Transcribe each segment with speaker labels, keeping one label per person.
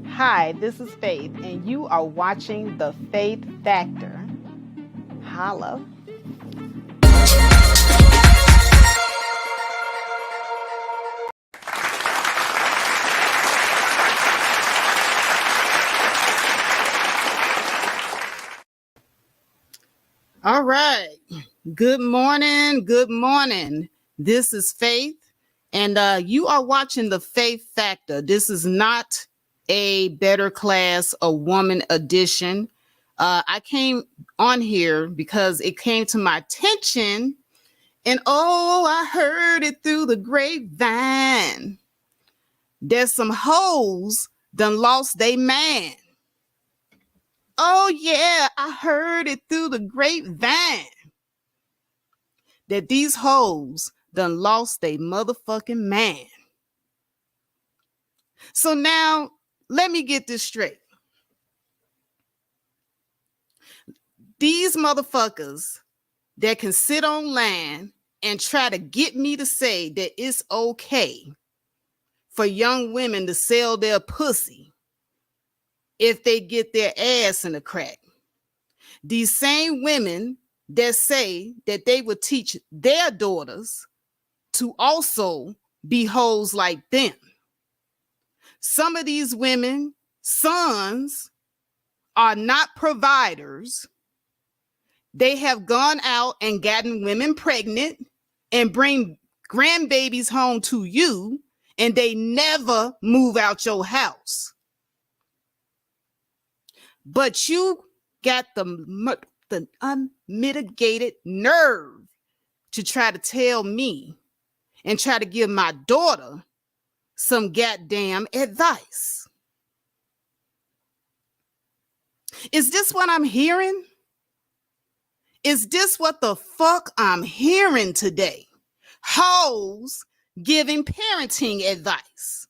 Speaker 1: Hi, this is Faith, and you are watching The Faith Factor. Holla. All right. Good morning. Good morning. This is Faith, and you are watching The Faith Factor. This is not a better class, a woman edition. I came on here because it came to my attention, and oh, I heard it through the grapevine. There's some hoes done lost they man. Oh yeah, I heard it through the grapevine that these hoes done lost they motherfucking man. So now, let me get this straight. These motherfuckers that can sit online and try to get me to say that it's okay for young women to sell their pussy if they get their ass in a crack. These same women that say that they would teach their daughters to also be hoes like them. Some of these women, sons, are not providers. They have gone out and gotten women pregnant and bring grandbabies home to you, and they never move out your house. But you got the unmitigated nerve to try to tell me and try to give my daughter some goddamn advice. Is this what I'm hearing? Is this what the fuck I'm hearing today? Hoes giving parenting advice.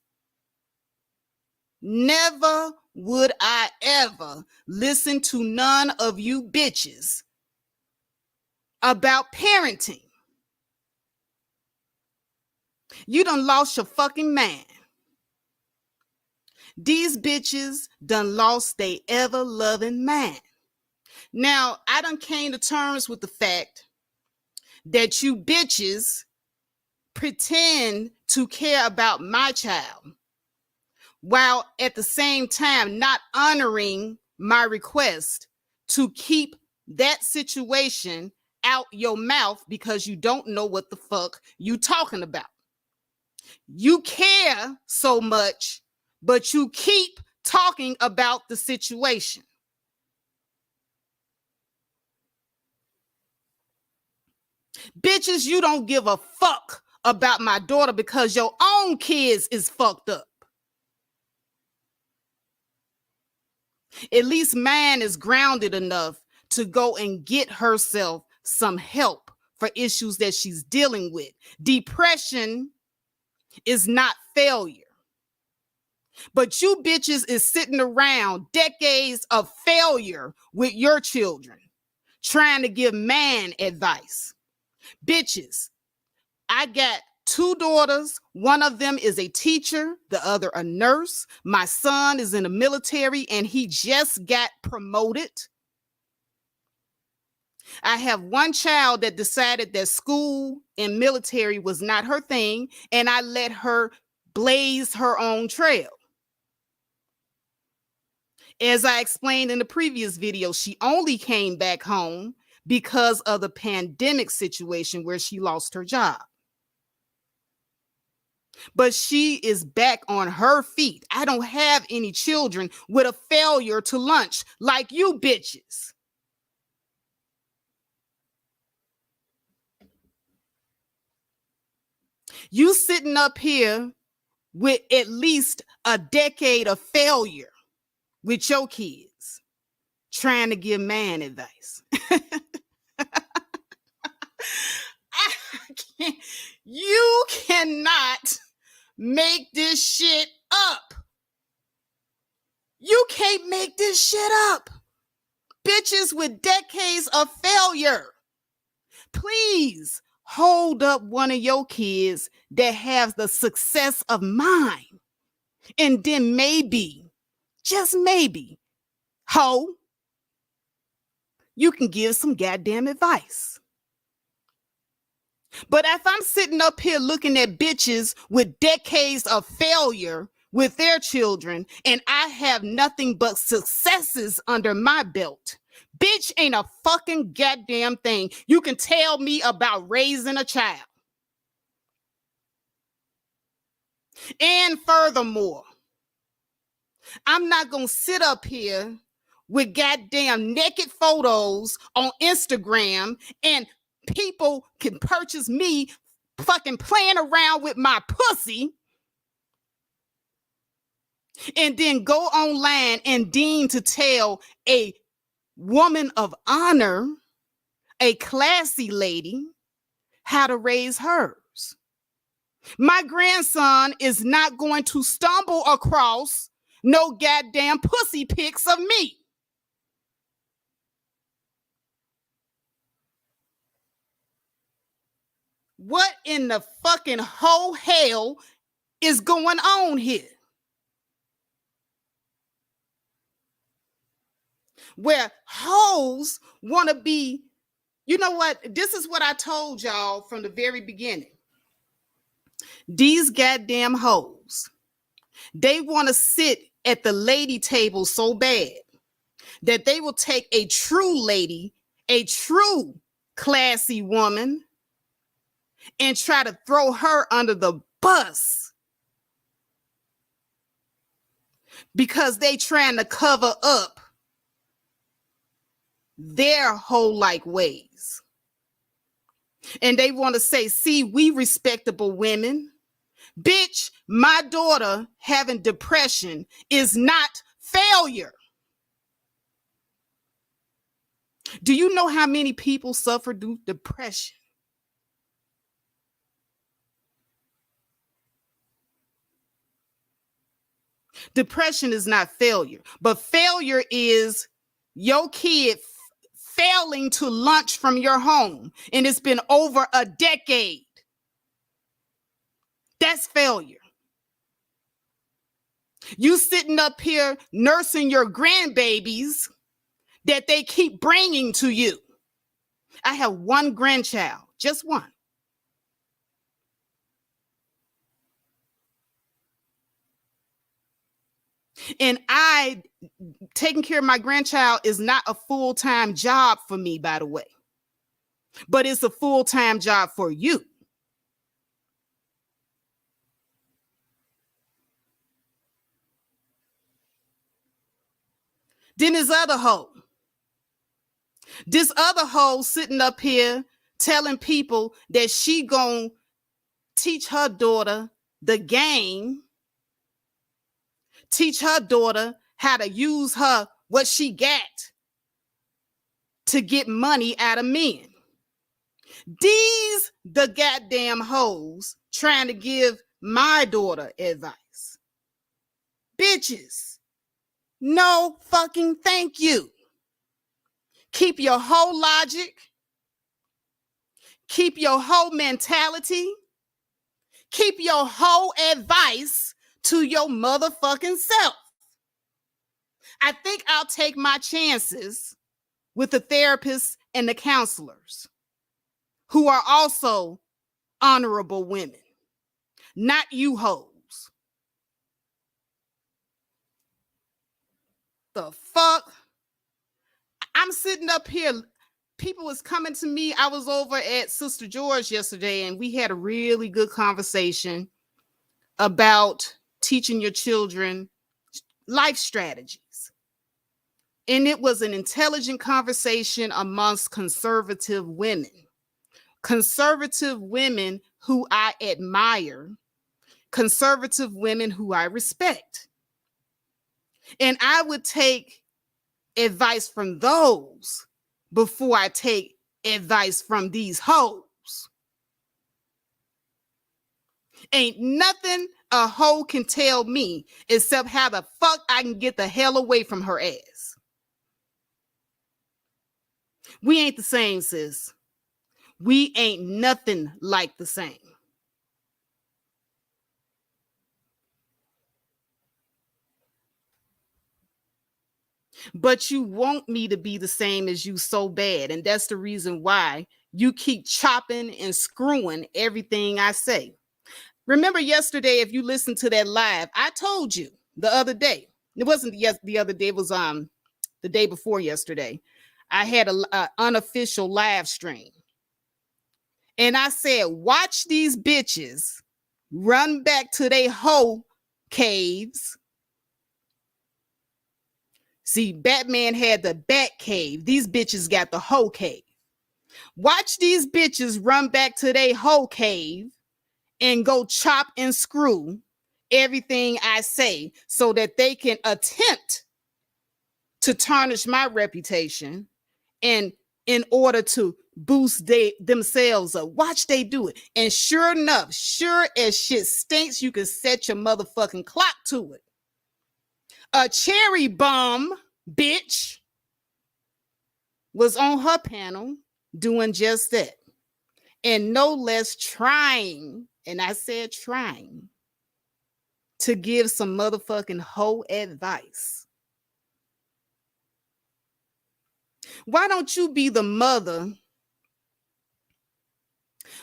Speaker 1: Never would I ever listen to none of you bitches about parenting. You done lost your fucking man. These bitches done lost they ever-loving man. Now, I done came to terms with the fact that you bitches pretend to care about my child while at the same time not honoring my request to keep that situation out your mouth because you don't know what the fuck you talking about. You care so much, but you keep talking about the situation. Bitches, you don't give a fuck about my daughter because your own kids is fucked up. At least mine is grounded enough to go and get herself some help for issues that she's dealing with. Depression is not failure. But you bitches is sitting around decades of failure with your children, trying to give man advice. Bitches, I got 2 daughters. One of them is a teacher, the other a nurse. My son is in the military and he just got promoted. I have one child that decided that school and military was not her thing, and I let her blaze her own trail. As I explained in the previous video, she only came back home because of the pandemic situation where she lost her job. But she is back on her feet. I don't have any children with a failure to lunch like you bitches. You sitting up here with at least a decade of failure with your kids, trying to give man advice. You cannot make this shit up. You can't make this shit up. Bitches with decades of failure. Please hold up one of your kids that has the success of mine. And then maybe just maybe, ho, you can give some goddamn advice. But if I'm sitting up here looking at bitches with decades of failure with their children and I have nothing but successes under my belt, bitch, ain't a fucking goddamn thing you can tell me about raising a child. And furthermore, I'm not going to sit up here with goddamn naked photos on Instagram and people can purchase me fucking playing around with my pussy and then go online and deem to tell a woman of honor, a classy lady, how to raise hers. My grandson is not going to stumble across no goddamn pussy pics of me. What in the fucking whole hell is going on here? Where hoes want to be, you know what? This is what I told y'all from the very beginning. These goddamn hoes, they want to sit at the lady table so bad that they will take a true lady, a true classy woman, and try to throw her under the bus because they trying to cover up their whole like ways. And they want to say, see, we respectable women. Bitch, my daughter having depression is not failure. Do you know how many people suffer due to depression? Depression is not failure, but failure is your kid failing to lunch from your home and it's been over a decade. That's failure. You sitting up here nursing your grandbabies that they keep bringing to you. I have one grandchild, just one. And taking care of my grandchild is not a full-time job for me, by the way, but it's a full-time job for you. Then this other hoe sitting up here telling people that she gonna teach her daughter the game, teach her daughter how to use what she got to get money out of men. These the goddamn hoes trying to give my daughter advice. Bitches, no fucking thank you. Keep your whole logic. Keep your whole mentality. Keep your whole advice to your motherfucking self. I think I'll take my chances with the therapists and the counselors who are also honorable women, not you hoes. The fuck? I'm sitting up here. People was coming to me. I was over at Sister George yesterday and we had a really good conversation about teaching your children life strategies. And it was an intelligent conversation amongst conservative women who I admire, conservative women who I respect. And I would take advice from those before I take advice from these hoes. Ain't nothing a hoe can tell me except how the fuck I can get the hell away from her ass. We ain't the same, sis. We ain't nothing like the same. But you want me to be the same as you so bad. And that's the reason why you keep chopping and screwing everything I say. Remember yesterday, if you listened to that live, I told you the other day. It wasn't the other day, it was the day before yesterday. I had a unofficial live stream. And I said, watch these bitches run back to their hoe caves. See, Batman had the bat cave. These bitches got the hoe cave. Watch these bitches run back to their hoe cave and go chop and screw everything I say so that they can attempt to tarnish my reputation and in order to boost themselves up. Watch they do it. And sure enough, sure as shit stinks, you can set your motherfucking clock to it. A cherry bomb bitch was on her panel doing just that. And no less trying, and I said trying, to give some motherfucking hoe advice. Why don't you be the mother?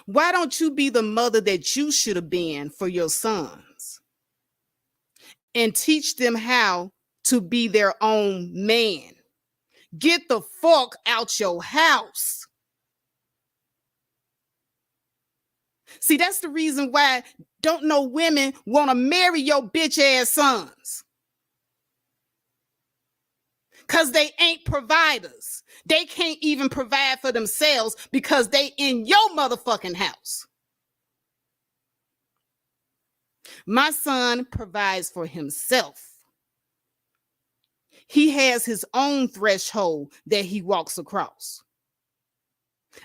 Speaker 1: Why don't you be the mother that you should have been for your sons? And teach them how to be their own man. Get the fuck out your house. See, that's the reason why don't no women want to marry your bitch ass sons. Because they ain't providers. They can't even provide for themselves because they in your motherfucking house. My son provides for himself. He has his own threshold that he walks across.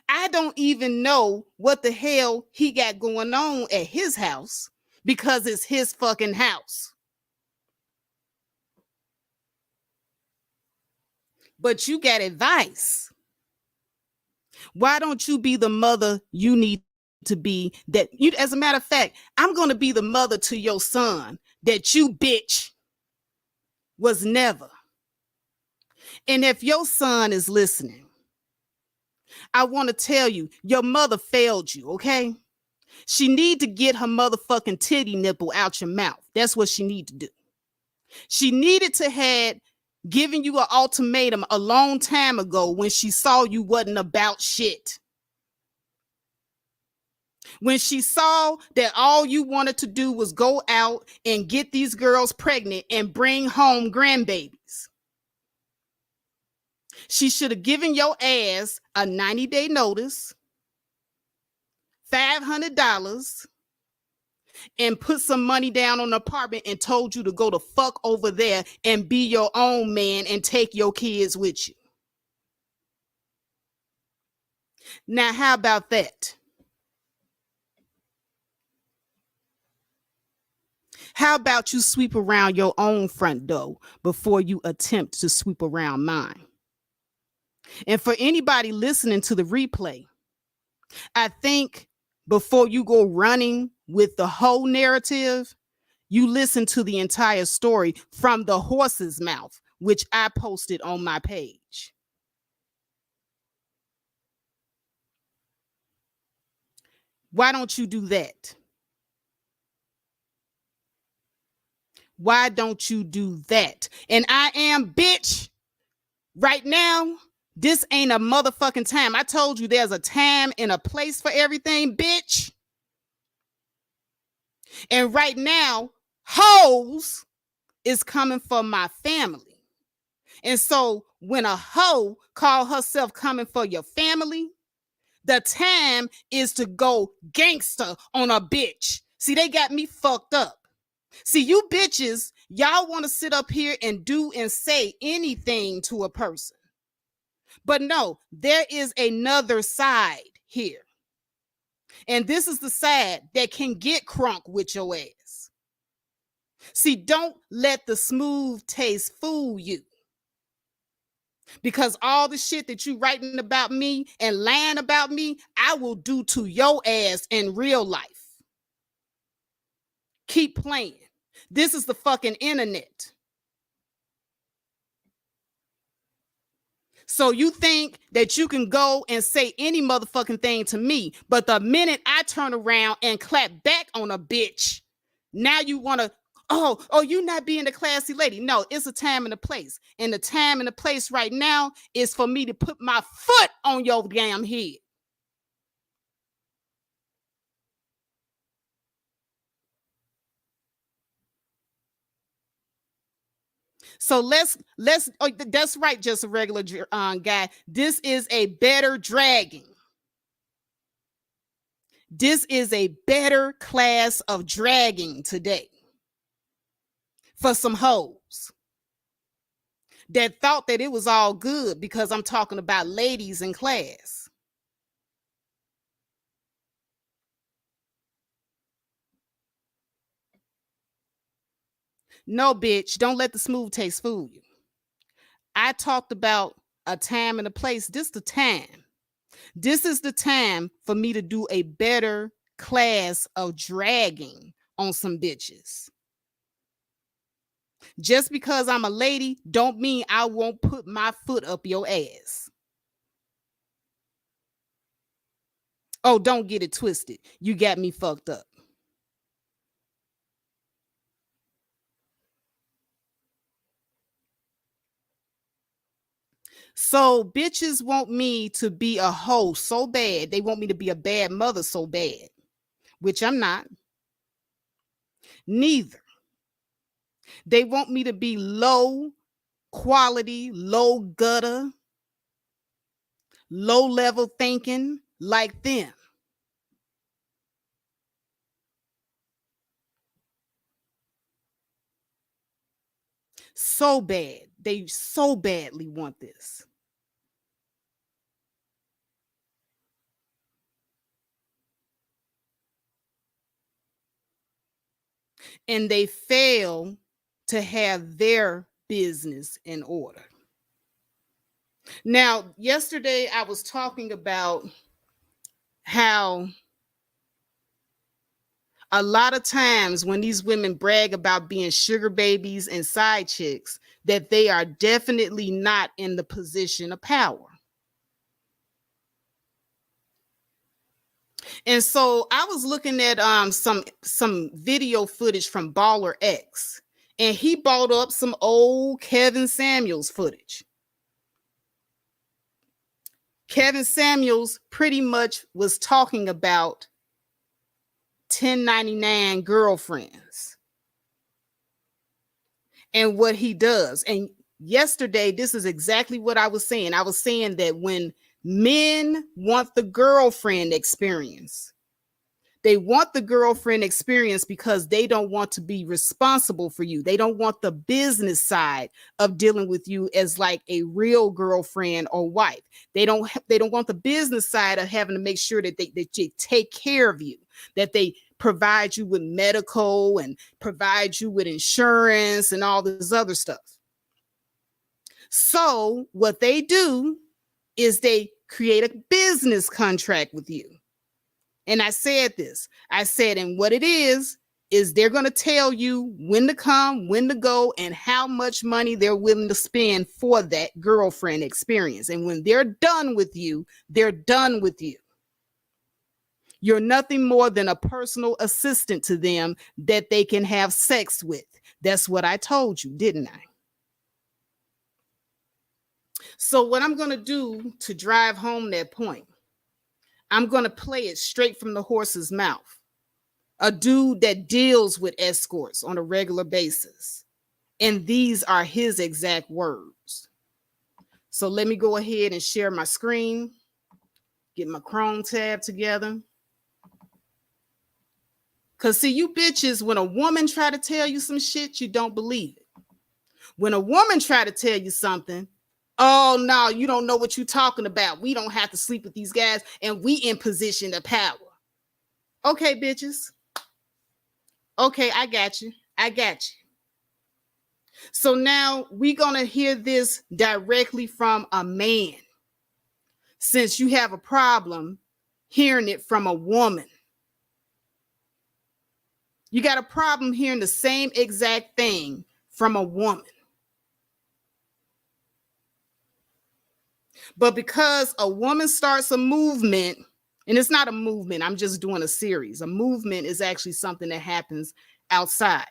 Speaker 1: I don't even know what the hell he got going on at his house because it's his fucking house. But you got advice. Why don't you be the mother you need to be? That you, as a matter of fact, I'm going to be the mother to your son that you bitch was never. And if your son is listening, I want to tell you, your mother failed you, okay? She need to get her motherfucking titty nipple out your mouth. That's what she need to do. She needed to had given you an ultimatum a long time ago when she saw you wasn't about shit. When she saw that all you wanted to do was go out and get these girls pregnant and bring home grandbabies. She should have given your ass a 90-day notice, $500, and put some money down on the apartment and told you to go the fuck over there and be your own man and take your kids with you. Now, how about that? How about you sweep around your own front door before you attempt to sweep around mine? And for anybody listening to the replay, I think before you go running with the whole narrative, you listen to the entire story from the horse's mouth, which I posted on my page. Why don't you do that? Why don't you do that? And I am, bitch, right now, this ain't a motherfucking time. I told you there's a time and a place for everything, bitch. And right now, hoes is coming for my family. And so when a hoe call herself coming for your family, the time is to go gangster on a bitch. See, they got me fucked up. See, you bitches, y'all want to sit up here and do and say anything to a person. But no, there is another side here. And this is the side that can get crunk with your ass. See, don't let the smooth taste fool you. Because all the shit that you writing about me and lying about me, I will do to your ass in real life. Keep playing. This is the fucking internet. So you think that you can go and say any motherfucking thing to me, but the minute I turn around and clap back on a bitch, now you want to, oh, you not being a classy lady. No, it's a time and a place. And the time and the place right now is for me to put my foot on your damn head. So that's right, just a regular guy. This is a better dragging. This is a better class of dragging today for some hoes that thought that it was all good because I'm talking about ladies in class. No, bitch, don't let the smooth taste fool you. I talked about a time and a place. This the time. This is the time for me to do a better class of dragging on some bitches. Just because I'm a lady don't mean I won't put my foot up your ass. Oh, don't get it twisted. You got me fucked up. So bitches want me to be a hoe so bad. They want me to be a bad mother so bad, which I'm not. Neither. They want me to be low quality, low gutter, low level thinking like them. So bad. They so badly want this. And they fail to have their business in order. Now, yesterday I was talking about how a lot of times when these women brag about being sugar babies and side chicks, that they are definitely not in the position of power. And so I was looking at some video footage from Baller X, and he brought up some old Kevin Samuels footage. Kevin Samuels pretty much was talking about 1099 girlfriends and what he does. And yesterday, this is exactly what I was saying. I was saying that when men want the girlfriend experience, they want the girlfriend experience because they don't want to be responsible for you. They don't want the business side of dealing with you as like a real girlfriend or wife. They don't want the business side of having to make sure that they take care of you, that they provide you with medical and provide you with insurance and all this other stuff. So what they do is they create a business contract with you. And I said this. I said, and what it is they're going to tell you when to come, when to go, and how much money they're willing to spend for that girlfriend experience. And when they're done with you, they're done with you. You're nothing more than a personal assistant to them that they can have sex with. That's what I told you, didn't I? So what I'm going to do to drive home that point, I'm going to play it straight from the horse's mouth. A dude that deals with escorts on a regular basis. And these are his exact words. So let me go ahead and share my screen, get my Chrome tab together. Because see, you bitches, when a woman try to tell you some shit, you don't believe it. When a woman try to tell you something, oh, no, you don't know what you're talking about. We don't have to sleep with these guys, and we in position of power. Okay, bitches. Okay, I got you. I got you. So now we're going to hear this directly from a man, since you have a problem hearing it from a woman. You got a problem hearing the same exact thing from a woman. But because a woman starts a movement, and it's not a movement, I'm just doing a series. A movement is actually something that happens outside.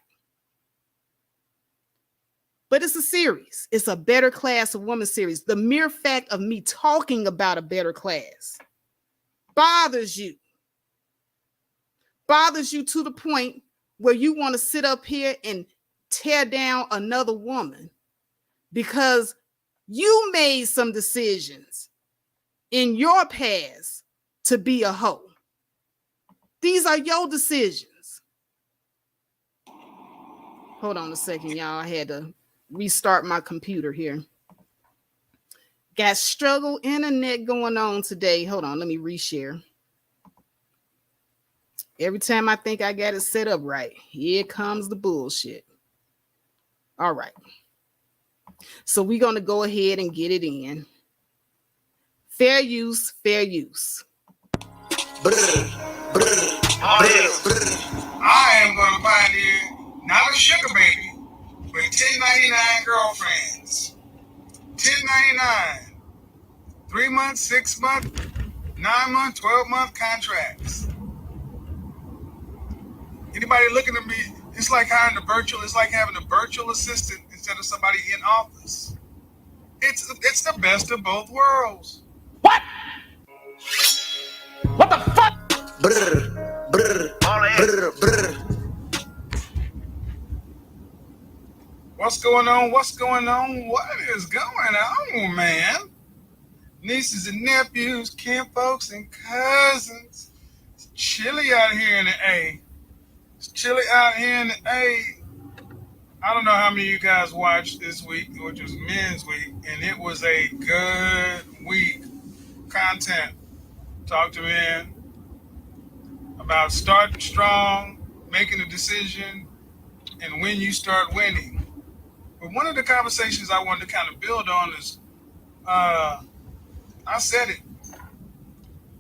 Speaker 1: But it's a series. It's a Better Class of Woman series. The mere fact of me talking about a better class bothers you to the point where you want to sit up here and tear down another woman because you made some decisions in your past to be a hoe. These are your decisions. Hold on a second, y'all. I had to restart my computer here. Got struggle internet going on today. Hold on, let me reshare. Every time I think I got it set up right, here comes the bullshit. All right. So we're going to go ahead and get it in. Fair use, fair use.
Speaker 2: I am going to pioneer not a sugar baby, but 1099 girlfriends. 1099. 3 month, 6 month, 9 month, 12-month contracts. Anybody looking at me, it's like having a virtual assistant instead of somebody in office. It's the best of both worlds.
Speaker 3: What? What the fuck?
Speaker 2: Brr, brr, brr, brr. What's going on? What is going on, man? Nieces and nephews, kinfolks and cousins. It's chilly out here in the A. I don't know how many of you guys watched this week, which was Men's Week, and it was a good week. Content. Talk to men about starting strong, making a decision, and when you start winning. But one of the conversations I wanted to kind of build on is, I said it,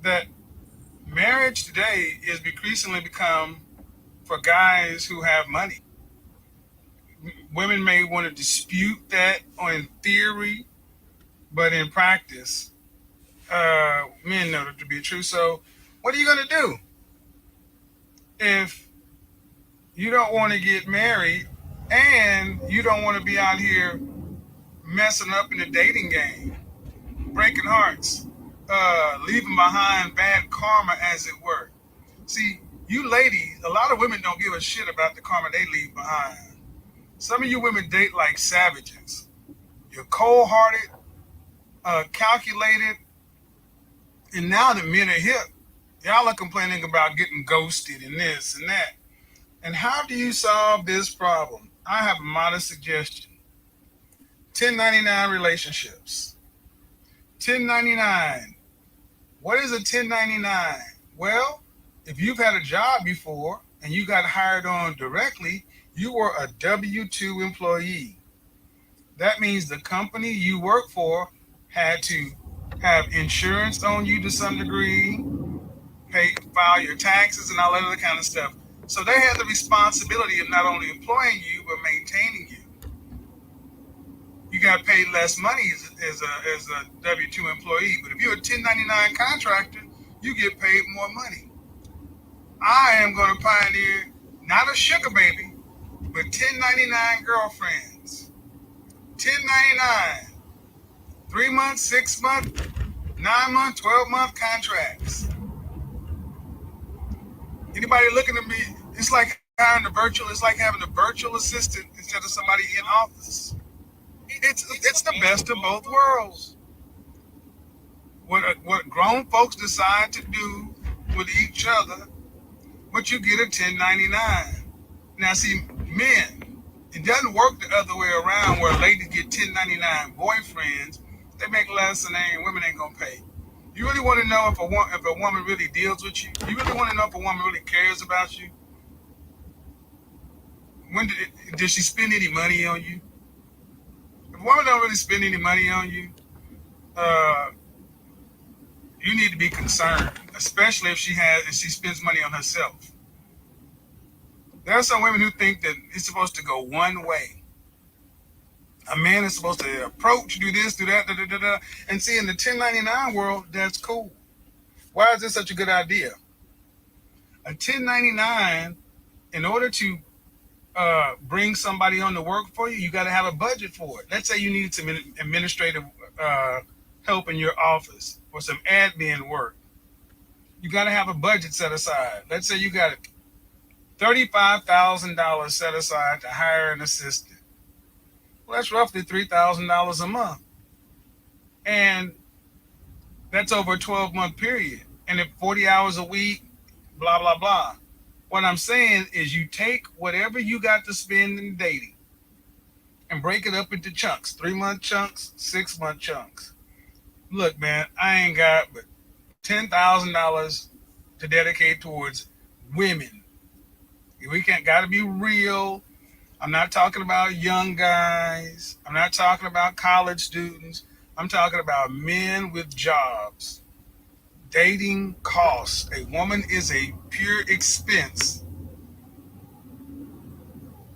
Speaker 2: that marriage today is increasingly become for guys who have money. Women may want to dispute that in theory, but in practice, men know it to be true. So what are you going to do if you don't want to get married and you don't want to be out here messing up in the dating game, breaking hearts, leaving behind bad karma, as it were? See, you ladies, a lot of women don't give a shit about the karma they leave behind. Some of you women date like savages. You're cold-hearted, calculated, and now the men are hip. Y'all are complaining about getting ghosted and this and that. And how do you solve this problem? I have a modest suggestion. 1099 relationships. 1099. What is a 1099? Well, if you've had a job before and you got hired on directly, you were a W-2 employee. That means the company you work for had to have insurance on you to some degree, file your taxes and all that other kind of stuff. So they had the responsibility of not only employing you, but maintaining you. You got paid less money as a W-2 employee. But if you're a 1099 contractor, you get paid more money. I am going to pioneer not a sugar baby, but 1099 girlfriends. 1099. 3 month, 6 month, 9 month, 12-month contracts. Anybody looking at me, it's like having a virtual assistant instead of somebody in office. It's the best of both worlds. What grown folks decide to do with each other, but you get a 1099. Now see, men, it doesn't work the other way around where ladies get 1099 boyfriends. They make less and women ain't gonna pay. You really want to know if a woman really deals with you? You really want to know if a woman really cares about you? Did she spend any money on you? If a woman don't really spend any money on you, you need to be concerned, especially if she spends money on herself. There are some women who think that it's supposed to go one way. A man is supposed to approach, do this, do that, da, da, da, da. And see, in the 1099 world, that's cool. Why is this such a good idea? A 1099, in order to bring somebody on to work for you, you got to have a budget for it. Let's say you need some administrative help in your office or some admin work. You got to have a budget set aside. Let's say you got $35,000 set aside to hire an assistant. Well, that's roughly $3,000 a month. And that's over a 12-month period. And if 40 hours a week, blah, blah, blah. What I'm saying is you take whatever you got to spend in dating and break it up into chunks, 3-month chunks, 6-month chunks. Look, man, I ain't got but $10,000 to dedicate towards women. We got to be real. I'm not talking about young guys. I'm not talking about college students. I'm talking about men with jobs. Dating costs. A woman is a pure expense.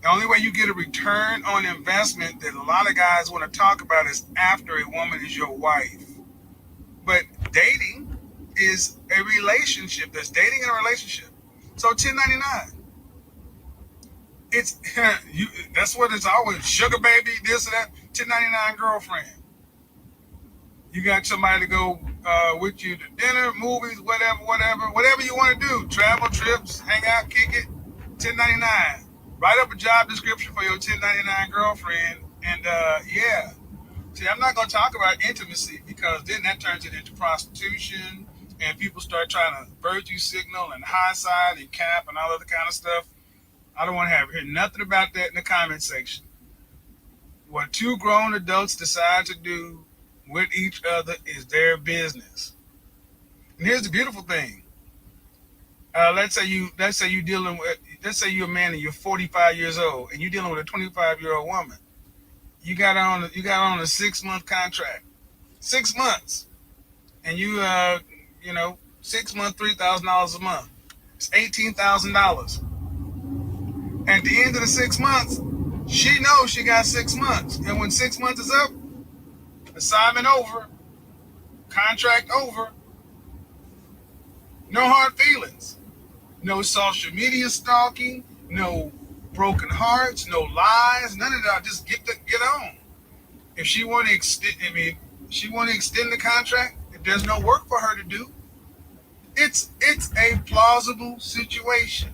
Speaker 2: The only way you get a return on investment that a lot of guys want to talk about is after a woman is your wife. But dating is a relationship. That's dating in a relationship. So 1099. It's that's what it's always. Sugar baby, this and that. 1099 girlfriend. You got somebody to go with you to dinner, movies, whatever you want to do. Travel, trips, hang out, kick it. 1099. Write up a job description for your 1099 girlfriend. And yeah. See, I'm not going to talk about intimacy because then that turns it into prostitution and people start trying to virtue signal and high side and cap and all other kind of stuff. I don't want to hear nothing about that in the comment section. What two grown adults decide to do with each other is their business. And here's the beautiful thing. Let's say you're a man and you're 45 years old and you're dealing with a 25-year-old woman. You got on a 6-month contract. 6 months. And you 6 months, $3,000 a month. It's $18,000. At the end of the 6 months, she knows she got 6 months. And when 6 months is up, assignment over, contract over, no hard feelings, no social media stalking, no broken hearts, no lies, none of that. Just get on. If she want to extend, the contract, if there's no work for her to do, it's a plausible situation.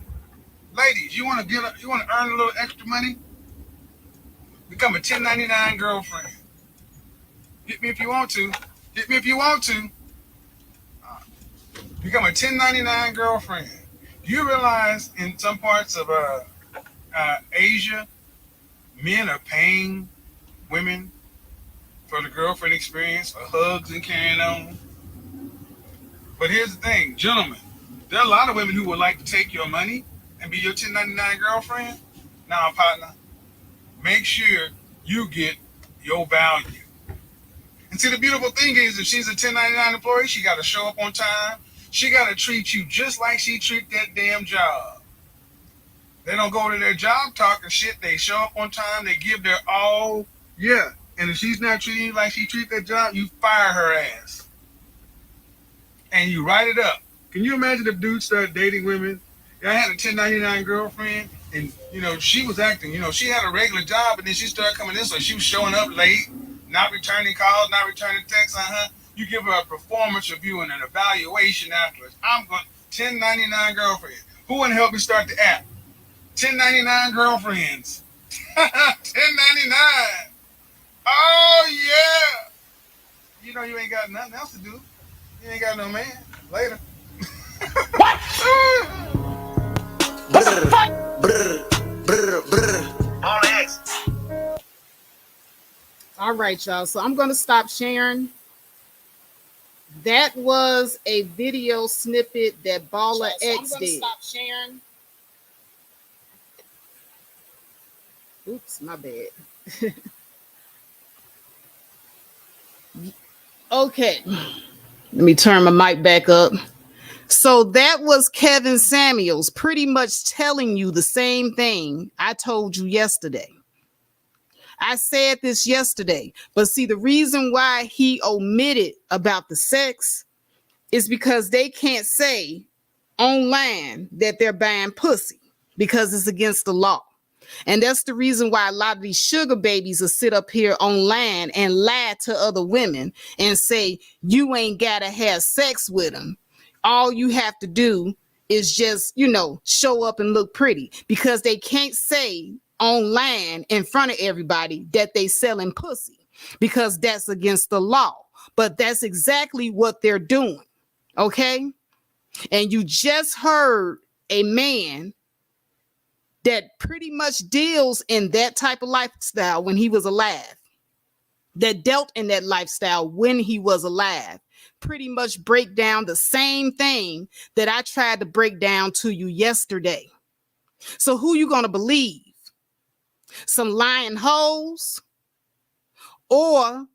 Speaker 2: Ladies, you want to earn a little extra money? Become a 1099 girlfriend. Hit me if you want to. Become a 1099 girlfriend. Do you realize in some parts of Asia, men are paying women for the girlfriend experience, for hugs and carrying on? But here's the thing, gentlemen. There are a lot of women who would like to take your money and be your 1099 girlfriend. Now, partner, make sure you get your value. And see, the beautiful thing is, if she's a 1099 employee, she got to show up on time. She got to treat you just like she treat that damn job. They don't go to their job talking shit. They show up on time. They give their all. Yeah. And if she's not treating you like she treat that job, you fire her ass. And you write it up. Can you imagine if dudes started dating women? I had a 1099 girlfriend, and she was acting. She had a regular job, and then she started coming in, so she was showing up late, not returning calls, not returning texts. You give her a performance review and an evaluation afterwards. I'm going 1099 girlfriend. Who want to help me start the app? 1099 girlfriends. 1099. Oh yeah. You ain't got nothing else to do. You ain't got no man. Later.
Speaker 3: What?
Speaker 1: All right, y'all. So I'm going to stop sharing. That was a video snippet that Baller X did. Stop sharing. Oops, my bad. Okay. Let me turn my mic back up. So that was Kevin Samuels pretty much telling you the same thing I told you yesterday. I said this yesterday, but see, the reason why he omitted about the sex is because they can't say online that they're buying pussy because it's against the law. And that's the reason why a lot of these sugar babies will sit up here online and lie to other women and say, you ain't got to have sex with them. All you have to do is just, show up and look pretty, because they can't say online in front of everybody that they selling pussy because that's against the law. But that's exactly what they're doing. Okay. And you just heard a man that pretty much deals in that type of lifestyle when he was alive, that dealt in that lifestyle when he was alive, pretty much break down the same thing that I tried to break down to you yesterday. So who you gonna believe? Some lying hoes, or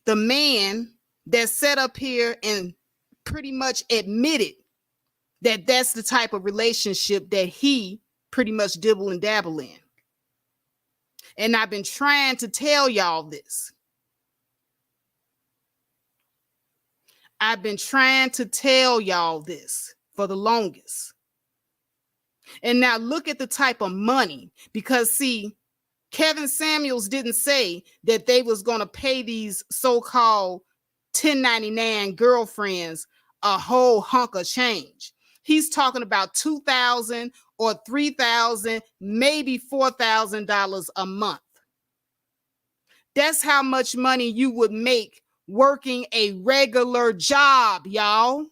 Speaker 1: the man that sat up here and pretty much admitted that that's the type of relationship that he pretty much dibble and dabble in? And I've been trying to tell y'all this. I've been trying to tell y'all this for the longest. And now look at the type of money, because see, Kevin Samuels didn't say that they was going to pay these so-called 1099 girlfriends a whole hunk of change. He's talking about $2,000 or $3,000, maybe $4,000 a month. That's how much money you would make working a regular job, y'all.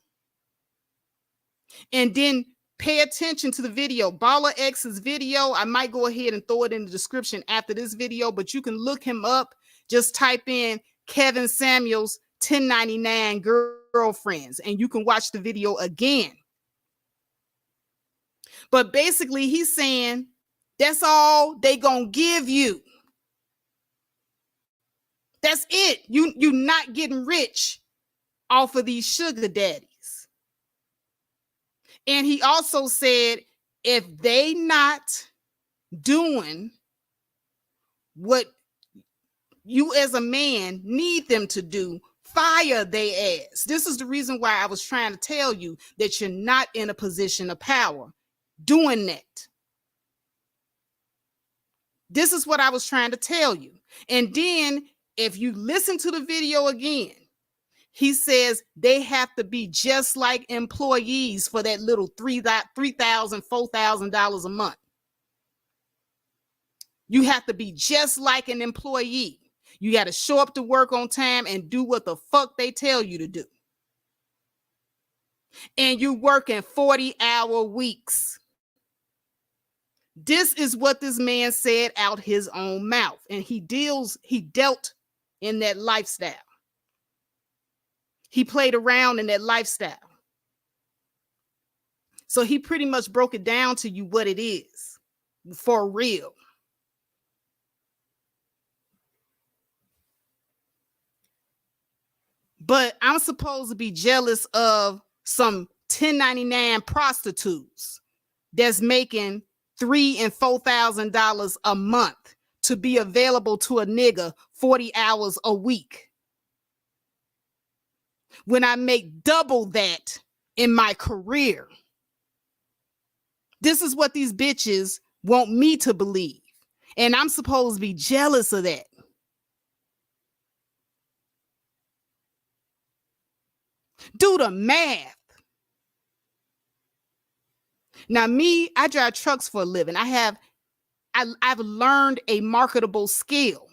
Speaker 1: And then pay attention to the video. Baller X's video, I might go ahead and throw it in the description after this video, but you can look him up. Just type in Kevin Samuels 1099 girlfriends and you can watch the video again. But basically he's saying that's all they gonna give you. That's it. You're not getting rich off of these sugar daddies. And he also said, if they not doing what you as a man need them to do, fire they ass. This is the reason why I was trying to tell you that you're not in a position of power doing that. This is what I was trying to tell you. And then if you listen to the video again, he says they have to be just like employees for that little $3,000, $4,000 a month. You have to be just like an employee. You got to show up to work on time and do what the fuck they tell you to do. And you working 40-hour weeks. This is what this man said out his own mouth. And he dealt in that lifestyle. He played around in that lifestyle. So he pretty much broke it down to you what it is for real. But I'm supposed to be jealous of some 1099 prostitutes that's making $3,000 and $4,000 a month to be available to a nigga 40 hours a week, when I make double that in my career. This is what these bitches want me to believe. And I'm supposed to be jealous of that. Do the math. Now, me, I drive trucks for a living. I've learned a marketable skill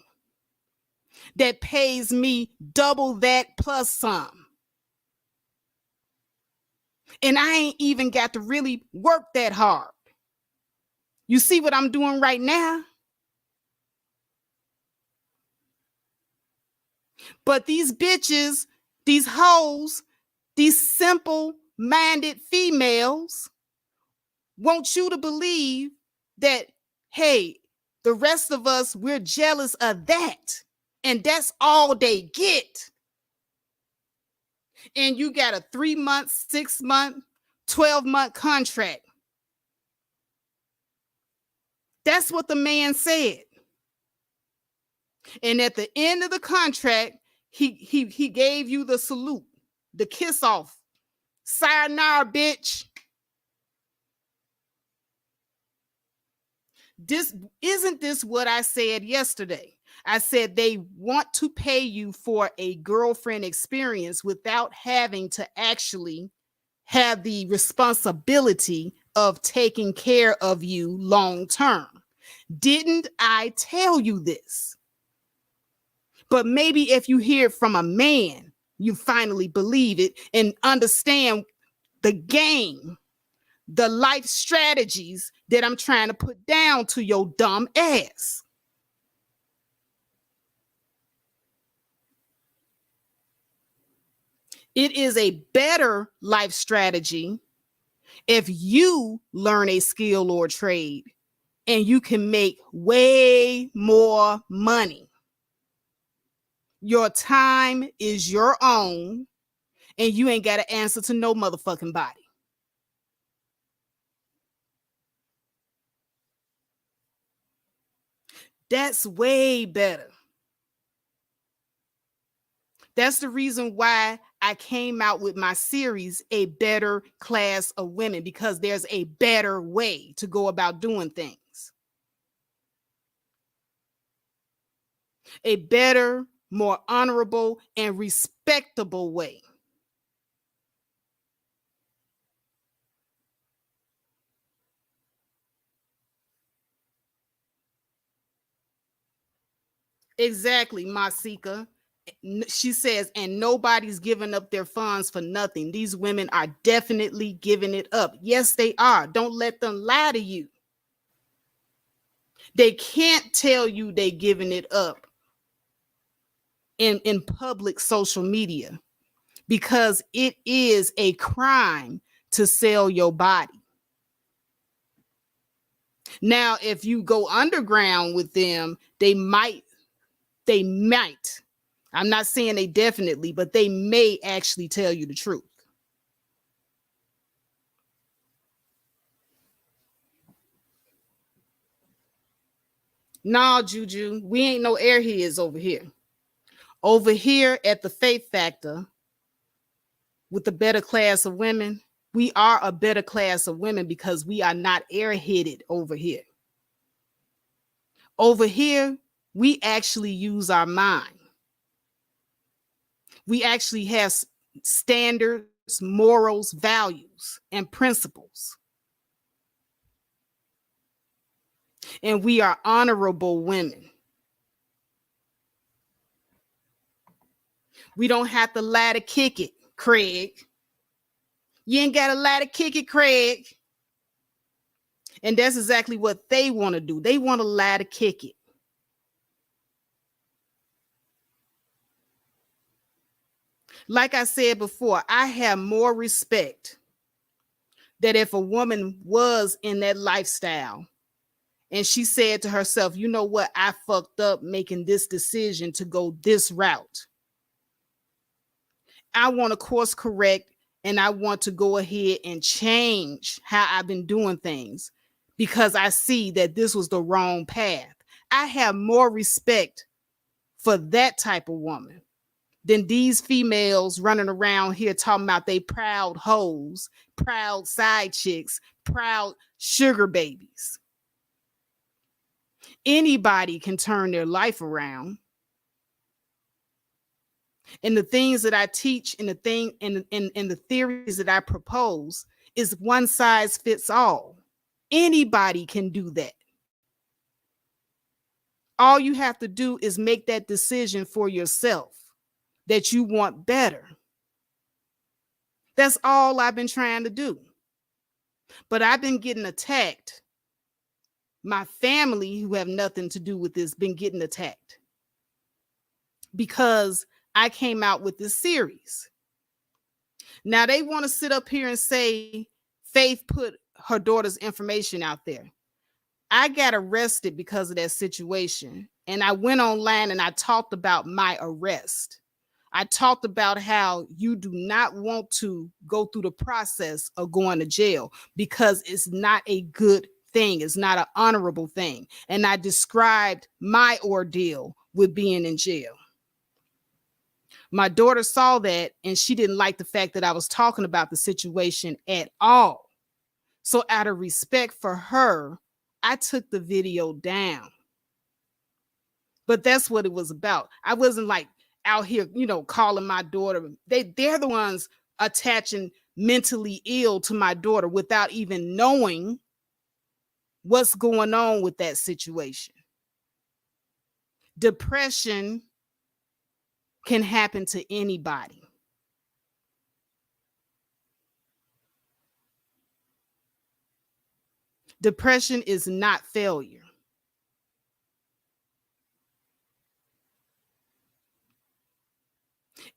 Speaker 1: that pays me double that plus some. And I ain't even got to really work that hard. You see what I'm doing right now? But these bitches, these hoes, these simple-minded females want you to believe that, hey, the rest of us, we're jealous of that. And that's all they get. And you got a 3-month, 6-month, 12-month contract. That's what the man said. And at the end of the contract, he gave you the salute, the kiss off. Sayonara, bitch. Isn't this what I said yesterday? I said they want to pay you for a girlfriend experience without having to actually have the responsibility of taking care of you long term. Didn't I tell you this? But maybe if you hear it from a man, you finally believe it and understand the game, the life strategies that I'm trying to put down to your dumb ass. It is a better life strategy if you learn a skill or trade and you can make way more money. Your time is your own and you ain't got to answer to no motherfucking body. That's way better. That's the reason why I came out with my series, A Better Class of Women, because there's a better way to go about doing things. A better, more honorable, and respectable way. Exactly, Masika. She says, and nobody's giving up their funds for nothing. These women are definitely giving it up. Yes, they are. Don't let them lie to you. They can't tell you they giving it up in public social media because it is a crime to sell your body. Now, if you go underground with them, they might. I'm not saying they definitely, but they may actually tell you the truth. Nah, Juju, we ain't no airheads over here. Over here at the Faith Factor with the better class of women, we are a better class of women because we are not airheaded over here. Over here, we actually use our mind. We actually have standards, morals, values, and principles. And we are honorable women. We don't have to lie to kick it, Craig. You ain't got to lie to kick it, Craig. And that's exactly what they want to do. They want to lie to kick it. Like I said before, I have more respect that if a woman was in that lifestyle and she said to herself, you know what, I fucked up making this decision to go this route. I want to course correct and I want to go ahead and change how I've been doing things because I see that this was the wrong path. I have more respect for that type of woman than these females running around here talking about they proud hoes, proud side chicks, proud sugar babies. Anybody can turn their life around. And the things that I teach and the thing and the theories that I propose is one size fits all. Anybody can do that. All you have to do is make that decision for yourself that you want better. That's all I've been trying to do. But I've been getting attacked. My family, who have nothing to do with this, been getting attacked because I came out with this series. Now they want to sit up here and say Faith put her daughter's information out there. I got arrested because of that situation. And I went online and I talked about my arrest. I talked about how you do not want to go through the process of going to jail because it's not a good thing. It's not an honorable thing. And I described my ordeal with being in jail. My daughter saw that and she didn't like the fact that I was talking about the situation at all. So out of respect for her, I took the video down. But that's what it was about. I wasn't like out here, calling my daughter. They're the ones attaching mentally ill to my daughter without even knowing what's going on with that situation. Depression can happen to anybody. Depression is not failure.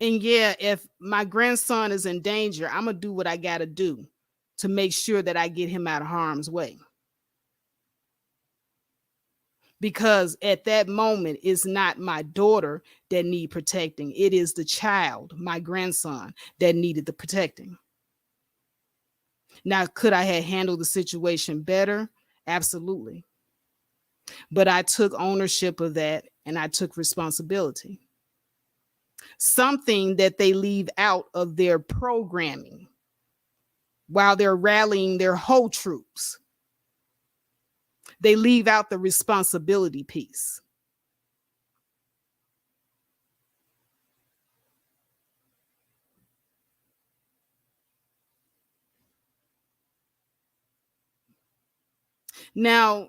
Speaker 1: And yeah, if my grandson is in danger, I'm going to do what I got to do to make sure that I get him out of harm's way. Because at that moment, it's not my daughter that need protecting. It is the child, my grandson, that needed the protecting. Now, could I have handled the situation better? Absolutely. But I took ownership of that and I took responsibility. Something that they leave out of their programming while they're rallying their whole troops. They leave out the responsibility piece. Now,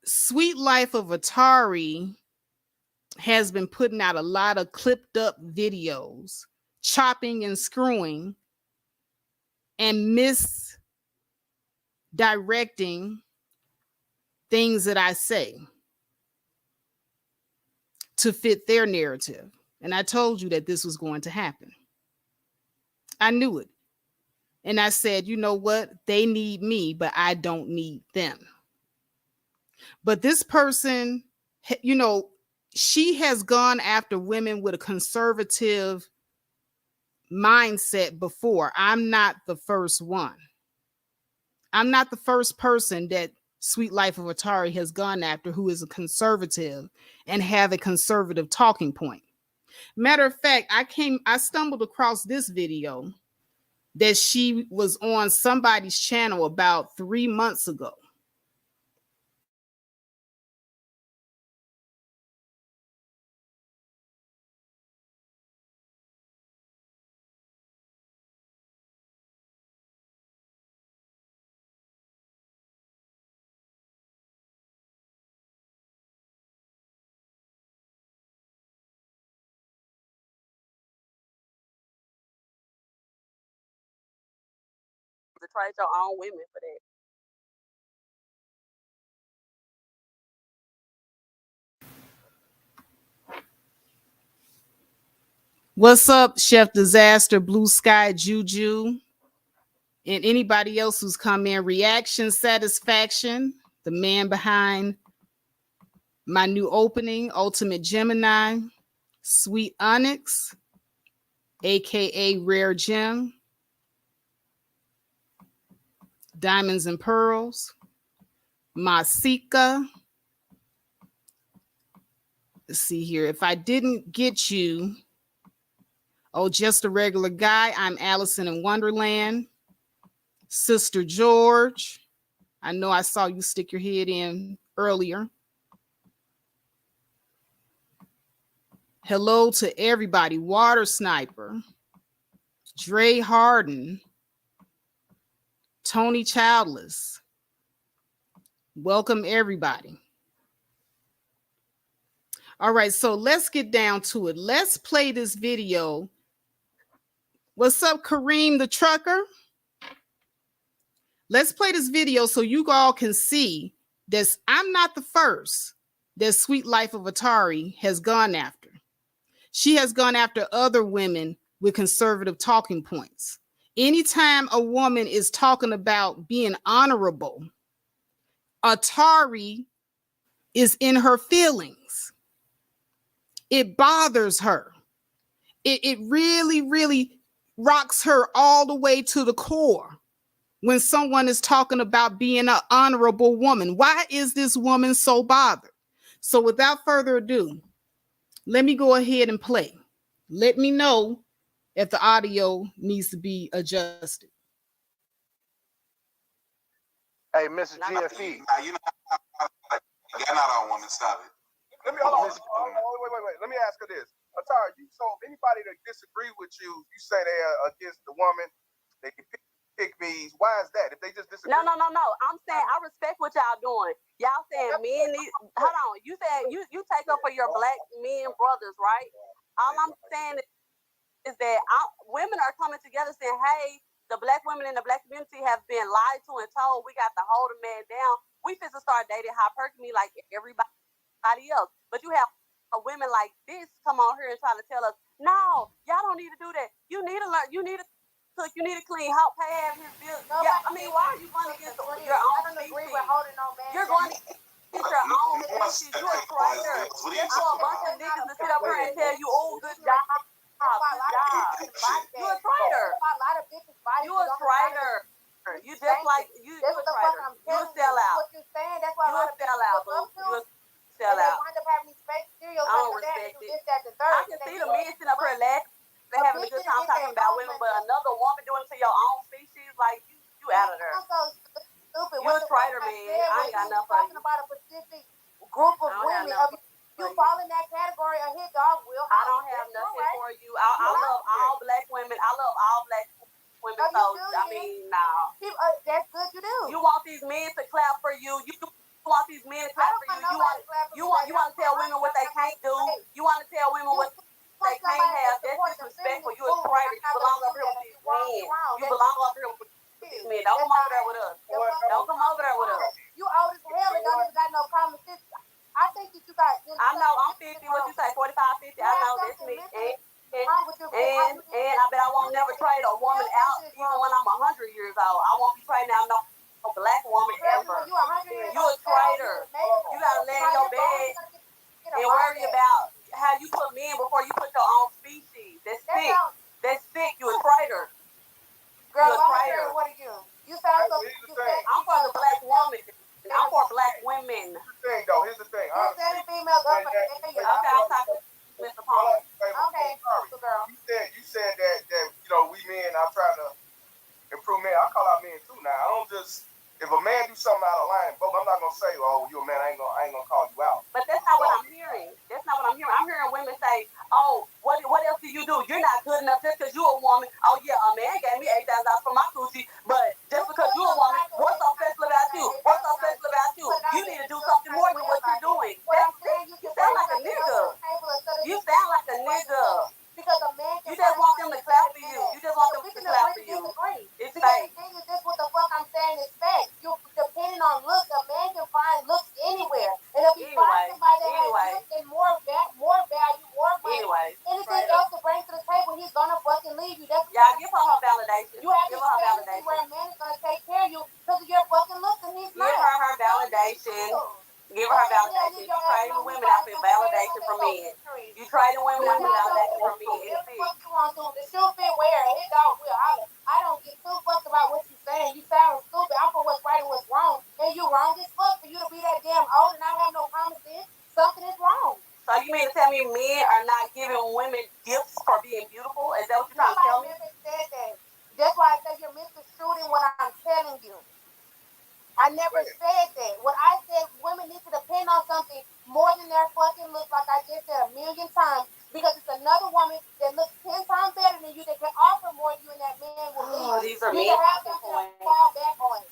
Speaker 1: Sweet Life of Atari has been putting out a lot of clipped up videos, chopping and screwing and misdirecting things that I say to fit their narrative. And I told you that this was going to happen. I knew it. And I said, you know what? They need me, but I don't need them. But this person, she has gone after women with a conservative mindset before. I'm not the first one. I'm not the first person that Sweet Life of Atari has gone after who is a conservative and have a conservative talking point. Matter of fact, I stumbled across this video that she was on somebody's channel about 3 months ago.
Speaker 3: To try your own women for that.
Speaker 1: What's up, Chef Disaster, Blue Sky, Juju, and anybody else who's come in? Reaction Satisfaction, the man behind my new opening, Ultimate Gemini, Sweet Onyx, aka Rare Gem, Diamonds and Pearls, Masika. Let's see here. If I didn't get you, Just a Regular Guy, I'm Allison in Wonderland. Sister George, I know I saw you stick your head in earlier. Hello to everybody. Water Sniper, Dre Harden, Tony Childless. Welcome, everybody. All right, so let's get down to it. Let's play this video. What's up, Kareem the Trucker? Let's play this video so you all can see that I'm not the first that Sweet Life of Atari has gone after. She has gone after other women with conservative talking points. Anytime a woman is talking about being honorable, Atari is in her feelings. It bothers her. It really, really rocks her all the way to the core when someone is talking about being an honorable woman. Why is this woman so bothered? So without further ado, let me go ahead and play. Let me know if the audio needs to be adjusted.
Speaker 4: Hey, Mrs. GFE.
Speaker 5: You know, they're not all women. Stop it.
Speaker 4: Let me hold on. Wait. Let me ask her this. Atara, so if anybody that disagree with you, you say they are against the woman, they can pick these. Why is that? If they just disagree.
Speaker 3: No. I'm saying I respect what y'all doing. Y'all saying men need. Hold on. You said you take up for your black men brothers, right? All I'm saying is that women are coming together saying, hey, the black women in the black community have been lied to and told we got to hold a man down. We fit to start dating hypergamy like everybody else. But you have women like this come on here and try to tell us, no, y'all don't need to do that. You need to learn. You need to cook. You need to clean. Help pay half his bills. Yeah, I mean, why are you going against your own species? You're going against your own species. You're a traitor. Just for a bunch of niggas to sit up here and tell you, oh, good job. You a traitor. You a traitor. You just like you a traitor. You a sellout. You a sellout, boo. You a sellout. I don't respect it. I can see the men sitting up here laughing, they're having a good time talking about women, but another woman doing it to your own species, like you out of there. You a traitor, man. I ain't got enough for you.
Speaker 6: About a specific group of women. You fall in that category, a hit dog will.
Speaker 3: I don't have nothing for you. I love all black women. I love all black women. So I mean, nah.
Speaker 6: That's good. You do.
Speaker 3: You want these men to clap for you. You want these men to clap for you. You want to tell women what they can't do. You want to tell women what they can't have. That's disrespectful. You a traitor. You belong up here with these men. You belong up here with these men. Don't come over there with us. Don't come over there with us.
Speaker 6: You old as hell and don't even got no common sense. I think that you got.
Speaker 3: I know. I'm 50. What you say? 45, 50. I know that's me. And I bet I won't never trade a woman out even when I'm 100 years old. I won't be trading out no black woman ever. You a traitor. You gotta lay in your bed and worry about how you put men before you put your own species. That's sick. That's sick. You a traitor.
Speaker 6: Girl, you a traitor. What are you? You sound so.
Speaker 3: I'm for the black woman. I'm for black women.
Speaker 4: Here's the thing.
Speaker 6: You're setting females up for
Speaker 3: okay, I'm talking to Mr. Palmer.
Speaker 6: Okay, girl.
Speaker 4: You said that we men are trying to improve men. I call out men too now. I don't just if a man do something out of line, I'm not gonna say, oh, you a man, I ain't gonna call you out.
Speaker 3: But that's not what I'm hearing. That's not what I'm hearing. I'm hearing women say, oh, what else do you do? You're not good enough just because you're a woman. Oh yeah, a man gave me $8,000 for my coochie, but just because you're a woman, what's so special about you? What's so special about you? You need to do something more than what you're doing. You sound like a nigga. You sound like a nigga.
Speaker 6: Because a man
Speaker 3: you just want them to clap for you. You just want them to clap for you. It's fake.
Speaker 6: The thing is, this what the fuck I'm saying is fake. You depending on looks, a man can find looks anywhere, and if he finds somebody that has looks and more value, more money, anything else to bring to the table, he's gonna fucking leave you. That's
Speaker 3: y'all give her validation.
Speaker 6: You have to validation where a man is gonna take care of you because of your fucking looks, and he's not.
Speaker 3: Give her validation. Give her validation. You trading women out for validation from men. You trading women out for validation from men.
Speaker 6: The shoe fit wear, it don't will. I don't get too fucked about what you saying. You sound stupid. I'm for what's right and what's wrong. And you wrong as fuck for you to be that damn old and I have no common sense. Something is wrong.
Speaker 3: So you mean to tell me men are not giving women gifts for being beautiful? Is that what you're trying to tell me?
Speaker 6: Nobody never said that. That's why I say you're misconstruing what I'm telling you. I never said that. What I said, women need to depend on something more than their fucking look, like I just said 1,000,000 times, because it's another woman that looks 10 times better than you that can offer more to you, and that man will leave.
Speaker 3: Oh, these are men.
Speaker 6: You have something to fall back on.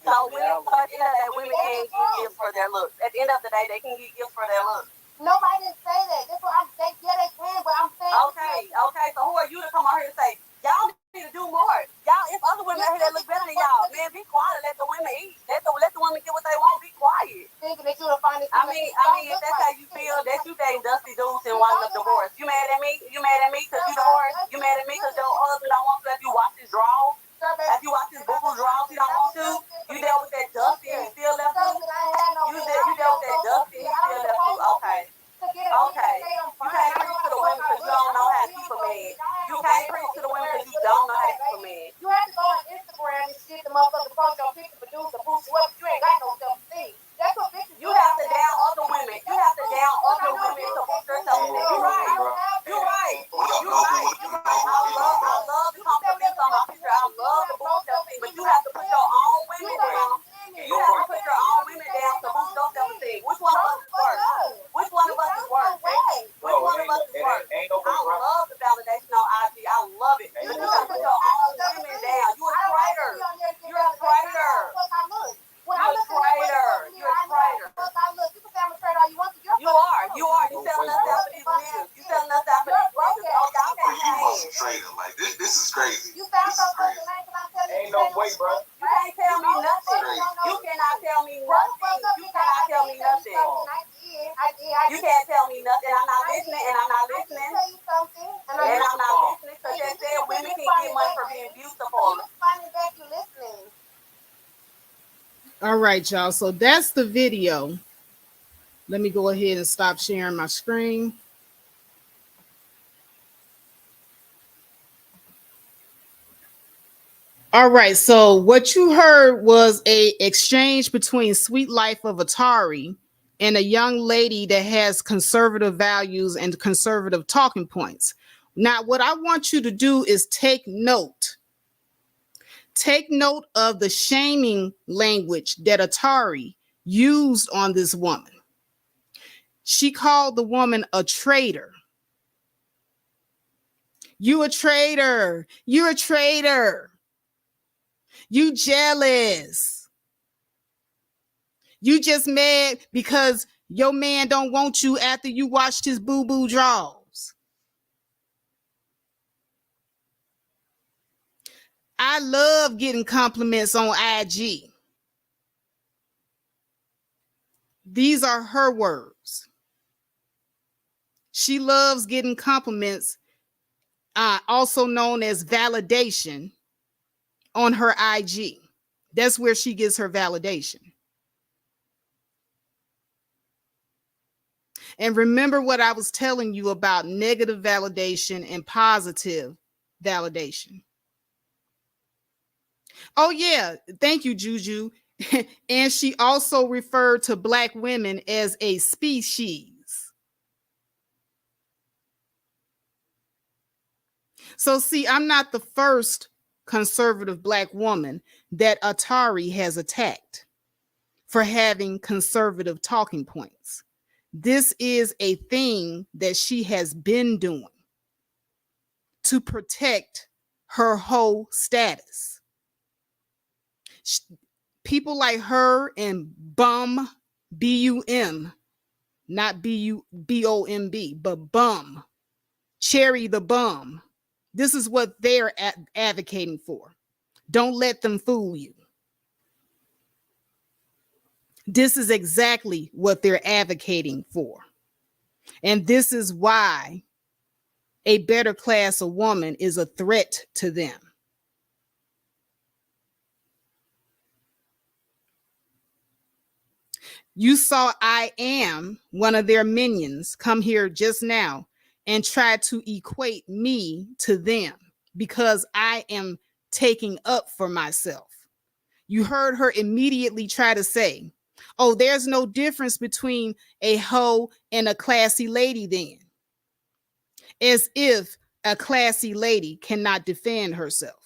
Speaker 3: So at the end of the day, women can't get gifts for their looks. At the end of the day, they can get gifts for their looks.
Speaker 6: Nobody didn't say that. That's what I'm saying. Yeah, they can, but I'm saying.
Speaker 3: Okay. So who are you to come out here and say, y'all need to do more? Y'all, if other women out here that look better than y'all, man, be quiet. Let the women eat. Let the women get what they want. Be quiet.
Speaker 6: Thinking that you will find it.
Speaker 3: I mean, if that's how you feel, that you dating dusty dudes and wanting a divorce. You mad at me? You mad at me because you divorced? You mad at me because your husband don't want to let you watch his drawers? If you watch his boo-boo drawers, he don't want to. You dealt with that dusty and he still left you. You dealt with that dusty and he still left you. Okay. You can't preach to the women because you don't know how to keep a man. You can't preach to the women because you don't know how to keep a man.
Speaker 6: You have to go on Instagram and shit the motherfucker post your picture, produce a boost, what you ain't got no self-esteem. That's what bitches
Speaker 3: You have to down other women. You have You're right. You're right. You're right. You're right. I love the compliments on my picture. I love the boost self-esteem, but you have to put your own women down. You have to put your own women down to boost your self-esteem. Which one of us is worse? Which one of us is worse? Which one of us is worse? I love the validation on IG. I love it. But you have to put your own women down. You're a traitor. You're a traitor.
Speaker 6: When I look at
Speaker 3: you're a traitor.
Speaker 6: you can say I'm a traitor all you want to.
Speaker 3: You are. You selling us out for these niggas. You selling us out for these niggas. Oh, y'all can't
Speaker 5: You must
Speaker 3: change.
Speaker 5: trade him. Like this is crazy.
Speaker 6: You sound
Speaker 5: This
Speaker 6: so
Speaker 5: is crazy.
Speaker 6: fucking lame when I'm telling you.
Speaker 4: Ain't no way, bro.
Speaker 3: You can't tell me nothing. You cannot tell me nothing. You cannot tell me nothing.
Speaker 6: I did.
Speaker 3: You can't tell me nothing. I'm not listening, and I'm not listening.
Speaker 6: I did tell you something.
Speaker 3: And I'm not listening. So just said women can get money for being beautiful.
Speaker 6: You responding back, you listening.
Speaker 1: All right, y'all. So that's the video. Let me go ahead and stop sharing my screen. All right. So what you heard was a exchange between Sweet Life of Atari and a young lady that has conservative values and conservative talking points. Now, what I want you to do is take note. Take note of the shaming language that Atari used on this woman. She called the woman a traitor. You a traitor. You're a traitor. You jealous. You just mad because your man don't want you after you watched his boo-boo draws. I love getting compliments on IG. These are her words. She loves getting compliments, also known as validation, on her IG. That's where she gets her validation. And remember what I was telling you about negative validation and positive validation. Oh, yeah. Thank you, Juju. And she also referred to Black women as a species. So, see, I'm not the first conservative Black woman that Atari has attacked for having conservative talking points. This is a thing that she has been doing to protect her whole status. People like her and Bum, B-U-M, not B-U-B-O-M-B, but Bum, Cherry the Bum. This is what they're advocating for. Don't let them fool you. This is exactly what they're advocating for. And this is why a better class of woman is a threat to them. You saw I Am, one of their minions, come here just now and try to equate me to them because I am taking up for myself. You heard her immediately try to say, oh, there's no difference between a hoe and a classy lady then. As if a classy lady cannot defend herself.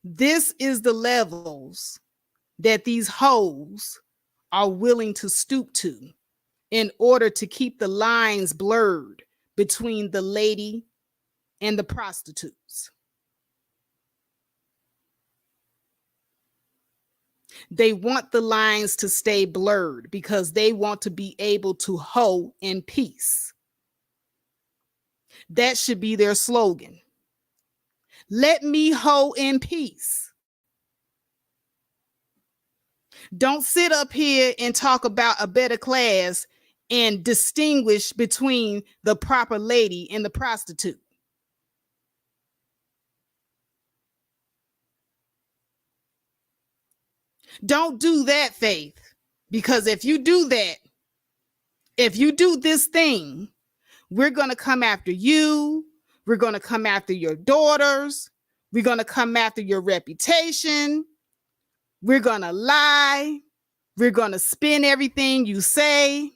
Speaker 1: This is the levels that these hoes are willing to stoop to in order to keep the lines blurred between the lady and the prostitutes. They want the lines to stay blurred because they want to be able to hoe in peace. That should be their slogan. Let me hoe in peace. Don't sit up here and talk about a better class and distinguish between the proper lady and the prostitute. Don't do that, Faith, because if you do that, if you do this thing, we're going to come after you. We're going to come after your daughters. We're going to come after your reputation. We're going to lie. We're going to spin everything you say.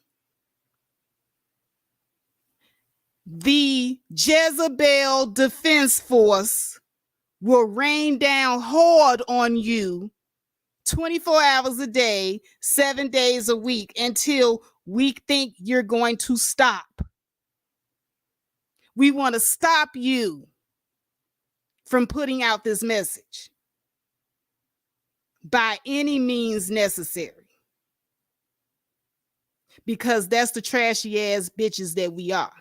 Speaker 1: the Jezebel Defense Force will rain down hard on you 24 hours a day, 7 days a week until we think you're going to stop. We want to stop you from putting out this message by any means necessary. Because that's the trashy ass bitches that we are.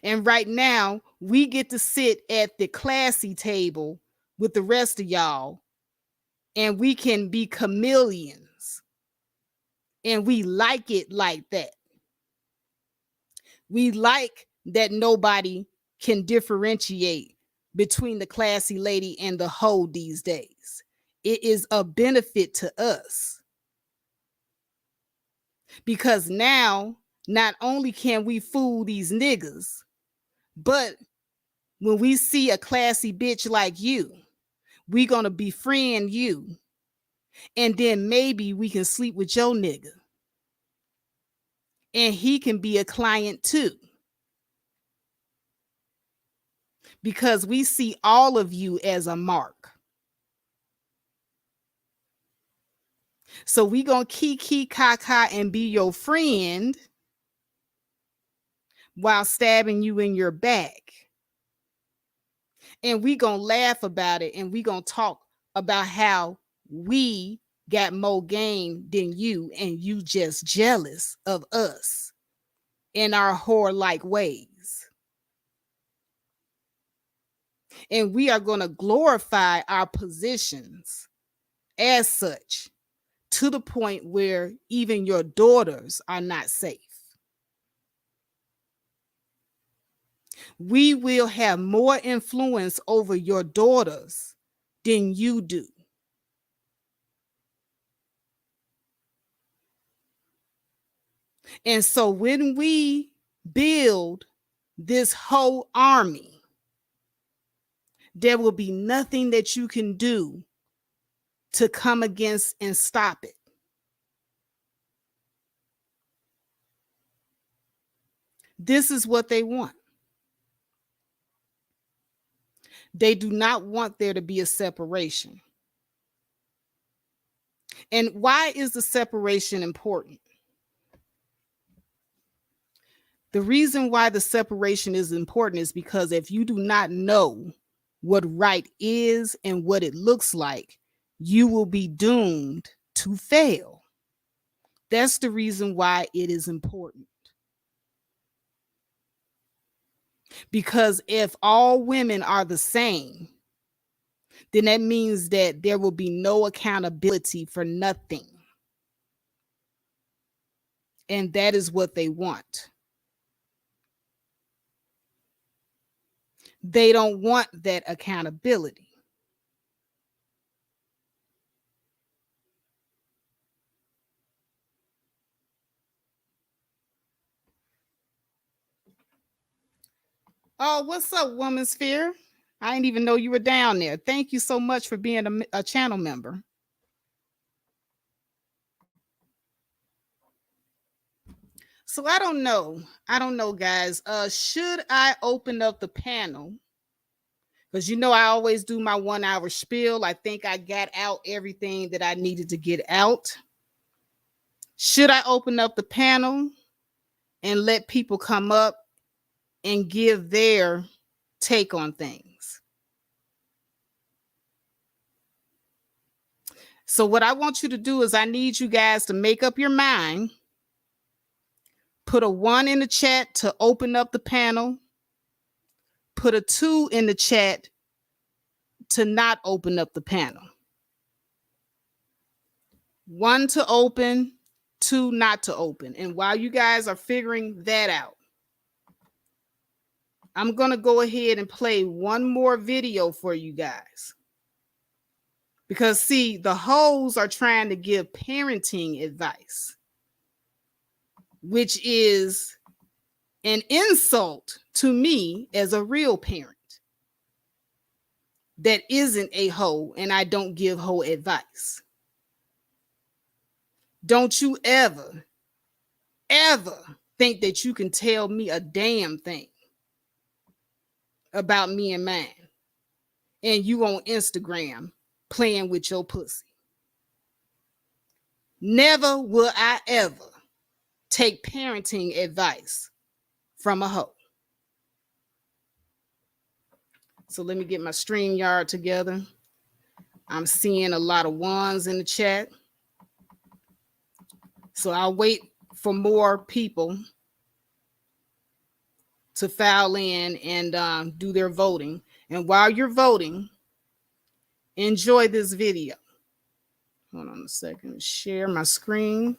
Speaker 1: And right now, we get to sit at the classy table with the rest of y'all, and we can be chameleons. And we like it like that. We like that nobody can differentiate between the classy lady and the hoe these days. It is a benefit to us. Because now, not only can we fool these niggas, but when we see a classy bitch like you, we gonna befriend you. And then maybe we can sleep with your nigga. And he can be a client too. Because we see all of you as a mark. So we gonna kiki kaka and be your friend while stabbing you in your back. And we gonna laugh about it, and we gonna talk about how we got more game than you, and you just jealous of us in our whore-like ways. And we are gonna glorify our positions as such, to the point where even your daughters are not safe. We will have more influence over your daughters than you do. And so when we build this whole army, there will be nothing that you can do to come against and stop it. This is what they want. They do not want there to be a separation. And why is the separation important? The reason why the separation is important is because if you do not know what right is and what it looks like, you will be doomed to fail. That's the reason why it is important. Because if all women are the same, then that means that there will be no accountability for nothing. And that is what they want. They don't want that accountability. Oh, what's up, Woman Sphere? I didn't even know you were down there. Thank you so much for being a channel member. So I don't know. Guys. Should I open up the panel? Because you know I always do my 1 hour spiel. I think I got out everything that I needed to get out. Should I open up the panel and let people come up and give their take on things? So what I want you to do is I need you guys to make up your mind. Put a 1 in the chat to open up the panel. Put a 2 in the chat to not open up the panel. 1 to open, 2 not to open. And while you guys are figuring that out, I'm going to go ahead and play one more video for you guys. Because see, the hoes are trying to give parenting advice, which is an insult to me as a real parent that isn't a hoe, and I don't give hoe advice. Don't you ever think that you can tell me a damn thing about me and mine, and you on Instagram playing with your pussy. Never will I ever take parenting advice from a hoe. So let me get my StreamYard together. I'm seeing a lot of ones in the chat. So I'll wait for more people to file in and do their voting. And while you're voting, enjoy this video. Hold on a second. Share my screen.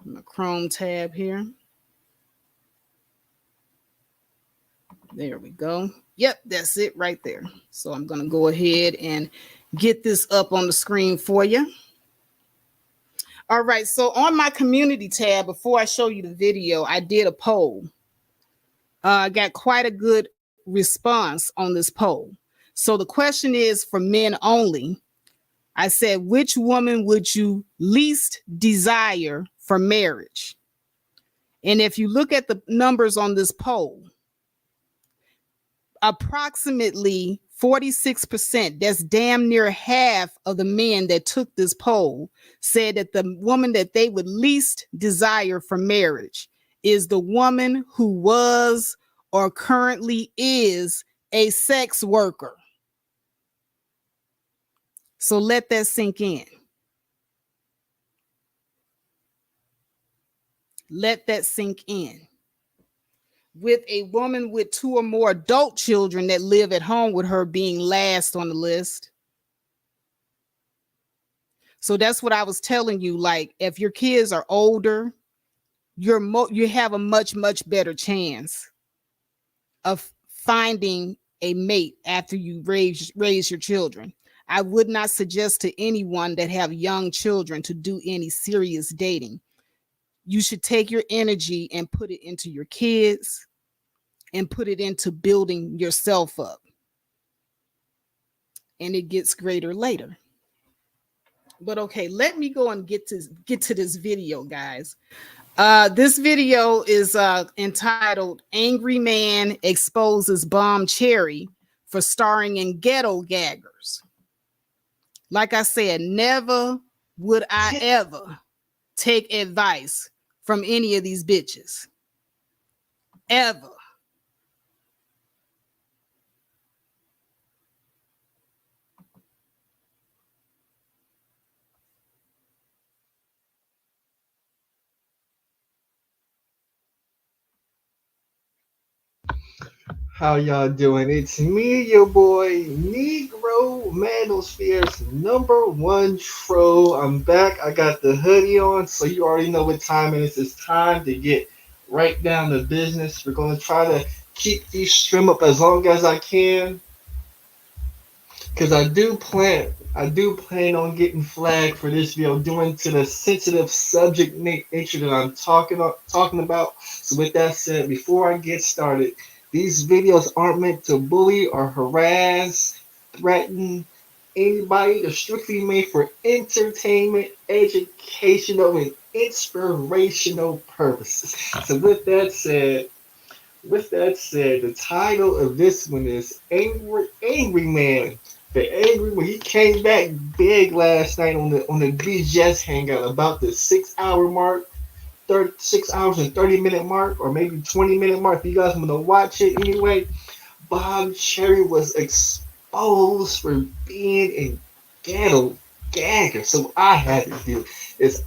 Speaker 1: My Chrome tab here. There we go. Yep, that's it right there. So I'm going to go ahead and get this up on the screen for you. All right, so on my community tab, before I show you the video, I did a poll. I got quite a good response on this poll. So the question is for men only. I said, which woman would you least desire for marriage? And if you look at the numbers on this poll, approximately 46%, that's damn near half of the men that took this poll, said that the woman that they would least desire for marriage is the woman who was or currently is a sex worker. So let that sink in. Let that sink in. With a woman with 2 or more adult children that live at home with her being last on the list. So that's what I was telling you. Like, if your kids are older, you have a much better chance of finding a mate after you raise your children. I would not suggest to anyone that have young children to do any serious dating. You should take your energy and put it into your kids and put it into building yourself up. And it gets greater later. But okay, let me go and get to this video, guys. This video is entitled "Angry Man Exposes Bomb Cherry for Starring in Ghetto Gaggers." Like I said, never would I ever take advice from any of these bitches. Ever.
Speaker 7: How y'all doing? It's me, your boy, Negro Manosphere's #1 troll. I'm back. I got the hoodie on, so you already know what time it is. It's time to get right down to business. We're going to try to keep these stream up as long as I can, because I do plan on getting flagged for this video due to the sensitive subject nature that I'm talking about. So with that said, before I get started, these videos aren't meant to bully or harass, threaten anybody. They're strictly made for entertainment, educational, and inspirational purposes. So with that said, the title of this one is Angry Man. The Angry Man. He came back big last night on the BGS hangout about the 6 hour mark. 6 hours and 30-minute mark, or maybe 20-minute mark. If you guys want to watch it anyway, Bob Cherry was exposed for being a ghetto gagger. So what I had to do is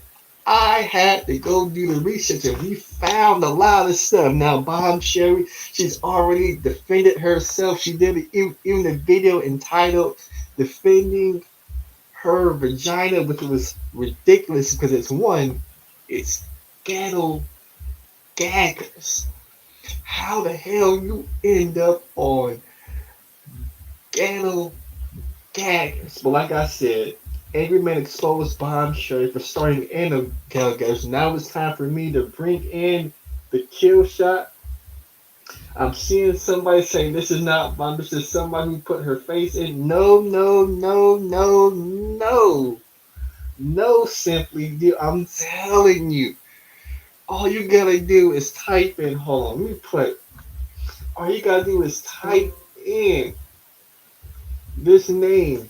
Speaker 7: I had to go do the research, and we found a lot of stuff. Now, Bob Cherry, she's already defended herself. She did it in the video entitled "Defending Her Vagina," which was ridiculous because it's ghetto gaggers. How the hell you end up on ghetto gaggers? But like I said, Angry Man exposed Bomb Cherry for starting in a ghetto gaggers. Now it's time for me to bring in the kill shot. I'm seeing somebody saying this is not Bomb, this is somebody who put her face in. No, simply, dude, I'm telling you. All you gotta do is type in. Hold on, let me put. All you gotta do is type in this name,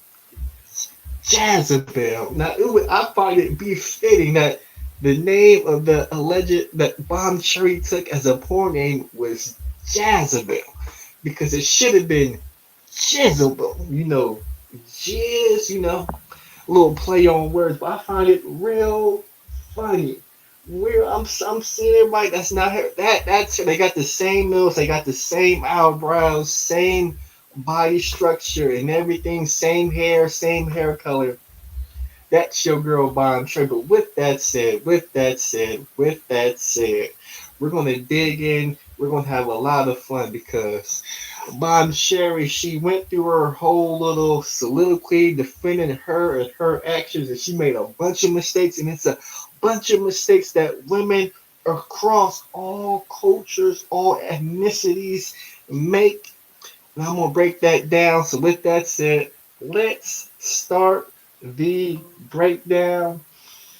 Speaker 7: Jezebel. Now, I find it befitting that the name of the alleged that Bomb Cherry took as a porn name was Jezebel because it should have been Jezebel. Jizz. A little play on words, but I find it real funny. I'm seeing everybody that's not her. That's they got the same nose, they got the same eyebrows, same body structure and everything, same hair color. That's your girl Bomb Trey. But with that said, we're gonna dig in. We're gonna have a lot of fun because Bomb Sherry, she went through her whole little soliloquy defending her and her actions, and she made a bunch of mistakes, and it's a bunch of mistakes that women across all cultures, all ethnicities make. And I'm gonna break that down. So with that said, let's start the breakdown.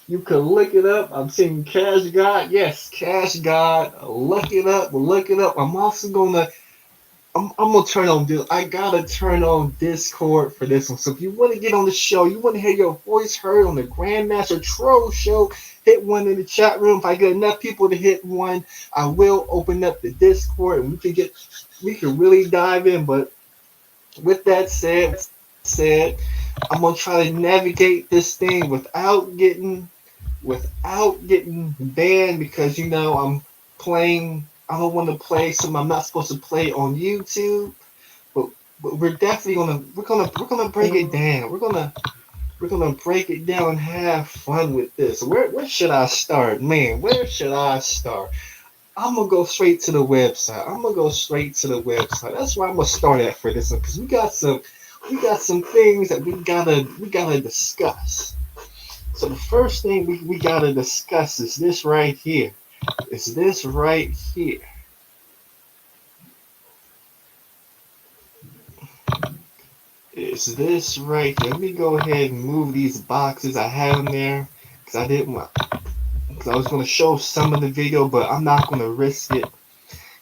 Speaker 7: You can look it up. I'm seeing Cash God. Yes, Cash God. Look it up. Look it up. I'm gonna turn on this. I gotta turn on Discord for this one. So if you want to get on the show, you want to hear your voice heard on the Grandmaster Troll Show, hit one in the chat room. If I get enough people to hit one, I will open up the Discord and we can really dive in. But with that said, I'm gonna try to navigate this thing without getting banned because I'm playing. I don't want to play something I'm not supposed to play on YouTube. But we're definitely gonna break it down. We're gonna break it down and have fun with this. Where should I start, man? Where should I start? I'm gonna go straight to the website. That's where I'm gonna start at for this one because we got some things that we gotta discuss. So the first thing we gotta discuss is this right here. Is this right here? Is this right here? Let me go ahead and move these boxes I have in there because I didn't want. Because I was gonna show some of the video, but I'm not gonna risk it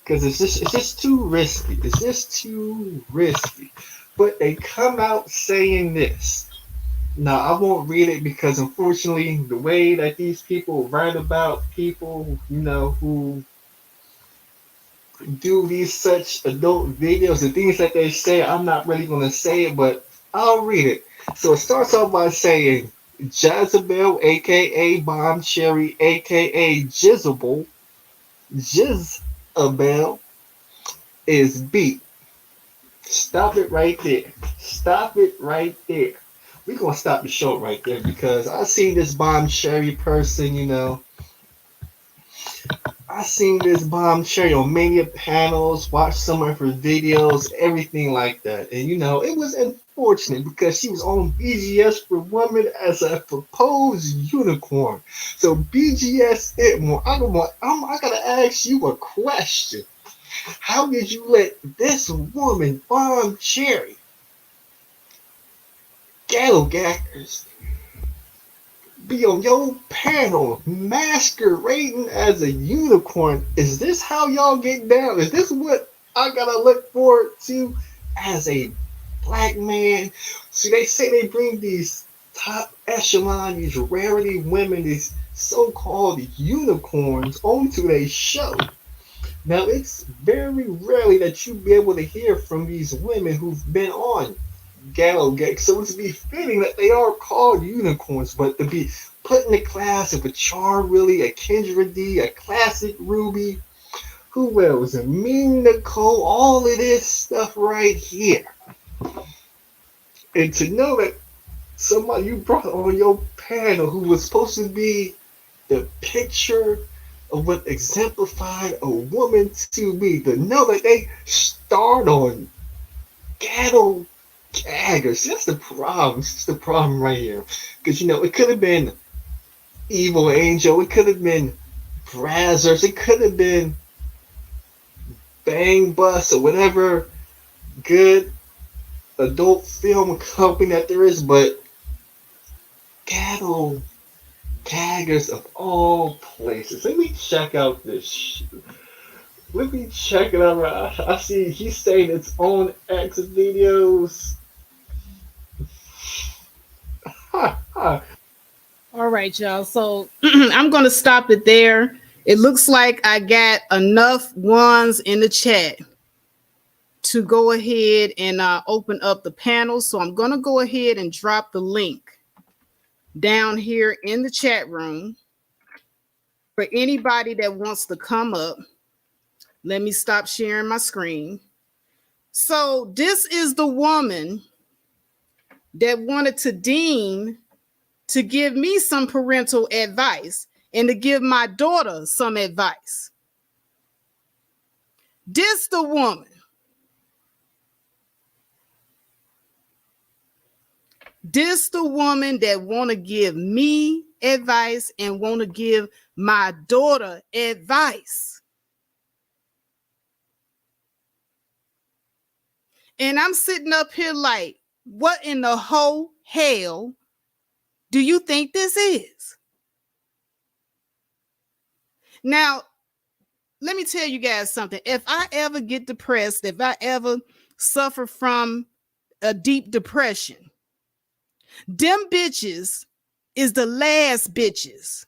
Speaker 7: because it's just too risky. It's just too risky. But they come out saying this. Now I won't read it because unfortunately the way that these people write about people, who do these such adult videos, the things that they say, I'm not really gonna say it, but I'll read it. So it starts off by saying Jezebel, aka Bomb Cherry, aka Jezebel is beat. Stop it right there. Stop it right there. We're gonna stop the show right there because I seen this Bomb Cherry person, I seen this Bomb Cherry on many panels, watched some of her videos, everything like that. And it was unfortunate because she was on BGS for Women as a proposed unicorn. So BGS I gotta ask you a question. How did you let this woman, Bomb Cherry, Ghetto Gackers, be on your panel masquerading as a unicorn? Is this how y'all get down? Is this what I gotta look forward to as a black man? So they say they bring these top echelon, these rarity women, these so-called unicorns onto their show. Now it's very rarely that you be able to hear from these women who've been on Gallo Gag. So it's befitting that they are called unicorns, but to be put in the class of a Char Willie, a Kendra D, a Classic Ruby, who else? A Mean Nicole, all of this stuff right here. And to know that somebody you brought on your panel who was supposed to be the picture of what exemplified a woman to be, to know that they starred on Gatto Gaggers. That's the problem. That's the problem right here. Because, it could have been Evil Angel. It could have been Brazzers. It could have been Bang Bus or whatever good adult film company that there is. But Gatto Daggers of all places. Let me check out this. Let me check it out. I see he's saying its own X videos. Ha, ha.
Speaker 1: All right, y'all. So I'm going to stop it there. It looks like I got enough ones in the chat to go ahead and open up the panel. So I'm going to go ahead and drop the link down here in the chat room for anybody that wants to come up. Let me stop sharing my screen. So this is the woman that wanted to deem to give me some parental advice and to give my daughter some advice. This the woman. This the woman that want to give me advice and want to give my daughter advice. And I'm sitting up here like, what in the whole hell do you think this is? Now, let me tell you guys something. If I ever get depressed, if I ever suffer from a deep depression, them bitches is the last bitches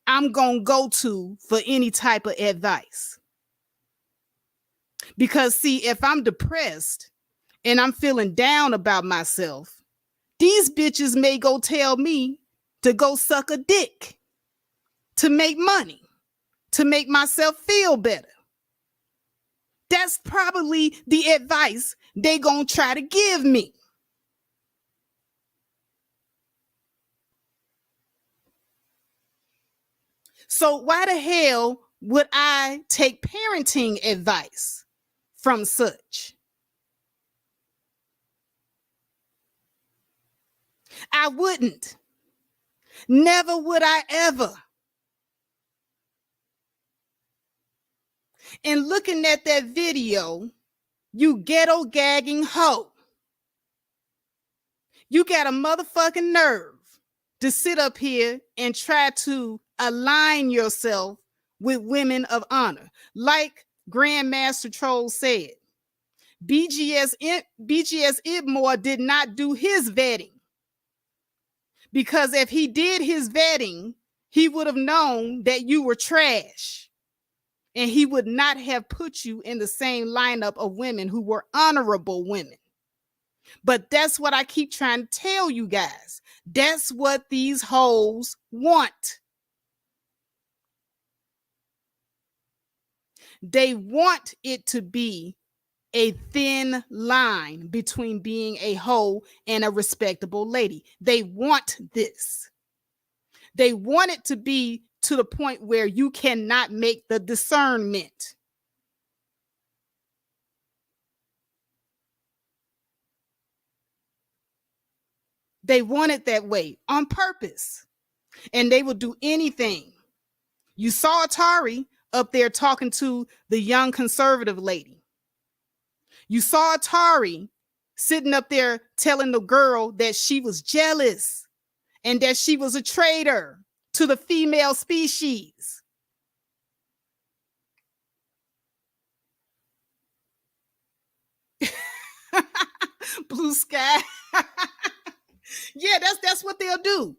Speaker 1: I'm gonna go to for any type of advice. Because see, if I'm depressed and I'm feeling down about myself, these bitches may go tell me to go suck a dick, to make money, to make myself feel better. That's probably the advice they gonna try to give me. So why the hell would I take parenting advice from such? I wouldn't. Never would I ever. And looking at that video, you ghetto gagging hoe. You got a motherfucking nerve to sit up here and try to align yourself with women of honor. Like Grandmaster Troll said, BGS Idmore did not do his vetting. Because if he did his vetting, he would have known that you were trash. And he would not have put you in the same lineup of women who were honorable women. But that's what I keep trying to tell you guys. That's what these hoes want. They want it to be a thin line between being a hoe and a respectable lady. They want this. They want it to be to the point where you cannot make the discernment. They want it that way on purpose. And they will do anything. You saw Atari up there talking to the young conservative lady. You saw Atari sitting up there telling the girl that she was jealous and that she was a traitor to the female species. Blue Sky. Yeah, that's what they'll do.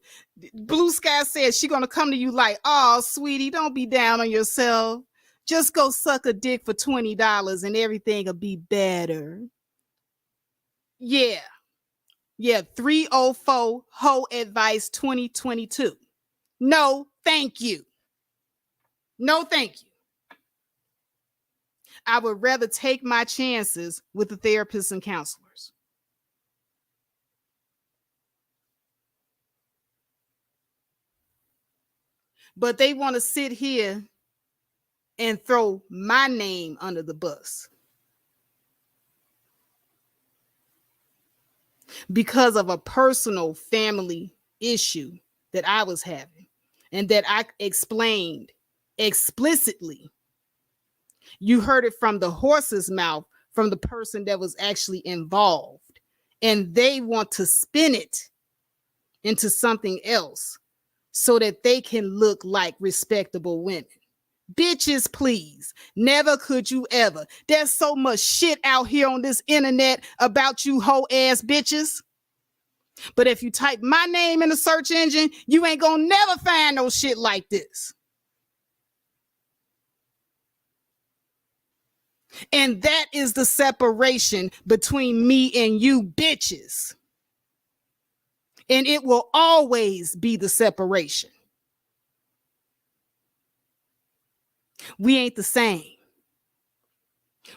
Speaker 1: Blue Sky says she's gonna come to you like, oh, sweetie, don't be down on yourself. Just go suck a dick for $20 and everything will be better. Yeah. Yeah, 304 Hoe Advice 2022. No, thank you. No, thank you. I would rather take my chances with the therapists and counselors. But they want to sit here and throw my name under the bus because of a personal family issue that I was having and that I explained explicitly. You heard it from the horse's mouth, from the person that was actually involved, and they want to spin it into something else so that they can look like respectable women. Bitches, please. Never could you ever. There's so much shit out here on this internet about you hoe ass bitches. But if you type my name in the search engine, you ain't gonna never find no shit like this. And that is the separation between me and you bitches. And it will always be the separation. We ain't the same.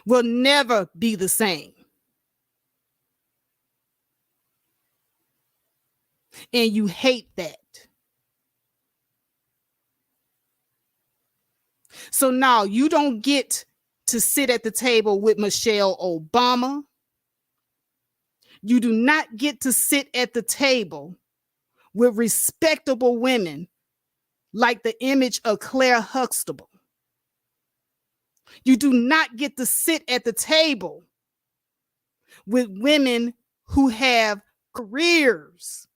Speaker 1: We'll never be the same. And you hate that. So now you don't get to sit at the table with Michelle Obama. You do not get to sit at the table with respectable women like the image of Claire Huxtable. You do not get to sit at the table with women who have careers,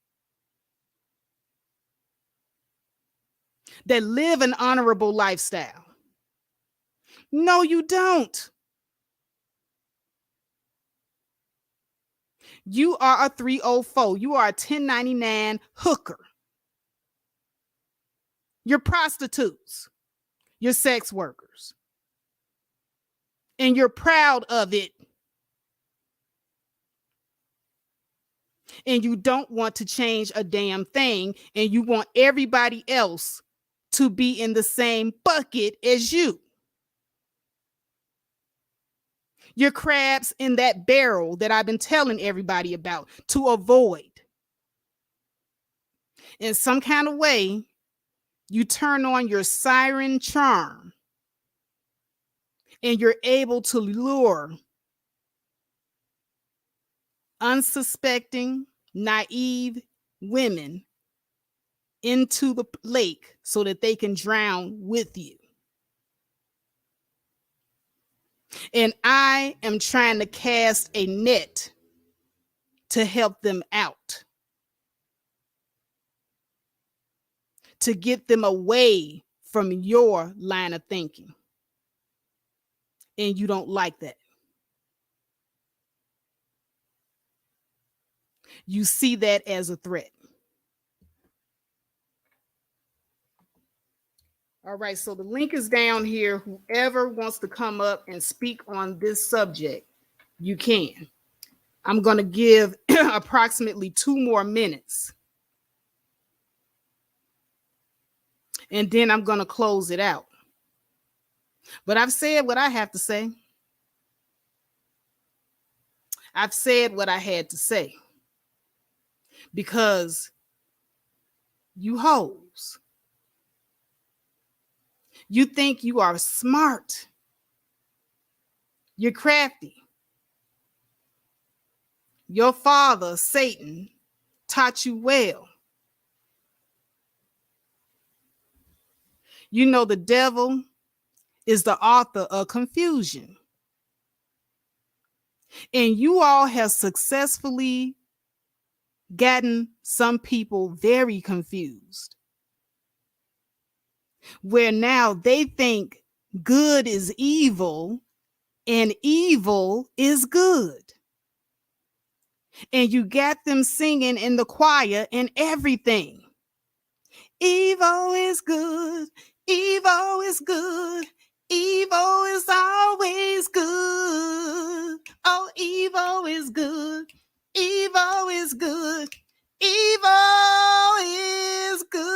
Speaker 1: that live an honorable lifestyle. No, you don't. You are a 304. You are a 1099 hooker. You're prostitutes. You're sex workers. And you're proud of it. And you don't want to change a damn thing. And you want everybody else to be in the same bucket as you. You're crabs in that barrel that I've been telling everybody about to avoid. In some kind of way, you turn on your siren charm and you're able to lure unsuspecting, naive women into the lake so that they can drown with you. And I am trying to cast a net to help them out, to get them away from your line of thinking. And you don't like that. You see that as a threat. All right, so the link is down here. Whoever wants to come up and speak on this subject, you can. I'm going to give approximately 2 more minutes. And then I'm going to close it out. But I've said what I have to say. I've said what I had to say. Because you hoes, you think you are smart. You're crafty. Your father, Satan, taught you well. You know the devil is the author of confusion. And you all have successfully gotten some people very confused, where now they think good is evil and evil is good. And you got them singing in the choir and everything. Evil is good. Evil is good. Evil is always good. Oh, evil is good. Evil is good. Evil is good.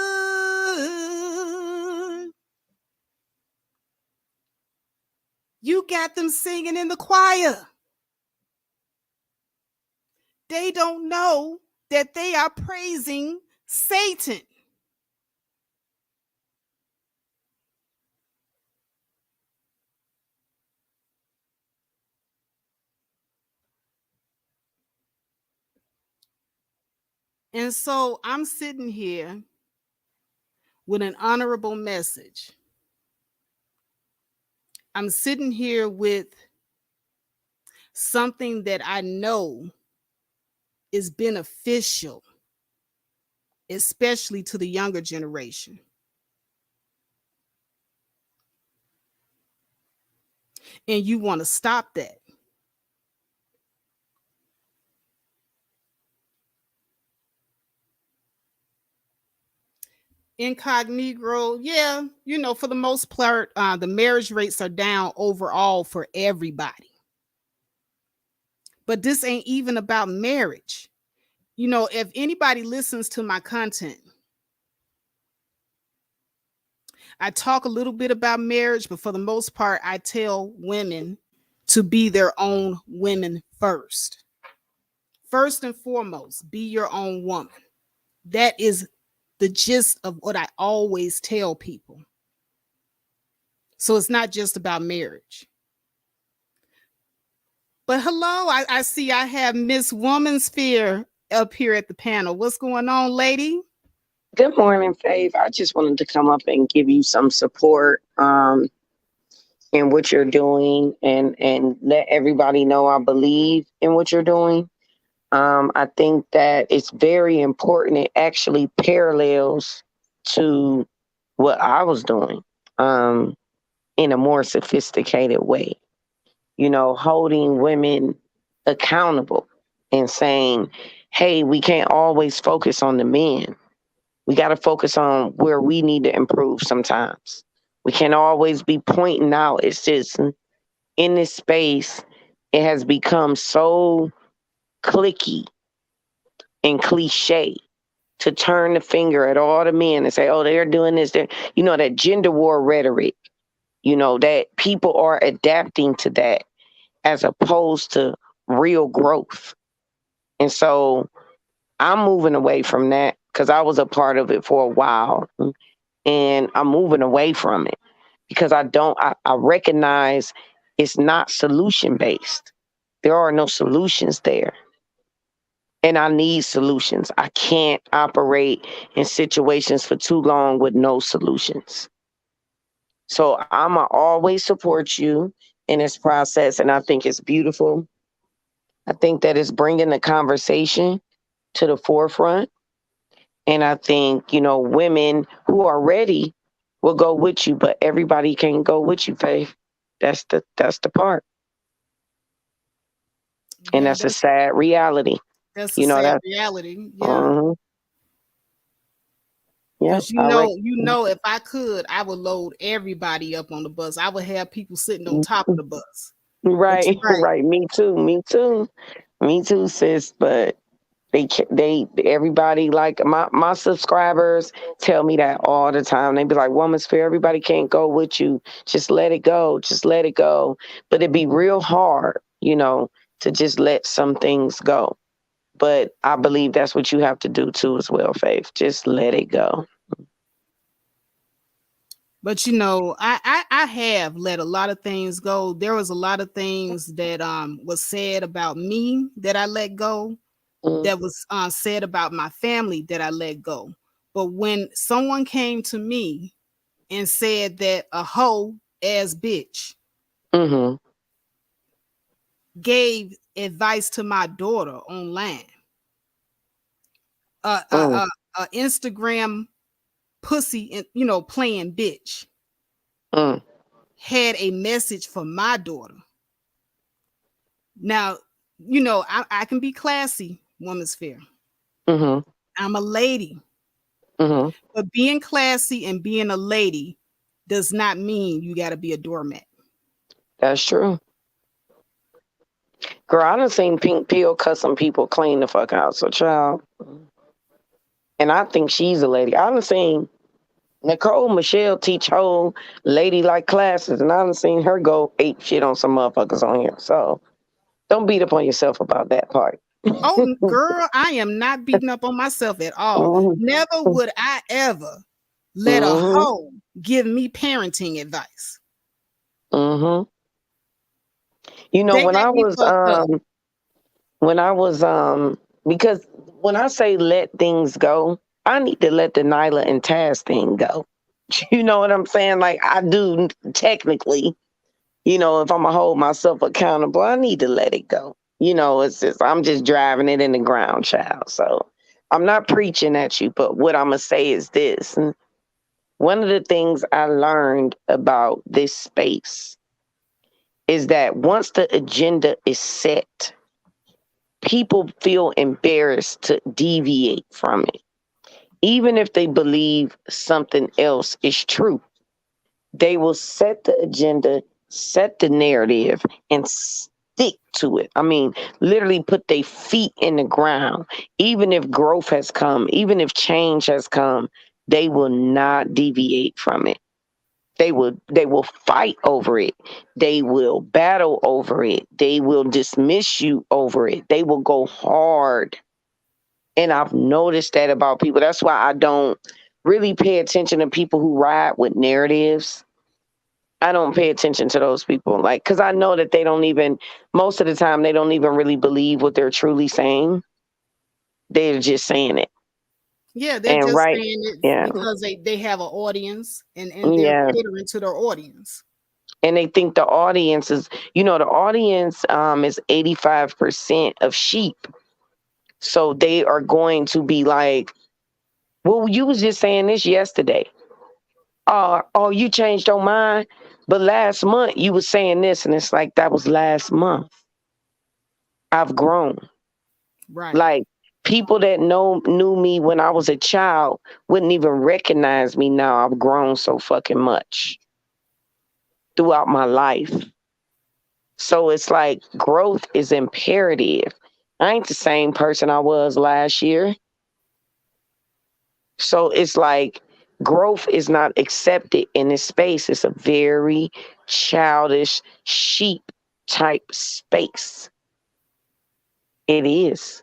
Speaker 1: You got them singing in the choir. They don't know that they are praising Satan. And so I'm sitting here with an honorable message. I'm sitting here with something that I know is beneficial especially to the younger generation. And you want to stop that. Incognito, yeah, for the most part, the marriage rates are down overall for everybody. But this ain't even about marriage. If anybody listens to my content, I talk a little bit about marriage, but for the most part, I tell women to be their own women first. First and foremost, be your own woman. That is the gist of what I always tell people. So it's not just about marriage. But hello, I see I have Miss Woman Sphere up here at the panel. What's going on, lady?
Speaker 8: Good morning, Faith. I just wanted to come up and give you some support in what you're doing and let everybody know I believe in what you're doing. I think that it's very important. It actually parallels to what I was doing in a more sophisticated way. Holding women accountable and saying, hey, we can't always focus on the men. We got to focus on where we need to improve sometimes. We can't always be pointing out. It's just in this space, it has become so clicky and cliche to turn the finger at all the men and say, oh, they're doing this. That gender war rhetoric, that people are adapting to that as opposed to real growth. And so I'm moving away from that because I was a part of it for a while. And I'm moving away from it because I recognize it's not solution based. There are no solutions there. And I need solutions. I can't operate in situations for too long with no solutions. So I'ma always support you in this process. And I think it's beautiful. I think that it's bringing the conversation to the forefront. And I think, women who are ready will go with you, but everybody can't go with you, Faith. That's the part. And
Speaker 1: Yeah,
Speaker 8: that's a sad reality.
Speaker 1: That's a sad reality. Yeah.
Speaker 8: Uh-huh. Yeah.
Speaker 1: Because if I could, I would load everybody up on the bus. I would have people sitting on top of the bus.
Speaker 8: Right. Me too, sis. But everybody, like my subscribers tell me that all the time. They be like, Woman's Fair, everybody can't go with you. Just let it go. Just let it go. But it'd be real hard, to just let some things go. But I believe that's what you have to do too as well, Faith. Just let it go.
Speaker 1: But I have let a lot of things go. There was a lot of things that was said about me that I let go. That was said about my family that I let go. But when someone came to me and said that a hoe ass bitch gave advice to my daughter online, Instagram pussy, and playing bitch had a message for my daughter. Now, I can be classy, Woman's Fair. I'm a lady. But being classy and being a lady does not mean you got to be a doormat.
Speaker 8: That's true. Girl, I done seen Pink Pill cut some people clean the fuck out. So, child. And I think she's a lady. I done seen Nicole Michelle teach whole ladylike classes, and I done seen her go ape shit on some motherfuckers on here. So, don't beat up on yourself about that part.
Speaker 1: Oh, girl, I am not beating up on myself at all. Never would I ever let a hoe give me parenting advice.
Speaker 8: Because when I say let things go, I need to let the Nyla and Taz thing go. You know what I'm saying? Like I do technically, if I'm gonna hold myself accountable, I need to let it go. It's just, I'm just driving it in the ground, child. So I'm not preaching at you, but what I'm going to say is this. One of the things I learned about this space is that once the agenda is set, people feel embarrassed to deviate from it. Even if they believe something else is true, they will set the agenda, set the narrative, and stick to it. I mean, literally put their feet in the ground. Even if growth has come, even if change has come, they will not deviate from it. They will fight over it. They will battle over it. They will dismiss you over it. They will go hard. And I've noticed that about people. That's why I don't really pay attention to people who ride with narratives. I don't pay attention to those people, like, because I know that they don't even, most of the time, they don't even really believe what they're truly saying. They're just saying it.
Speaker 1: Yeah, they're
Speaker 8: And
Speaker 1: just
Speaker 8: right,
Speaker 1: saying it
Speaker 8: yeah,
Speaker 1: because they have an audience and they're
Speaker 8: yeah.
Speaker 1: catering to their audience.
Speaker 8: And they think the audience is, the audience is 85% of sheep. So they are going to be like, well, you was just saying this yesterday. Oh, you changed your mind. But last month you was saying this, and it's like that was last month. I've grown.
Speaker 1: Right.
Speaker 8: Like people that knew me when I was a child wouldn't even recognize me now. I've grown so fucking much throughout my life. So it's like growth is imperative. I ain't the same person I was last year. So it's like growth is not accepted in this space. It's a very childish sheep type space. It is.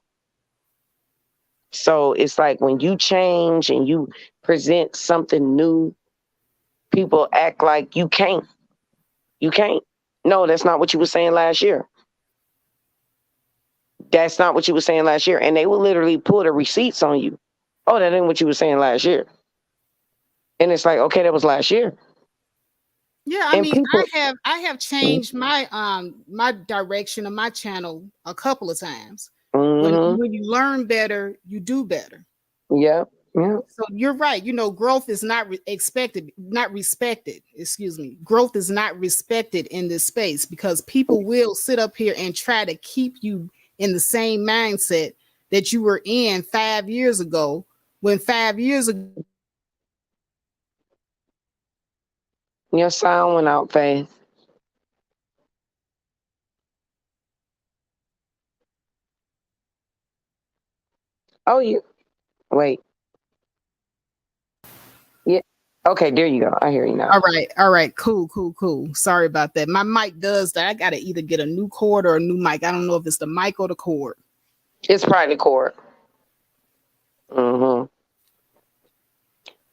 Speaker 8: So it's like when you change and you present something new, people act like you can't. You can't. No, that's not what you were saying last year. That's not what you were saying last year. And they will literally pull the receipts on you. Oh, that ain't what you were saying last year. And it's like, okay, that was last year.
Speaker 1: Yeah, I
Speaker 8: And
Speaker 1: mean,
Speaker 8: people,
Speaker 1: I have changed my direction of my channel a couple of times.
Speaker 8: mm-hmm,
Speaker 1: When you learn better, you do better.
Speaker 8: yeah, yeah.
Speaker 1: So you're right. Growth is not not respected. Excuse me. Growth is not respected in this space because people will sit up here and try to keep you in the same mindset that you were in 5 years ago. When 5 years ago,
Speaker 8: Your sound went out, Faith. Oh, you wait. Yeah. Okay, there you go. I hear you now.
Speaker 1: all right, cool. Sorry about that. My mic does that. I gotta either get a new cord or a new mic. I don't know if it's the mic or the cord.
Speaker 8: It's probably the cord. Mm-hmm.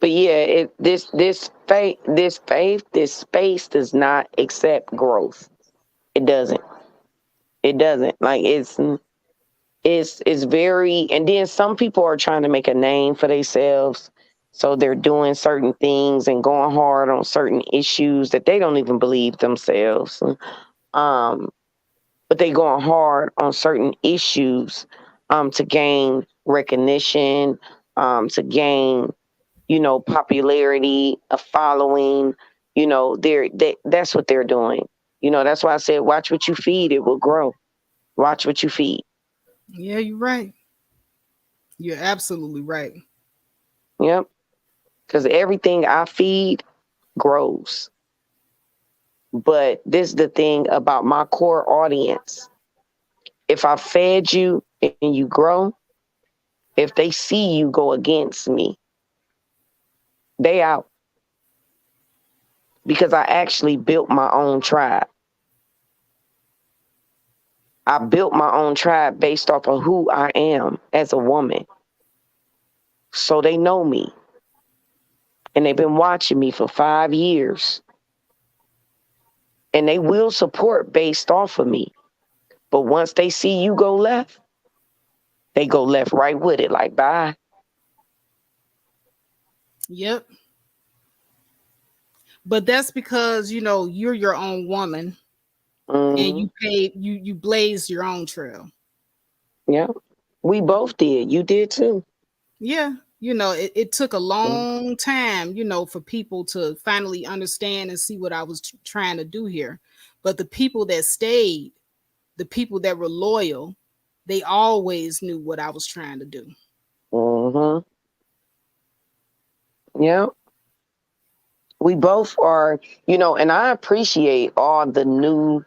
Speaker 8: But yeah, this space does not accept growth. It doesn't. It doesn't. Like it's very. And then some people are trying to make a name for themselves, so they're doing certain things and going hard on certain issues that they don't even believe themselves. Um, but they going hard on certain issues, to gain recognition, to gain popularity, a following. That's what they're doing. That's why I said, watch what you feed, it will grow. Watch what you feed.
Speaker 1: Yeah, you're right. You're absolutely right.
Speaker 8: Yep. Because everything I feed grows. But this is the thing about my core audience. If I fed you and you grow, if they see you go against me, they out. Because I actually built my own tribe. I built my own tribe based off of who I am as a woman. So they know me. And they've been watching me for 5 years. And they will support based off of me. But once they see you go left, they go left right with it. Like, bye.
Speaker 1: Yep. But that's because you're your own woman and
Speaker 8: Mm-hmm.
Speaker 1: you blaze your own trail.
Speaker 8: Yeah. We both did. You did too.
Speaker 1: Yeah, it took a long time, for people to finally understand and see what I was trying to do here. But the people that stayed, the people that were loyal, they always knew what I was trying to do.
Speaker 8: Mm-hmm. Yeah. We both are, and I appreciate all the new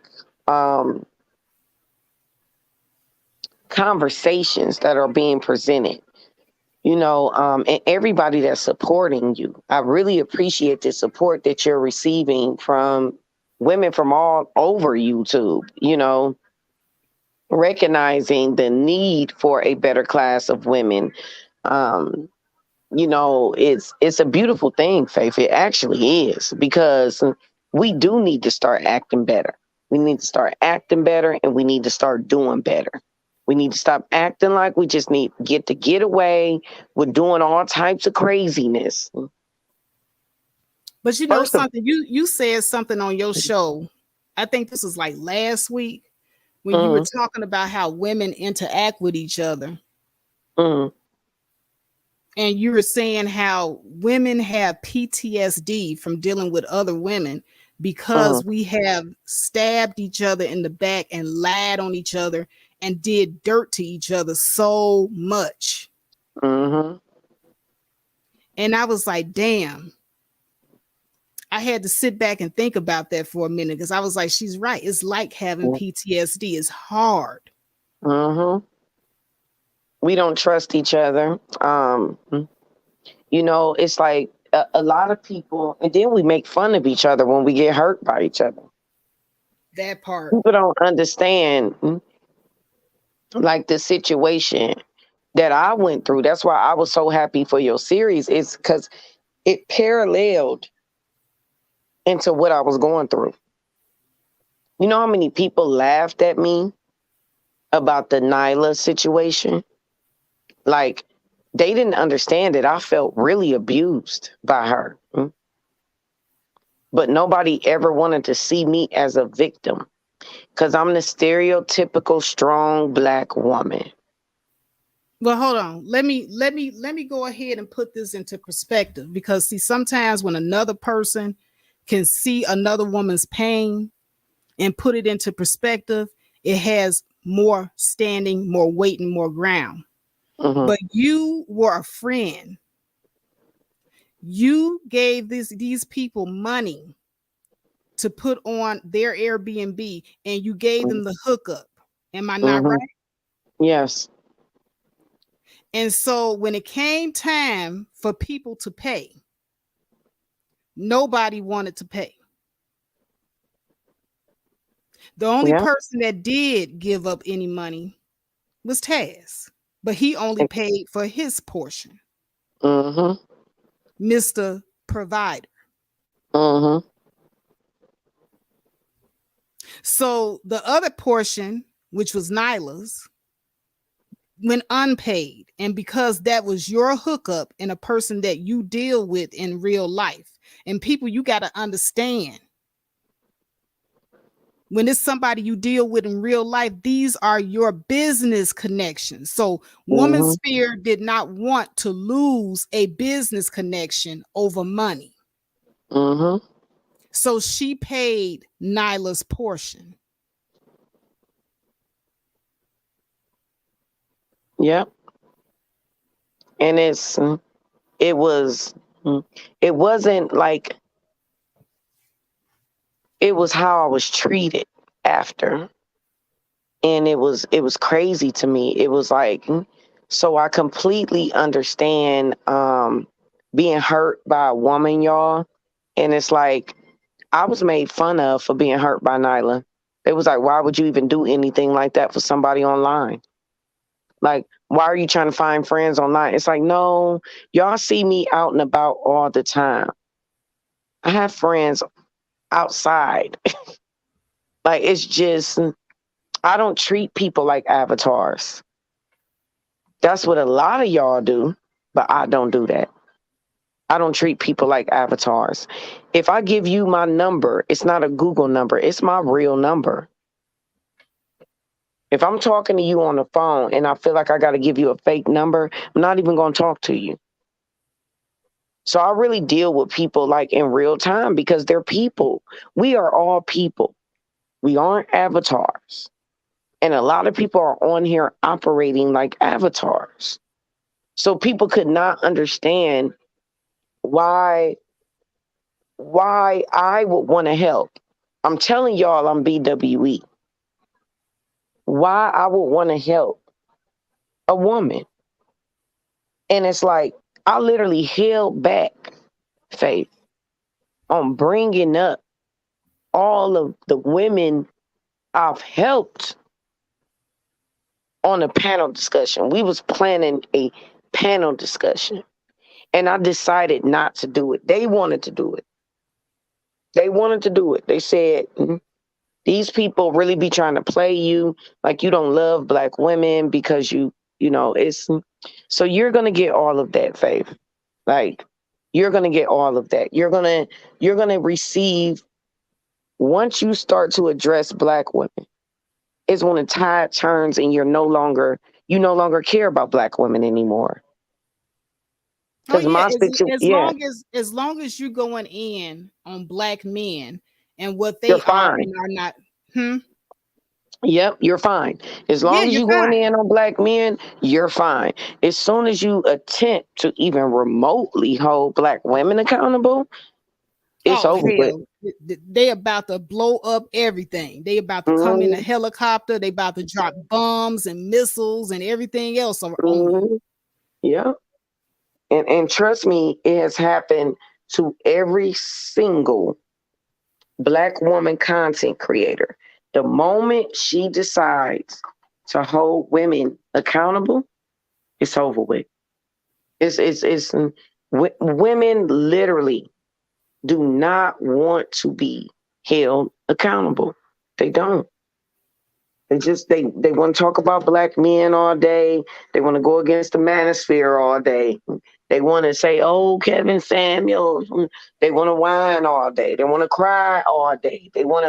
Speaker 8: um, conversations that are being presented, and everybody that's supporting you. I really appreciate the support that you're receiving from women from all over YouTube, recognizing the need for a better class of women. Um, it's a beautiful thing, Faith. It actually is, because we do need to start acting better. We need to start acting better, and we need to start doing better. We need to stop acting like we just need to get away with doing all types of craziness.
Speaker 1: But
Speaker 8: First of
Speaker 1: something, you said something on your show. I think this was like last week when you were
Speaker 8: mm,
Speaker 1: talking about how women interact with each other.
Speaker 8: mm,
Speaker 1: And you were saying how women have PTSD from dealing with other women because
Speaker 8: mm,
Speaker 1: we have stabbed each other in the back and lied on each other and did dirt to each other so much.
Speaker 8: mm-hmm.
Speaker 1: And I was like, damn. I had to sit back and think about that for a minute because I was like, she's right. It's like having PTSD. It's hard.
Speaker 8: Mm-hmm. We don't trust each other. It's like a lot of people, and then we make fun of each other when we get hurt by each other.
Speaker 1: That part.
Speaker 8: People don't understand, like, the situation that I went through. That's why I was so happy for your series. It's because it paralleled into what I was going through. You know how many people laughed at me about the Nyla situation? Like, they didn't understand that I felt really abused by her. But nobody ever wanted to see me as a victim, because I'm the stereotypical strong Black woman.
Speaker 1: Well, hold on. Let me go ahead and put this into perspective, because see, sometimes when another person can see another woman's pain and put it into perspective, it has more standing, more weight, and more ground.
Speaker 8: Mm-hmm.
Speaker 1: But you were a friend. You gave these people money to put on their Airbnb, and you gave them the hookup. Am I not
Speaker 8: Mm-hmm.
Speaker 1: right?
Speaker 8: Yes.
Speaker 1: And so when it came time for people to pay, nobody wanted to pay. The only
Speaker 8: Yeah.
Speaker 1: person that did give up any money was Taz, but he only paid for his portion,
Speaker 8: Mm-hmm.
Speaker 1: Mr. Provider.
Speaker 8: Mm-hmm.
Speaker 1: So the other portion, which was Nyla's, went unpaid. And because that was your hookup and a person that you deal with in real life, and people, you got to understand, when it's somebody you deal with in real life, these are your business connections. So Woman
Speaker 8: Mm-hmm.
Speaker 1: Sphere did not want to lose a business connection over money.
Speaker 8: Mm-hmm.
Speaker 1: So she paid Nyla's portion.
Speaker 8: Yep. And it was, it wasn't like, it was how I was treated after. And it was crazy to me. It was like, so I completely understand being hurt by a woman, y'all. And it's like, I was made fun of for being hurt by Nyla. It was like, why would you even do anything like that for somebody online? Like, why are you trying to find friends online? It's like, no, y'all see me out and about all the time. I have friends outside. Like, it's just, I don't treat people like avatars. That's what a lot of y'all do, but I don't do that. I don't treat people like avatars. If I give you my number, it's not a Google number, it's my real number. If I'm talking to you on the phone and I feel like I got to give you a fake number, I'm not even going to talk to you. So I really deal with people like in real time because they're people. We are all people. We aren't avatars. And a lot of people are on here operating like avatars. So people could not understand why I would want to help. I'm telling y'all I'm BWE. Why I would want to help a woman. And it's like I literally held back, Faith, on bringing up all of the women I've helped on a panel discussion. We was planning a panel discussion and I decided not to do it. They wanted to do it. They said, these people really be trying to play you like you don't love black women because it's so you're going to get all of that, Faith. Like you're going to get all of that. You're going to receive once you start to address black women. It's when the tide turns and you no longer care about black women anymore.
Speaker 1: Oh
Speaker 8: Because
Speaker 1: yeah,
Speaker 8: my situation, yeah,
Speaker 1: as long as you going in on black men and what
Speaker 8: you're
Speaker 1: they are
Speaker 8: fine.
Speaker 1: and are not. Hmm?
Speaker 8: Yep, you're fine. As
Speaker 1: Yeah,
Speaker 8: long as
Speaker 1: you're
Speaker 8: you going
Speaker 1: fine.
Speaker 8: in on black men, you're fine. As soon as you attempt to even remotely hold black women accountable, it's
Speaker 1: Oh
Speaker 8: over with.
Speaker 1: hell, they about to blow up everything. They about to come in a
Speaker 8: Hmm.
Speaker 1: helicopter. They about to drop bombs and missiles and everything else on you.
Speaker 8: Hmm. Yeah. And trust me, it has happened to every single black woman content creator. The moment she decides to hold women accountable, it's over with. Women literally do not want to be held accountable. They don't. They want to talk about black men all day. They want to go against the manosphere all day. They want to say, "Oh, Kevin Samuels." They want to whine all day. They want to cry all day. They want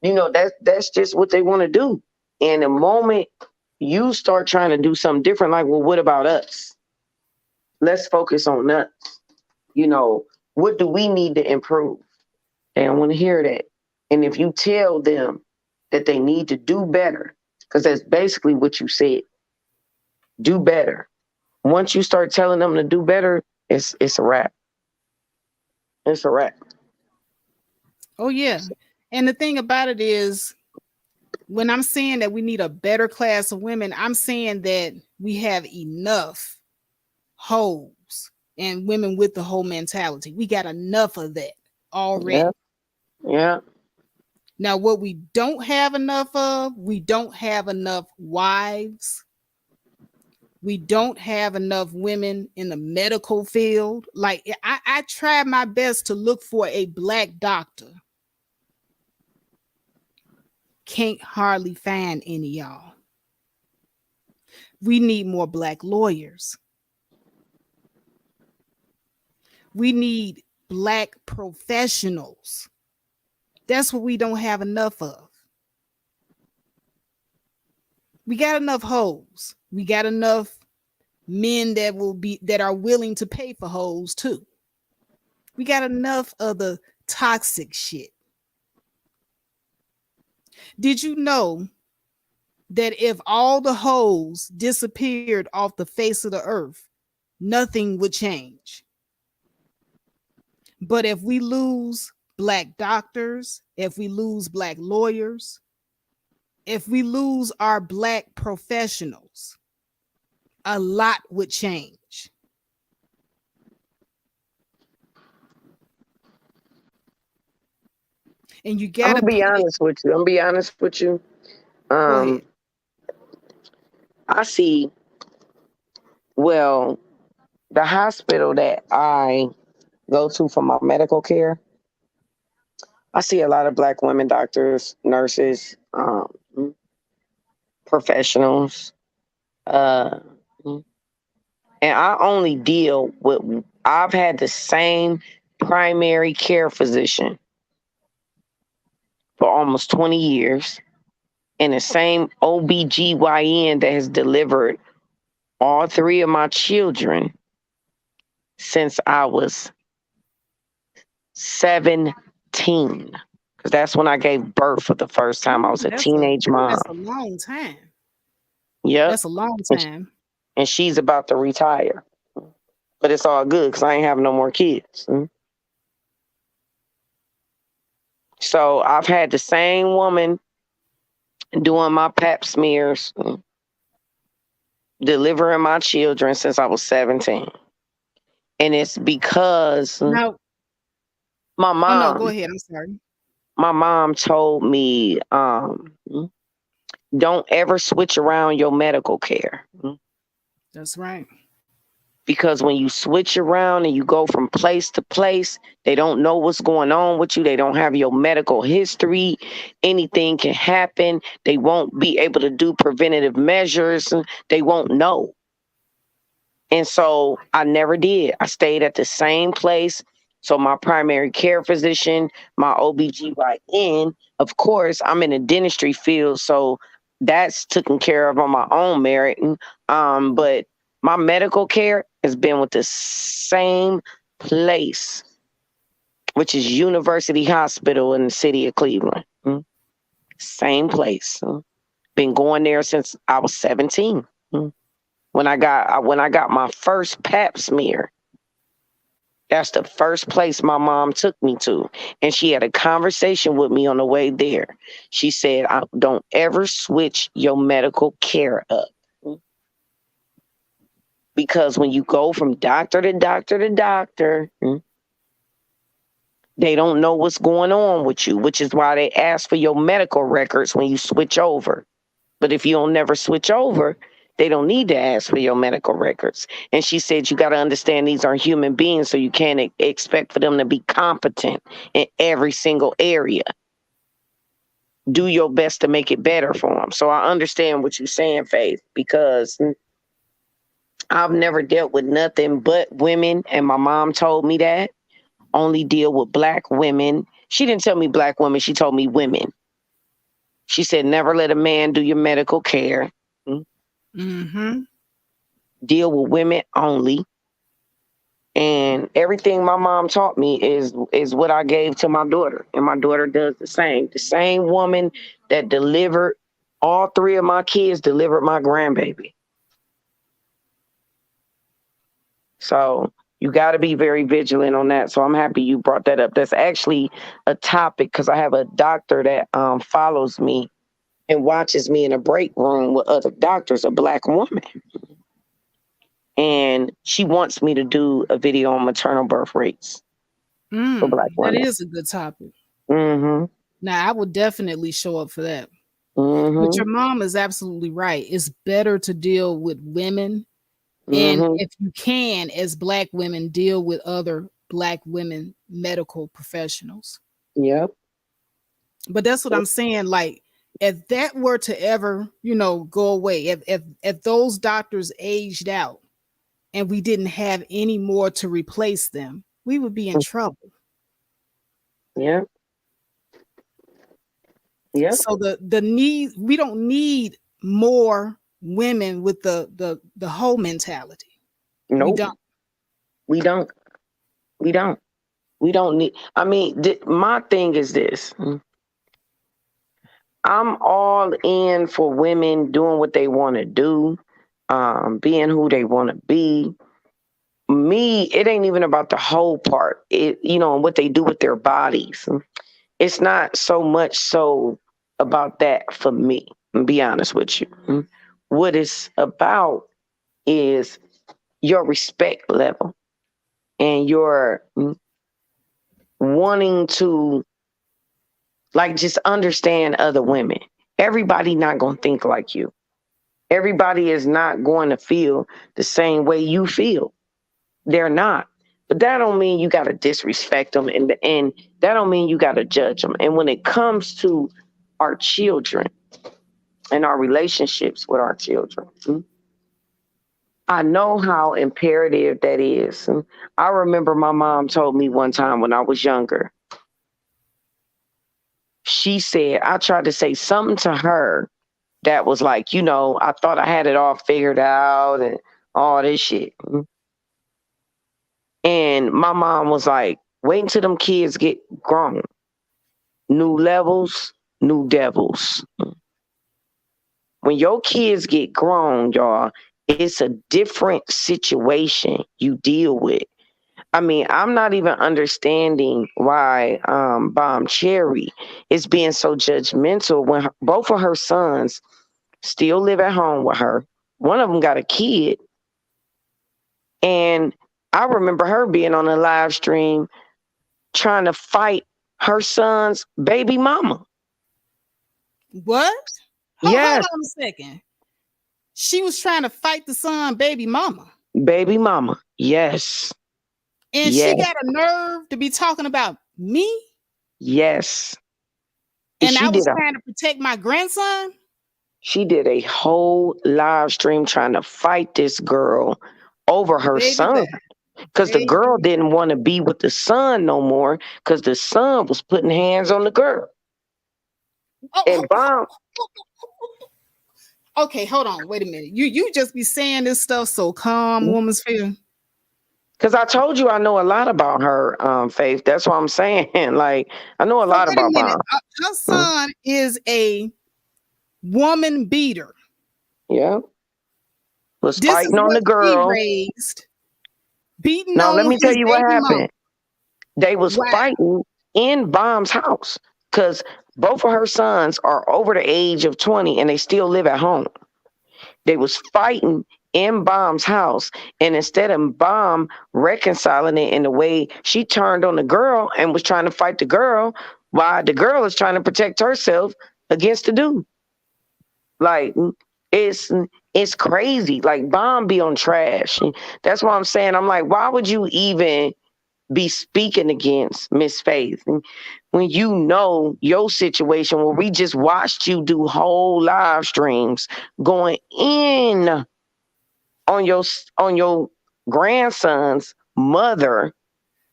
Speaker 8: to, that's just what they want to do. And the moment you start trying to do something different, like, well, what about us? Let's focus on us. What do we need to improve? They don't want to hear that. And if you tell them that they need to do better, because that's basically what you said, do better. Once you start telling them to do better, it's a wrap. It's a wrap.
Speaker 1: Oh yeah, and the thing about it is, when I'm saying that we need a better class of women, I'm saying that we have enough hoes and women with the whole mentality. We got enough of that
Speaker 8: Yeah,
Speaker 1: already.
Speaker 8: yeah.
Speaker 1: Now, what we don't have enough of, we don't have enough wives. We don't have enough women in the medical field. Like I tried my best to look for a black doctor. Can't hardly find any, y'all. We need more black lawyers. We need black professionals. That's what we don't have enough of. We got enough hoes. We got enough men that are willing to pay for hoes too. We got enough of the toxic shit. Did you know that if all the hoes disappeared off the face of the earth, nothing would change? But if we lose black doctors, if we lose black lawyers, if we lose our black professionals, a lot would change. And you
Speaker 8: I'm
Speaker 1: got to
Speaker 8: gonna be
Speaker 1: put it.
Speaker 8: honest with you. I'm gonna be honest with you.
Speaker 1: Go ahead.
Speaker 8: Um, I see. Well, the hospital that I go to for my medical care, I see a lot of black women doctors, nurses, professionals. Uh, and I only deal with, I've had the same primary care physician for almost 20 years. And the same OBGYN that has delivered all three of my children since I was 17. Because that's when I gave birth for the first time. I was a teenage mom.
Speaker 1: That's a long time.
Speaker 8: Yep.
Speaker 1: That's a long time.
Speaker 8: And she's about to retire. But it's all good because I ain't having no more kids. So I've had the same woman doing my pap smears, delivering my children since I was 17. And it's because
Speaker 1: Now,
Speaker 8: my mom.
Speaker 1: Oh no, go ahead. I'm sorry.
Speaker 8: My mom told me, don't ever switch around your medical care.
Speaker 1: That's right.
Speaker 8: Because when you switch around and you go from place to place, they don't know what's going on with you. They don't have your medical history. Anything can happen. They won't be able to do preventative measures. They won't know. And so I never did. I stayed at the same place. So my primary care physician, my OBGYN, of course, I'm in the dentistry field, so that's taken care of on my own merit. But my medical care has been with the same place, which is University Hospital in the city of Cleveland. Same place. Been going there since I was 17. When I got my first pap smear, that's the first place my mom took me to. And she had a conversation with me on the way there. She said, don't ever switch your medical care up. Because when you go from doctor to doctor to doctor, they don't know what's going on with you, which is why they ask for your medical records when you switch over. But if you don't never switch over, they don't need to ask for your medical records. And she said, you got to understand these are human beings, so you can't expect for them to be competent in every single area. Do your best to make it better for them. So I understand what you're saying, Faith, because I've never dealt with nothing but women. And my mom told me that. Only deal with Black women. She didn't tell me Black women. She told me women. She said, never let a man do your medical care. Deal with women only. And everything my mom taught me is what I gave to my daughter. And my daughter does the same. The same woman that delivered all three of my kids delivered my grandbaby. So you got to be very vigilant on that. So I'm happy you brought that up. That's actually a topic because I have a doctor that follows me and watches me in a break room with other doctors, a Black woman. And she wants me to do a video on maternal birth rates for Black women.
Speaker 1: That is a good topic.
Speaker 8: Now,
Speaker 1: I would definitely show up for that. But your mom is absolutely right. It's better to deal with women. And if you can, as Black women, deal with other Black women medical professionals.
Speaker 8: Yep.
Speaker 1: But that's what I'm saying. Like, if that were to ever, go away, if those doctors aged out and we didn't have any more to replace them, we would be in trouble.
Speaker 8: Yeah. Yeah.
Speaker 1: So we don't need more women with the whole mentality.
Speaker 8: Nope. We don't need. I mean, my thing is this. I'm all in for women doing what they want to do, being who they want to be. Me, it ain't even about the whole part. And what they do with their bodies. It's not so much so about that for me. I'll be honest with you. What it's about is your respect level and your wanting to just understand other women. Everybody not going to think like you. Everybody is not going to feel the same way you feel. They're not. But that don't mean you got to disrespect them. And that don't mean you got to judge them. And when it comes to our children and our relationships with our children, I know how imperative that is. I remember my mom told me one time when I was younger, she said, I tried to say something to her that was like, you know, I thought I had it all figured out and all this shit. And my mom was like, wait until them kids get grown. New levels, new devils. When your kids get grown, y'all, it's a different situation you deal with. I mean, I'm not even understanding why Bomb Cherry is being so judgmental when both of her sons still live at home with her. One of them got a kid. And I remember her being on a live stream trying to fight her son's baby mama.
Speaker 1: What?
Speaker 8: Yes,
Speaker 1: Hold on a second. She was trying to fight the son baby mama.
Speaker 8: baby mama. Yes.
Speaker 1: And
Speaker 8: Yes.
Speaker 1: she got a nerve to be talking about me.
Speaker 8: Yes.
Speaker 1: And I was trying to protect my grandson.
Speaker 8: She did a whole live stream trying to fight this girl over her
Speaker 1: Baby
Speaker 8: son.
Speaker 1: back.
Speaker 8: Because the
Speaker 1: Baby.
Speaker 8: girl didn't want to be with the son no more because the son was putting hands on the girl. And Bomb,
Speaker 1: Okay, hold on. Wait a minute. You just be saying this stuff so calm, woman's feel.
Speaker 8: because I told you I know a lot about her, Faith. That's what I'm saying. Like, I know a lot
Speaker 1: Wait a
Speaker 8: about
Speaker 1: minute.
Speaker 8: Bomb.
Speaker 1: Her son is a woman beater.
Speaker 8: Yeah. Was
Speaker 1: This is
Speaker 8: fighting on
Speaker 1: what
Speaker 8: the girl.
Speaker 1: she raised. Beating
Speaker 8: Now,
Speaker 1: on
Speaker 8: let me tell
Speaker 1: his
Speaker 8: you what
Speaker 1: baby
Speaker 8: happened.
Speaker 1: mama.
Speaker 8: They was
Speaker 1: Wow.
Speaker 8: fighting in Bomb's house because both of her sons are over the age of 20 and they still live at home. They was fighting in Bomb's house, and instead of Bomb reconciling it in the way, she turned on the girl and was trying to fight the girl while the girl is trying to protect herself against the dude. Like, it's crazy. Like, Bomb be on trash. That's what I'm saying. I'm like, why would you even be speaking against Miss Faith when you know your situation where we just watched you do whole live streams going in on your grandson's mother.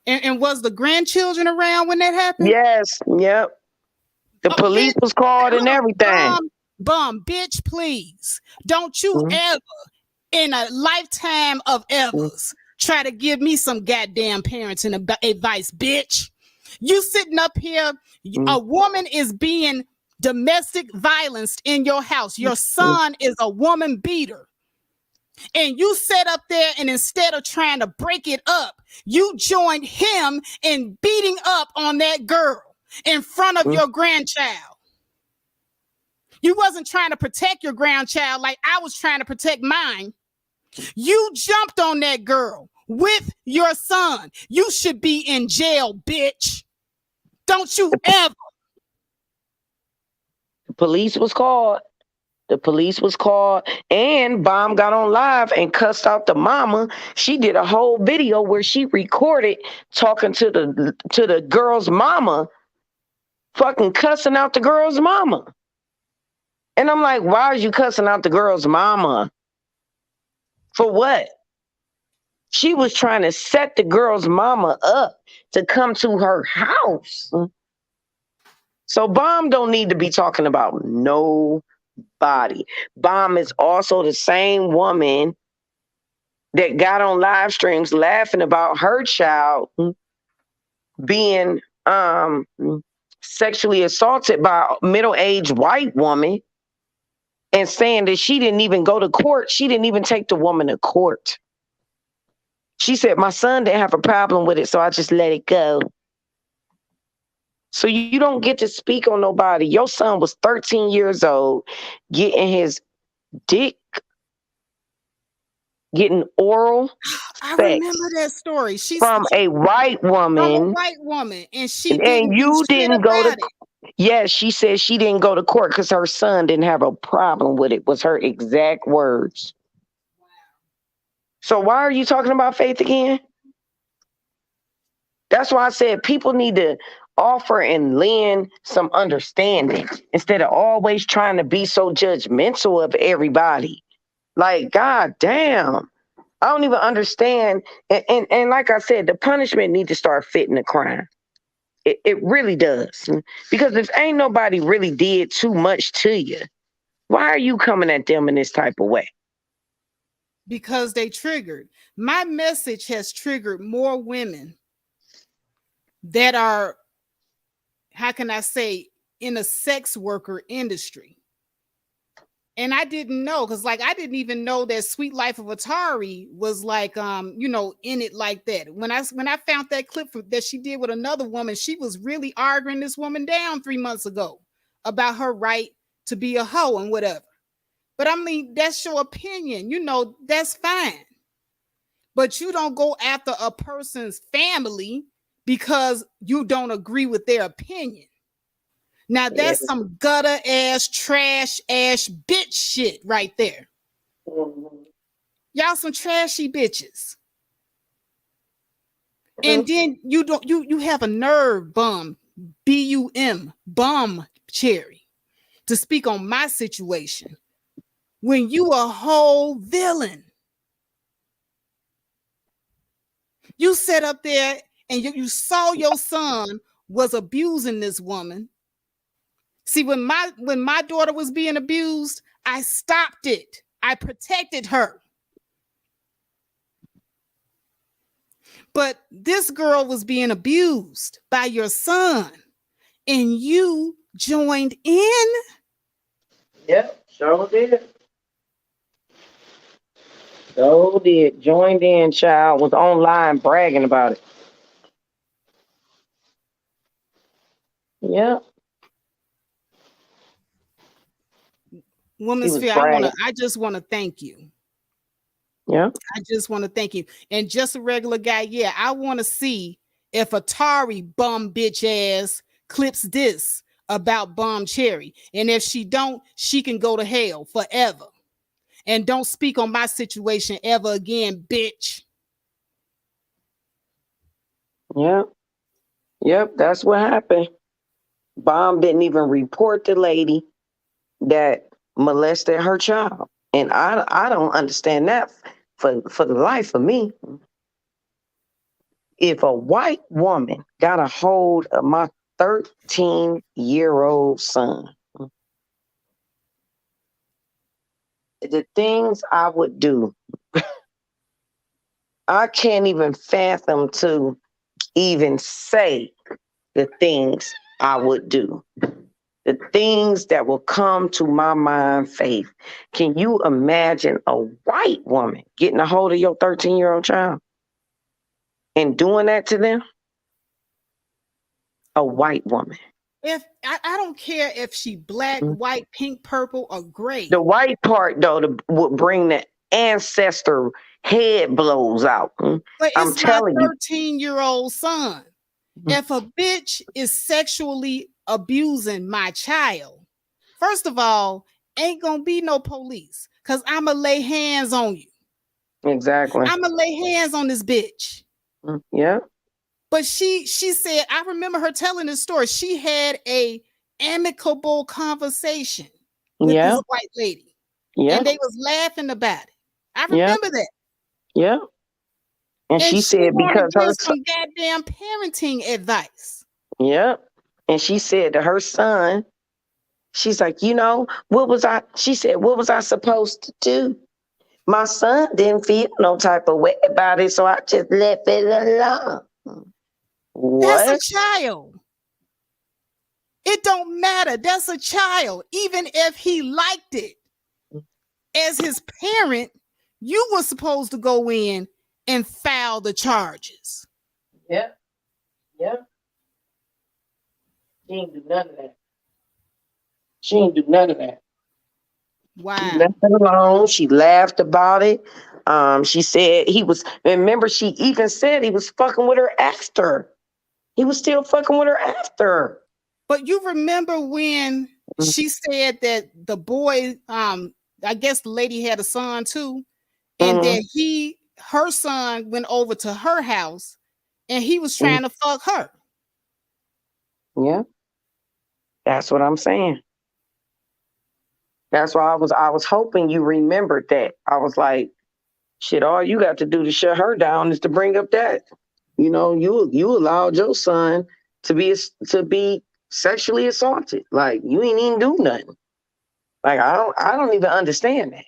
Speaker 1: And was the grandchildren around when that happened?
Speaker 8: Yes, yep. The police was called and everything.
Speaker 1: Bomb, bitch, please. Don't you ever in a lifetime of evers try to give me some goddamn parenting advice, bitch. You sitting up here, a woman is being domestic violenced in your house. Your son is a woman beater. And you sat up there and instead of trying to break it up, you joined him in beating up on that girl in front of your grandchild. You wasn't trying to protect your grandchild like I was trying to protect mine. You jumped on that girl with your son. You should be in jail, bitch. Don't you ever.
Speaker 8: The police was called. The police was called, and Bomb got on live and cussed out the mama. She did a whole video where she recorded talking to the girl's mama, fucking cussing out the girl's mama. And I'm like, why are you cussing out the girl's mama? For what? She was trying to set the girl's mama up to come to her house. So Bomb don't need to be talking about nobody. Bomb is also the same woman that got on live streams laughing about her child being sexually assaulted by a middle-aged white woman and saying that she didn't even go to court. She didn't even take the woman to court. She said, my son didn't have a problem with it, so I just let it go. So you don't get to speak on nobody. Your son was 13 years old, getting his dick, getting oral
Speaker 1: I
Speaker 8: sex
Speaker 1: remember that story. She
Speaker 8: from a white woman.
Speaker 1: And she
Speaker 8: And
Speaker 1: didn't
Speaker 8: you
Speaker 1: do shit
Speaker 8: didn't go to
Speaker 1: about it.
Speaker 8: Yes, she said she didn't go to court because her son didn't have a problem with it, was her exact words. So why are you talking about Faith again? That's why I said people need to offer and lend some understanding instead of always trying to be so judgmental of everybody. Like, God damn. I don't even understand. And like I said, the punishment need to start fitting the crime. It really does. Because if ain't nobody really did too much to you, why are you coming at them in this type of way?
Speaker 1: Because they triggered. My message has triggered more women that are, how can I say, in a sex worker industry. And I didn't know, because like I didn't even know that Sweet Life of Atari was like in it like that. When I found that clip that she did with another woman, she was really arguing this woman down 3 months ago about her right to be a hoe and whatever. But I mean, that's your opinion, that's fine. But you don't go after a person's family because you don't agree with their opinion. Now that's some gutter ass, trash ass bitch shit right there.
Speaker 8: Mm-hmm.
Speaker 1: Y'all some trashy bitches. And then you have a nerve, bum, B-U-M, bum cherry, to speak on my situation when you a whole villain. You sat up there and you saw your son was abusing this woman. See, when my daughter was being abused, I stopped it. I protected her. But this girl was being abused by your son, and you joined in?
Speaker 8: Yep, sure did. Sure did. Joined in, child. Was online bragging about it. Yep.
Speaker 1: Woman's Sphere, I just want to thank you.
Speaker 8: Yeah.
Speaker 1: I just want to thank you. And just a regular guy, yeah, I want to see if Atari bum bitch ass clips this about Bomb Cherry. And if she don't, she can go to hell forever. And don't speak on my situation ever again, bitch.
Speaker 8: Yep. Yep, that's what happened. Bomb didn't even report the lady that molested her child. And I don't understand that for the life of me. If a white woman got a hold of my 13-year-old son, the things I would do, I can't even fathom to even say the things I would do. The things that will come to my mind, Faith. Can you imagine a white woman getting a hold of your 13-year-old child and doing that to them? A white woman.
Speaker 1: If I don't care if she black, white, pink, purple, or gray.
Speaker 8: The white part, though, would bring the ancestor head blows out.
Speaker 1: But
Speaker 8: I'm
Speaker 1: it's my
Speaker 8: telling you.
Speaker 1: 13-year-old son. If a bitch is sexually abusing my child, first of all, ain't gonna be no police, because I'ma lay hands on you.
Speaker 8: Exactly.
Speaker 1: I'ma lay hands on this bitch.
Speaker 8: Yeah.
Speaker 1: But she said, I remember her telling this story. She had a amicable conversation with this white lady.
Speaker 8: Yeah.
Speaker 1: And they was laughing about it. I remember that.
Speaker 8: Yeah. And she said because her
Speaker 1: some goddamn parenting advice.
Speaker 8: Yep. And she said to her son, she's like, she said, what was I supposed to do? My son didn't feel no type of way about it, so I just left it alone. What?
Speaker 1: That's a child. It don't matter. That's a child. Even if he liked it, as his parent, you were supposed to go in and file the charges.
Speaker 8: Yeah. Yeah. She didn't do none of that. She didn't do none of that.
Speaker 1: Wow.
Speaker 8: She left it alone. She laughed about it. She said remember, she even said he was fucking with her after. He was still fucking with her after.
Speaker 1: But you remember when she said that the boy, I guess the lady had a son too, and that her son went over to her house and he was trying to fuck her.
Speaker 8: Yeah. That's what I'm saying. That's why I was hoping you remembered that. I was like, shit, all you got to do to shut her down is to bring up that. You allowed your son to be sexually assaulted. Like, you ain't even do nothing. Like, I don't even understand that.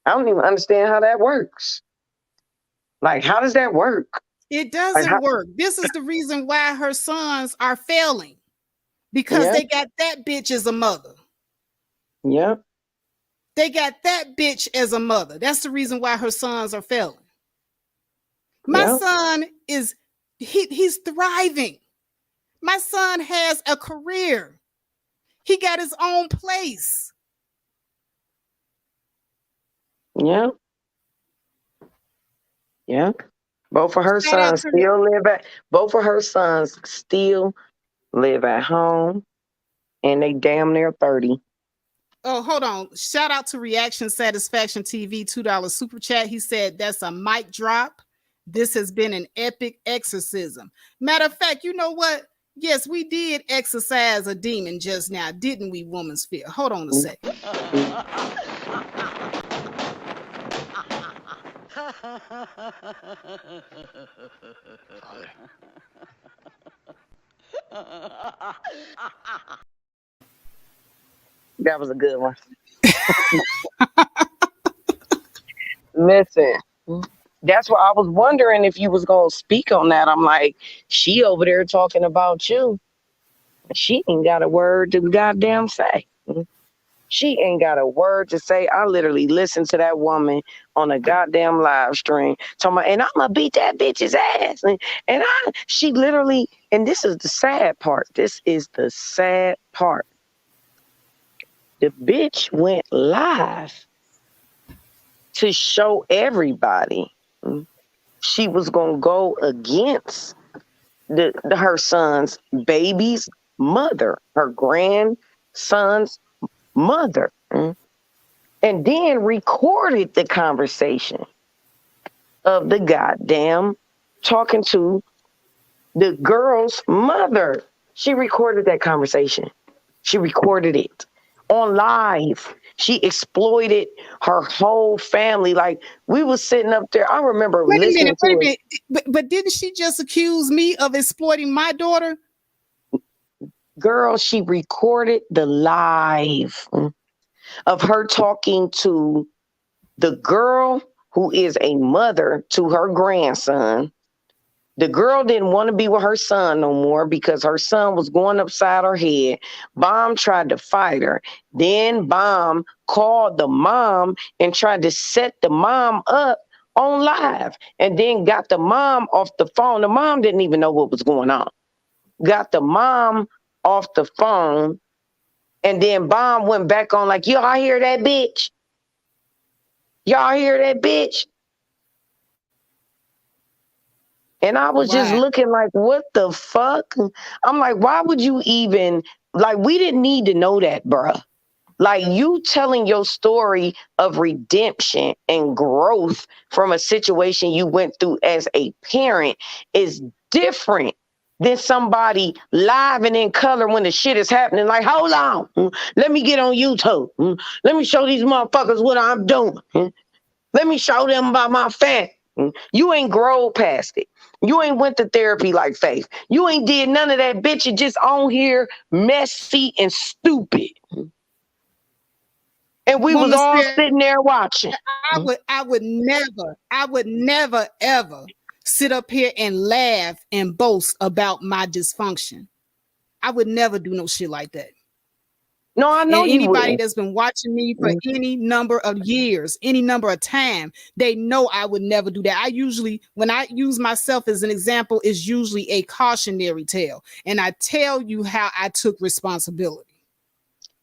Speaker 8: I don't even understand how that works. Like, how does that work?
Speaker 1: It doesn't work. This is the reason why her sons are failing, because they got that bitch as a mother.
Speaker 8: Yeah.
Speaker 1: They got that bitch as a mother. That's the reason why her sons are failing. My son is, he's thriving. My son has a career. He got his own place.
Speaker 8: Yeah. Yeah. Both of her sons still live at home, and they damn near 30.
Speaker 1: Oh, hold on. Shout out to Reaction Satisfaction TV, $2 super chat. He said, that's a mic drop. This has been an epic exorcism. Matter of fact, you know what? Yes, we did exorcise a demon just now, didn't we, Woman's Fear? Hold on a second.
Speaker 8: That was a good one. Listen, that's why I was wondering if you was going to speak on that. I'm like, she over there talking about you. She ain't got a word to goddamn say. She ain't got a word to say. I literally listened to that woman on a goddamn live stream talking about, and I'm gonna beat that bitch's ass. And she literally, and this is the sad part. This is the sad part. The bitch went live to show everybody she was gonna go against her son's baby's mother, her grandson's mother, and then recorded the conversation of the goddamn talking to the girl's mother. She recorded that conversation. She recorded it on live. She exploited her whole family. Like, we was sitting up there. I remember listening to it.
Speaker 1: But didn't she just accuse me of exploiting my daughter?
Speaker 8: Girl, she recorded the live of her talking to the girl who is a mother to her grandson. The girl didn't want to be with her son no more because her son was going upside her head. Bomb tried to fight her. Then Bomb called the mom and tried to set the mom up on live, and then got the mom off the phone. The mom didn't even know what was going on. Got the mom off the phone, and then Bomb went back on like, y'all hear that bitch? Y'all hear that bitch? And I was just looking like, what the fuck? I'm like, why would you even, like, we didn't need to know that, bruh. Like, you telling your story of redemption and growth from a situation you went through as a parent is different than somebody live and in color when the shit is happening. Like, hold on, let me get on YouTube. Let me show these motherfuckers what I'm doing. Let me show them about my family. You ain't grown past it. You ain't went to therapy like Faith. You ain't did none of that, bitch. You just on here messy and stupid. And we was all sitting there watching.
Speaker 1: I would never, ever sit up here and laugh and boast about my dysfunction. I would never do no shit like that.
Speaker 8: No, I know
Speaker 1: and
Speaker 8: you
Speaker 1: anybody
Speaker 8: wouldn't.
Speaker 1: That's been watching me for any number of years, any number of time, they know I would never do that. I usually, when I use myself as an example, is usually a cautionary tale. And I tell you how I took responsibility.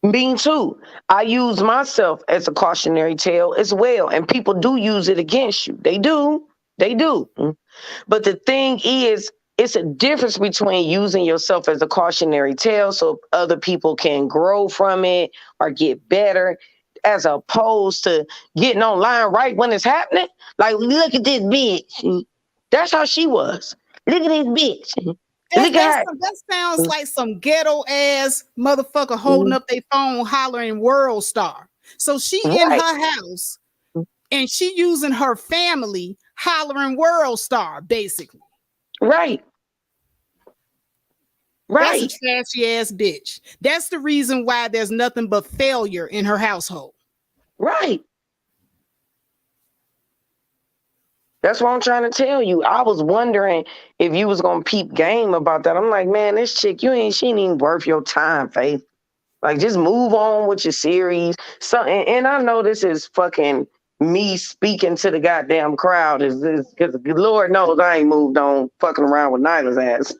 Speaker 8: Me too. I use myself as a cautionary tale as well. And people do use it against you. They do. They do. But the thing is, it's a difference between using yourself as a cautionary tale so other people can grow from it or get better, as opposed to getting online right when it's happening. Like, look at this bitch. That's how she was. Look at this bitch.
Speaker 1: That sounds like some ghetto ass motherfucker holding up their phone hollering World Star. So she in her house and she using her family hollering World Star, basically.
Speaker 8: Right.
Speaker 1: That's a
Speaker 8: Right.
Speaker 1: trashy ass bitch. That's the reason why there's nothing but failure in her household.
Speaker 8: Right. That's what I'm trying to tell you. I was wondering if you was gonna peep game about that. I'm like, man, this chick, she ain't even worth your time, Faith. Like, just move on with your series. So, and I know this is fucking me speaking to the goddamn crowd, is this because Lord knows I ain't moved on fucking around with Nyla's ass.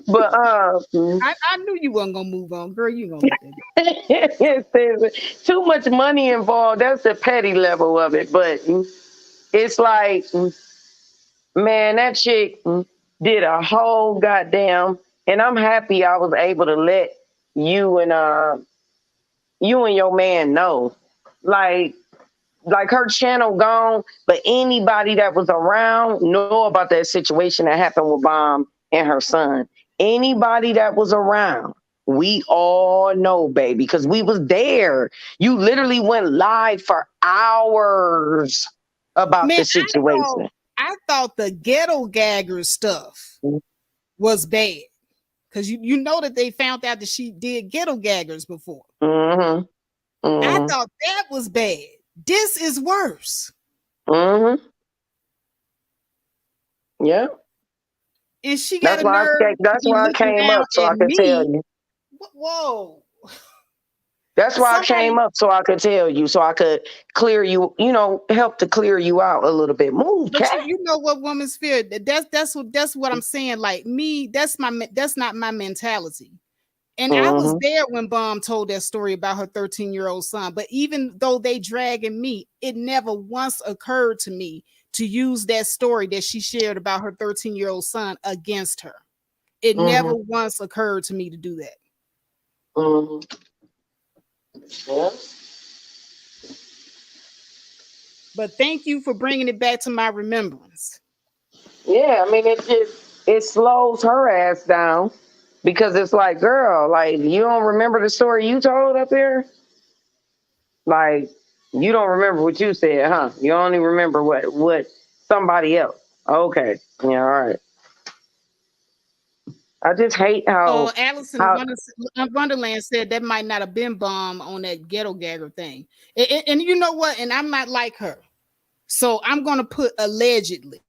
Speaker 8: But
Speaker 1: I knew you wasn't gonna move on, girl. You gonna let that go.
Speaker 8: there's too much money involved. That's the petty level of it. But it's like, man, that chick did a whole goddamn, and I'm happy I was able to let you and your man know. Like her channel gone, but anybody that was around know about that situation that happened with Bomb and her son. Anybody that was around, we all know, baby, because we was there. You literally went live for hours about
Speaker 1: Man,
Speaker 8: the situation.
Speaker 1: I thought the ghetto gagger stuff was bad. Because you know that they found out that she did ghetto gaggers before.
Speaker 8: Mm-hmm.
Speaker 1: I
Speaker 8: Mm-hmm.
Speaker 1: thought that was bad. This is worse.
Speaker 8: Mm-hmm. Yeah.
Speaker 1: And she got
Speaker 8: That's
Speaker 1: a
Speaker 8: why
Speaker 1: nerve to
Speaker 8: that's
Speaker 1: be
Speaker 8: why I
Speaker 1: looking
Speaker 8: came
Speaker 1: down
Speaker 8: up so
Speaker 1: at
Speaker 8: I could tell
Speaker 1: me.
Speaker 8: you.
Speaker 1: Whoa.
Speaker 8: That's why I
Speaker 1: Somebody,
Speaker 8: came up so I could tell you, so I could clear you, help to clear you out a little bit. Move,
Speaker 1: but
Speaker 8: cat.
Speaker 1: you know what women's fear. That's what I'm saying. Like me, that's not my mentality. And I was
Speaker 8: Mm-hmm.
Speaker 1: there when Bomb told that story about her 13-year-old son. But even though they dragging me, it never once occurred to me to use that story that she shared about her 13-year-old son against her. It never
Speaker 8: Mm-hmm.
Speaker 1: once occurred to me to do that.
Speaker 8: Mm-hmm. Yeah.
Speaker 1: But thank you for bringing it back to my remembrance.
Speaker 8: Yeah, I mean, it slows her ass down because it's like, girl, like, you don't remember the story you told up here? Like, you don't remember what you said, huh? You only remember what somebody else. Okay. Yeah, all right. I just hate
Speaker 1: Allison
Speaker 8: how
Speaker 1: Wonderland said that might not have been Bomb on that ghetto gagger thing. And you know what? And I'm not like her. So I'm going to put allegedly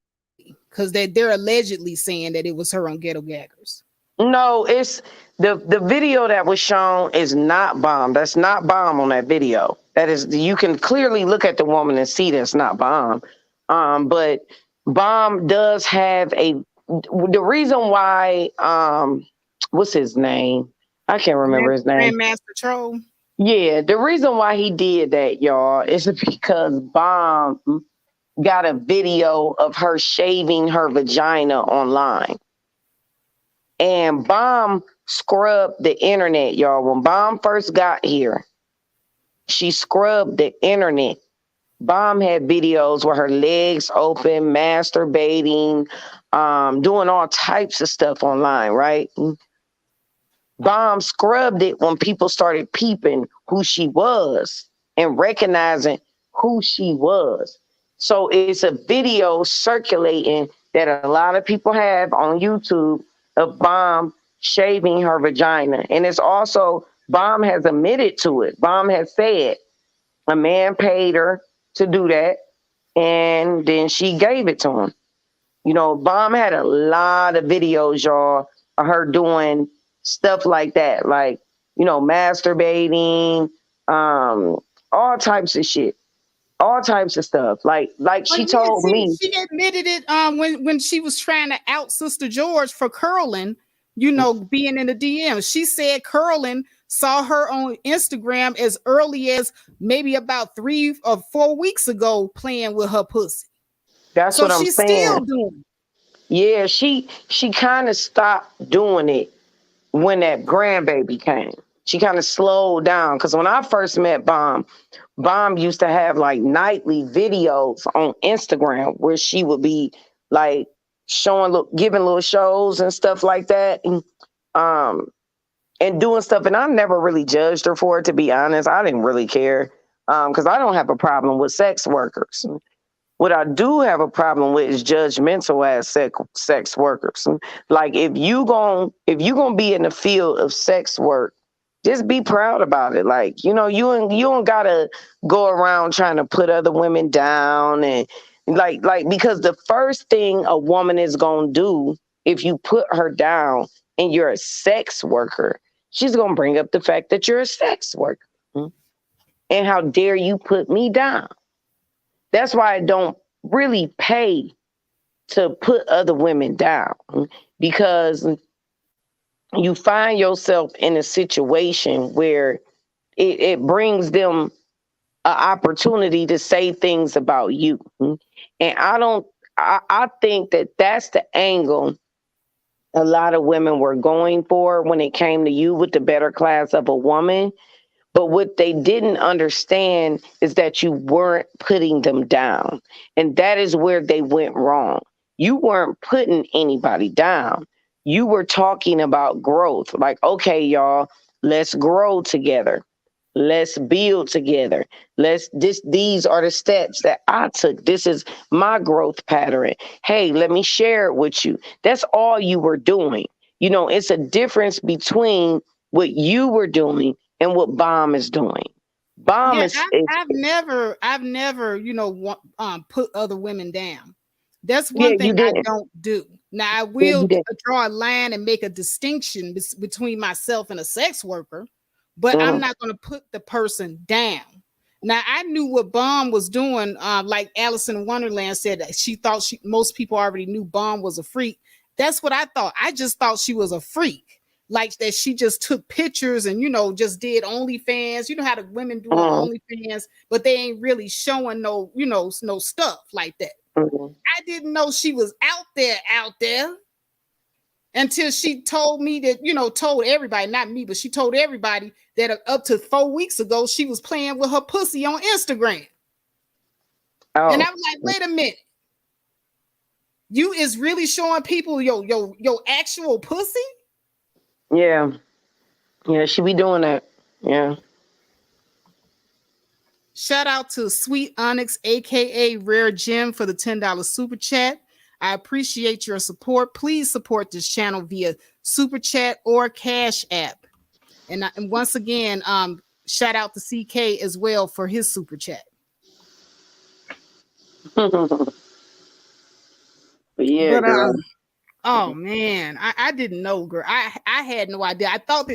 Speaker 1: because they're allegedly saying that it was her on Ghetto Gaggers.
Speaker 8: No, it's the video that was shown is not Bomb. That's not Bomb on that video. That is, you can clearly look at the woman and see that's not Bomb. But Bomb does have the reason why what's his name? I can't remember his name.
Speaker 1: Grandmaster Troll.
Speaker 8: Yeah, the reason why he did that, y'all, is because Bomb got a video of her shaving her vagina online. And Bomb scrubbed the internet, y'all. When Bomb first got here, she scrubbed the internet. Bomb had videos with her legs open, masturbating, doing all types of stuff online, right? Bomb scrubbed it when people started peeping who she was and recognizing who she was. So it's a video circulating that a lot of people have on YouTube of Bomb shaving her vagina. And it's also, Bomb has admitted to it. Bomb has said a man paid her to do that, and then she gave it to him. Bomb had a lot of videos, y'all, of her doing stuff like that, like, masturbating, all types of shit, all types of stuff. Like
Speaker 1: But
Speaker 8: she
Speaker 1: yeah,
Speaker 8: told me.
Speaker 1: she admitted it when she was trying to out Sister George for curling, being in the DM. She said curling saw her on Instagram as early as maybe about 3 or 4 weeks ago playing with her pussy.
Speaker 8: That's
Speaker 1: So
Speaker 8: what I'm
Speaker 1: she's still
Speaker 8: saying.
Speaker 1: doing it.
Speaker 8: Yeah, she kind of stopped doing it when that grandbaby came. She kind of slowed down because when I first met Bomb used to have like nightly videos on Instagram where she would be like giving little shows and stuff like that, and doing stuff. And I never really judged her for it, to be honest. I didn't really care because I don't have a problem with sex workers. What I do have a problem with is judgmental ass sex workers. Like if you gonna be in the field of sex work, just be proud about it. Like, you don't gotta go around trying to put other women down and like because the first thing a woman is gonna do if you put her down and you're a sex worker, she's gonna bring up the fact that you're a sex worker. And how dare you put me down? That's why I don't really pay to put other women down, because you find yourself in a situation where it brings them an opportunity to say things about you. And I think that that's the angle a lot of women were going for when it came to you with the better class of a woman. But what they didn't understand is that you weren't putting them down. And that is where they went wrong. You weren't putting anybody down. You were talking about growth. Like, okay, y'all, let's grow together. Let's build together. These are the steps that I took. This is my growth pattern. Hey, let me share it with you. That's all you were doing. It's a difference between what you were doing and what Bomb is doing. Bomb
Speaker 1: Yeah,
Speaker 8: is
Speaker 1: I've never, put other women down. That's
Speaker 8: yeah,
Speaker 1: one thing
Speaker 8: you
Speaker 1: I
Speaker 8: didn't.
Speaker 1: don't do. Now I
Speaker 8: Yeah, you
Speaker 1: will
Speaker 8: didn't.
Speaker 1: draw a line and make a distinction between myself and a sex worker, but I'm not going to put the person down. Now I knew what Bomb was doing. Like Alice in Wonderland said, that she thought most people already knew Bomb was a freak. That's what I thought. I just thought she was a freak, like that she just took pictures and just did OnlyFans. You know how the women do on OnlyFans, but they ain't really showing no stuff like that. I didn't know she was out there until she told me that, told everybody, not me, but she told everybody that up to 4 weeks ago, she was playing with her pussy on Instagram. And I was like, wait a minute. You is really showing people your actual pussy?
Speaker 8: Yeah. Yeah, she be doing that. Yeah.
Speaker 1: Shout out to Sweet Onyx, aka Rare Gem, for the $10 super chat. I appreciate your support. Please support this channel via super chat or Cash App. And once again, shout out to CK as well for his super chat.
Speaker 8: Yeah, girl.
Speaker 1: Oh man, I didn't know, girl. I had no idea. I thought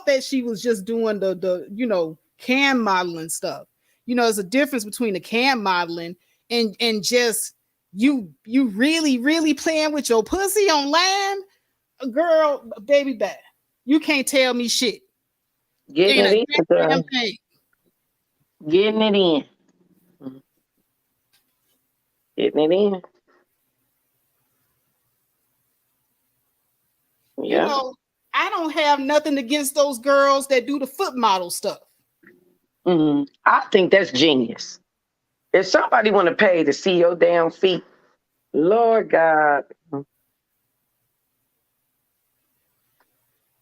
Speaker 1: that she was just doing the cam modeling stuff. There's a difference between the cam modeling and just you really playing with your pussy online, girl, baby, bad. You can't tell me shit.
Speaker 8: Getting
Speaker 1: Ain't
Speaker 8: it
Speaker 1: a
Speaker 8: in, girl.
Speaker 1: damn thing.
Speaker 8: Getting it in. Getting it in. Yeah.
Speaker 1: I don't have nothing against those girls that do the foot model stuff.
Speaker 8: I think that's genius. If somebody want to pay to see your damn feet, Lord God.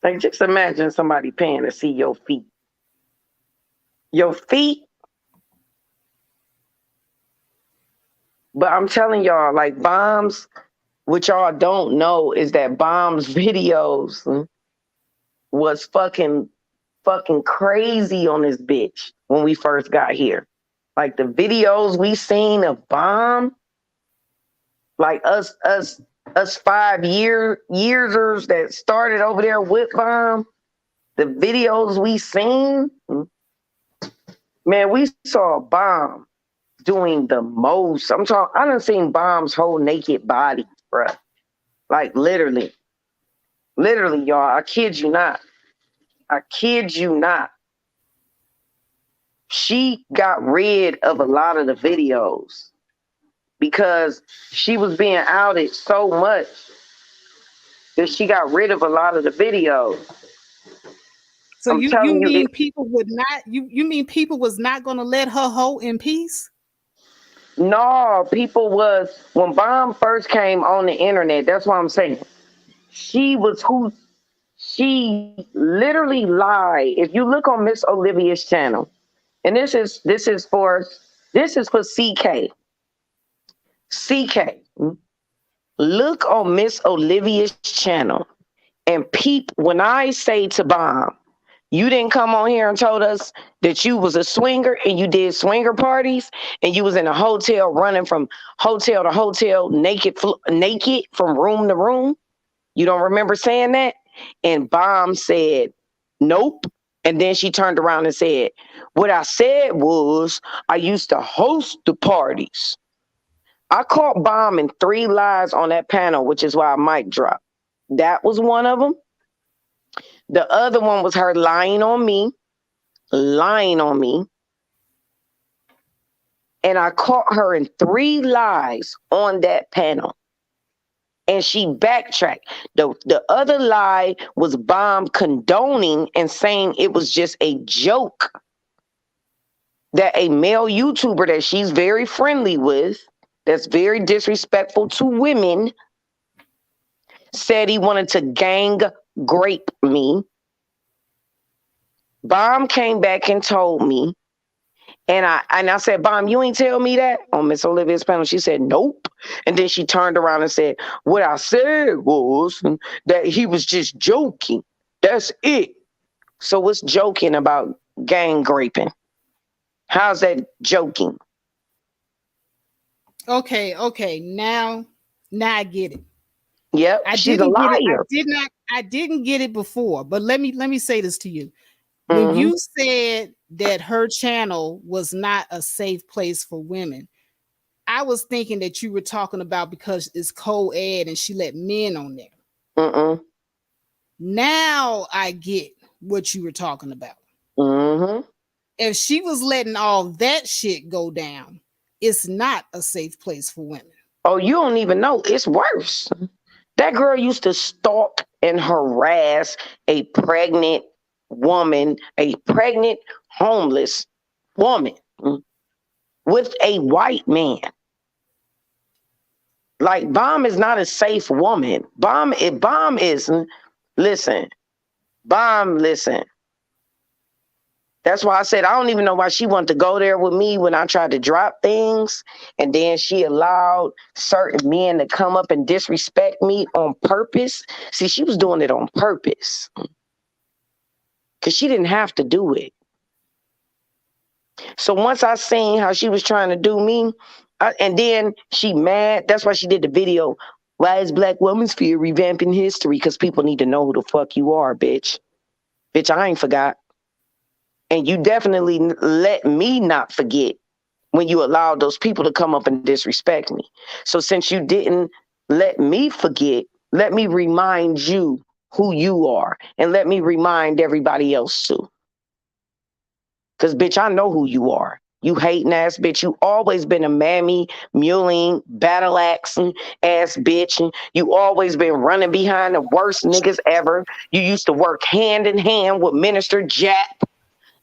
Speaker 8: Like, just imagine somebody paying to see your feet. Your feet. But I'm telling y'all, like, Bombs, what y'all don't know is that Bombs videos was fucking crazy on this bitch when we first got here. Like, the videos we seen of Bomb, like us 5 years that started over there with Bomb, the videos we seen, man, we saw Bomb doing the most. I done seen Bomb's whole naked body, bruh. Like, literally, y'all. I kid you not. She got rid of a lot of the videos because she was being outed so much that she got rid of a lot of the videos.
Speaker 1: So you mean people would not you mean people was not gonna let her hoe in peace?
Speaker 8: No, people was, when Bomb first came on the internet, that's what I'm saying. She literally lied. If you look on Miss Olivia's channel, and this is for CK. CK, look on Miss Olivia's channel and peep when I say to Bomb, you didn't come on here and told us that you was a swinger and you did swinger parties and you was in a hotel running from hotel to hotel naked from room to room. You don't remember saying that? And Bomb said, nope. And then she turned around and said, what I said was I used to host the parties. I caught Bomb in 3 lies on that panel, which is why I mic dropped. That was one of them. The other one was her lying on me. And I caught her in 3 lies on that panel. And she backtracked. The other lie was Bomb condoning and saying it was just a joke that a male YouTuber that she's very friendly with, that's very disrespectful to women, said he wanted to gang grape me. Bomb came back and told me, and I said, Bomb, you ain't tell me that on Miss Olivia's panel. She said, nope. And then she turned around and said, what I said was that he was just joking. That's it. So what's joking about gang graping? How's that joking?
Speaker 1: Okay. Now I get it.
Speaker 8: Yep, she's a liar.
Speaker 1: I didn't get it before, but let me say this to you. When you said that her channel was not a safe place for women, I was thinking that you were talking about because it's co-ed and she let men on there. Now I get what you were talking about. If she was letting all that shit go down, it's not a safe place for women.
Speaker 8: Oh, you don't even know. It's worse. That girl used to stalk and harass a pregnant woman, a pregnant homeless woman with a white man. Like, Bomb is not a safe woman. Bomb is, listen. That's why I said I don't even know why she wanted to go there with me when I tried to drop things. And then she allowed certain men to come up and disrespect me on purpose. See, she was doing it on purpose. Because she didn't have to do it. So once I seen how she was trying to do me, and then she mad. That's why she did the video. Why is Black Women's Fear revamping history? Because people need to know who the fuck you are, bitch. Bitch, I ain't forgot. And you definitely let me not forget when you allowed those people to come up and disrespect me. So since you didn't let me forget, let me remind you who you are. And let me remind everybody else too. Because, bitch, I know who you are. You hating ass bitch. You always been a mammy, mewling, battle axing ass bitch. You always been running behind the worst niggas ever. You used to work hand in hand with Minister Jap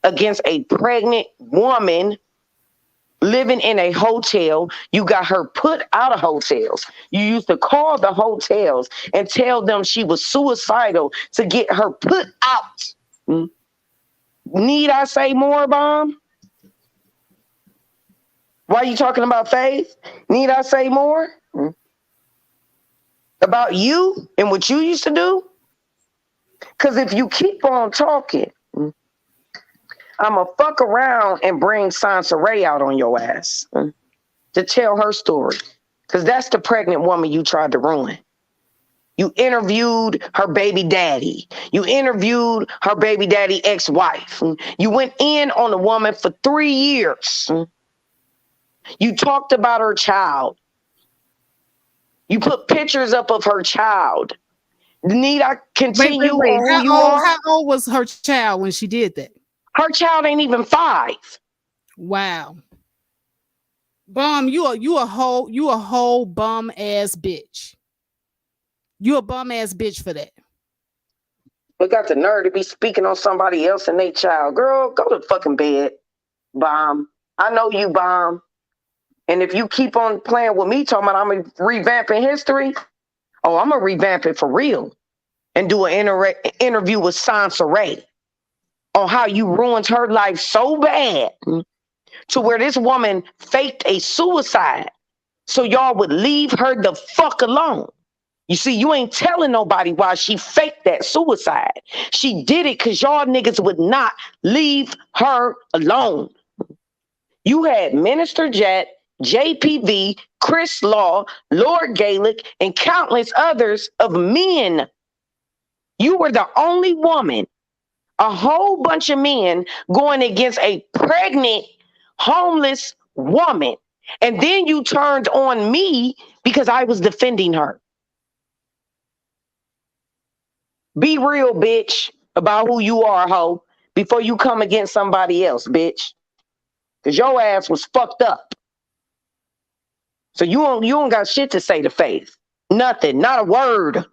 Speaker 8: against a pregnant woman living in a hotel. You got her put out of hotels. You used to call the hotels and tell them she was suicidal to get her put out. Need I say more, Bomb? Why are you talking about Faith? Need I say more? About you and what you used to do? Because if you keep on talking, I'm going to fuck around and bring Sansa Ray out on your ass to tell her story. Because that's the pregnant woman you tried to ruin. You interviewed her baby daddy. You interviewed her baby daddy ex-wife. You went in on the woman for 3 years. You talked about her child. You put pictures up of her child. Need I continue on who you are?
Speaker 1: How old was her child when she did that?
Speaker 8: Her child ain't even 5.
Speaker 1: Wow. Bum, you a whole bum ass bitch. You a bum ass bitch for that.
Speaker 8: We got the nerve to be speaking on somebody else and their child. Girl, go to fucking bed, Bomb. I know you, Bomb. And if you keep on playing with me, talking about I'm revamping history, I'm going to revamp it for real and do an interview with Sansa Ray on how you ruined her life so bad to where this woman faked a suicide so y'all would leave her the fuck alone. You see, you ain't telling nobody why she faked that suicide. She did it because y'all niggas would not leave her alone. You had Minister Jet, JPV, Chris Law, Lord Gaelic, and countless others of men. You were the only woman, a whole bunch of men going against a pregnant, homeless woman. And then you turned on me because I was defending her. Be real, bitch, about who you are, hoe, before you come against somebody else, bitch. Because your ass was fucked up. So you don't got shit to say to Faith. Nothing, not a word.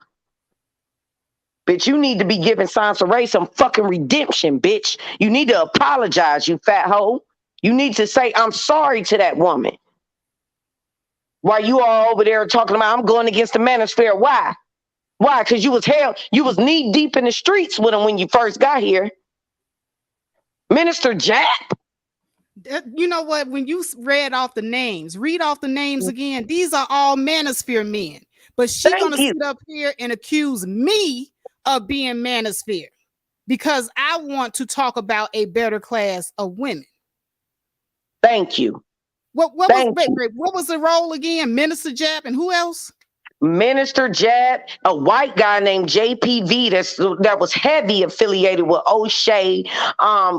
Speaker 8: Bitch, you need to be giving Sansaray some fucking redemption, bitch. You need to apologize, you fat hoe. You need to say, I'm sorry to that woman. While you all over there talking about, I'm going against the manosphere. Why? Why? Because you was knee deep in the streets with him when you first got here. Minister Jack.
Speaker 1: You know what? When you read off the names, read off the names again. These are all manosphere men. But she's gonna sit up here and accuse me of being manosphere because I want to talk about a better class of women.
Speaker 8: Thank you.
Speaker 1: What was the role again? Minister Jap and who else?
Speaker 8: Minister Jab, a white guy named JPV that was heavy affiliated with O'Shea,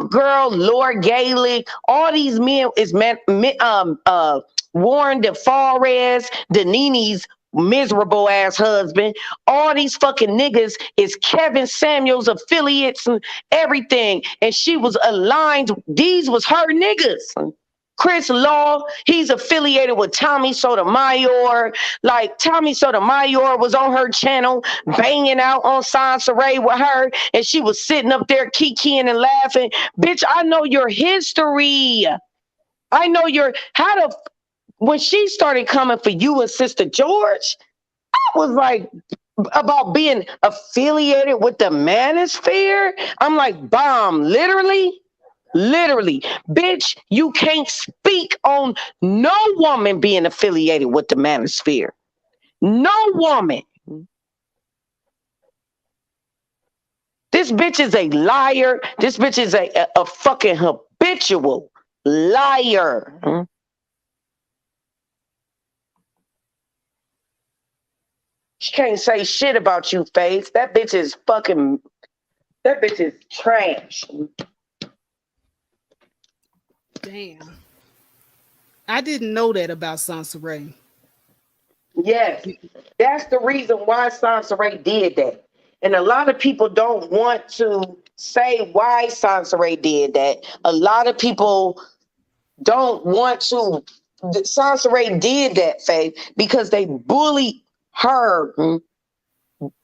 Speaker 8: girl, Lord Gaelic, all these men is Warren DeForest, Denini's miserable ass husband. All these fucking niggas is Kevin Samuels affiliates and everything. And she was aligned. These was her niggas. Chris Law, he's affiliated with Tommy Sotomayor. Like Tommy Sotomayor was on her channel banging out on Sansaray with her, and she was sitting up there kikiing and laughing. Bitch, I know your history. I know when she started coming for you and Sister George, I was like, about being affiliated with the manosphere. I'm like, bomb, literally. Literally, bitch, you can't speak on no woman being affiliated with the manosphere. No woman. This bitch is a liar. This bitch is a fucking habitual liar. She can't say shit about you, Faith. That bitch is trash.
Speaker 1: Damn. I didn't know that about Sansaray.
Speaker 8: Yes, that's the reason why Sansaray did that. And a lot of people don't want to say why Sansaray did that. A lot of people don't want to. Sansaray did that, Faith, because they bullied her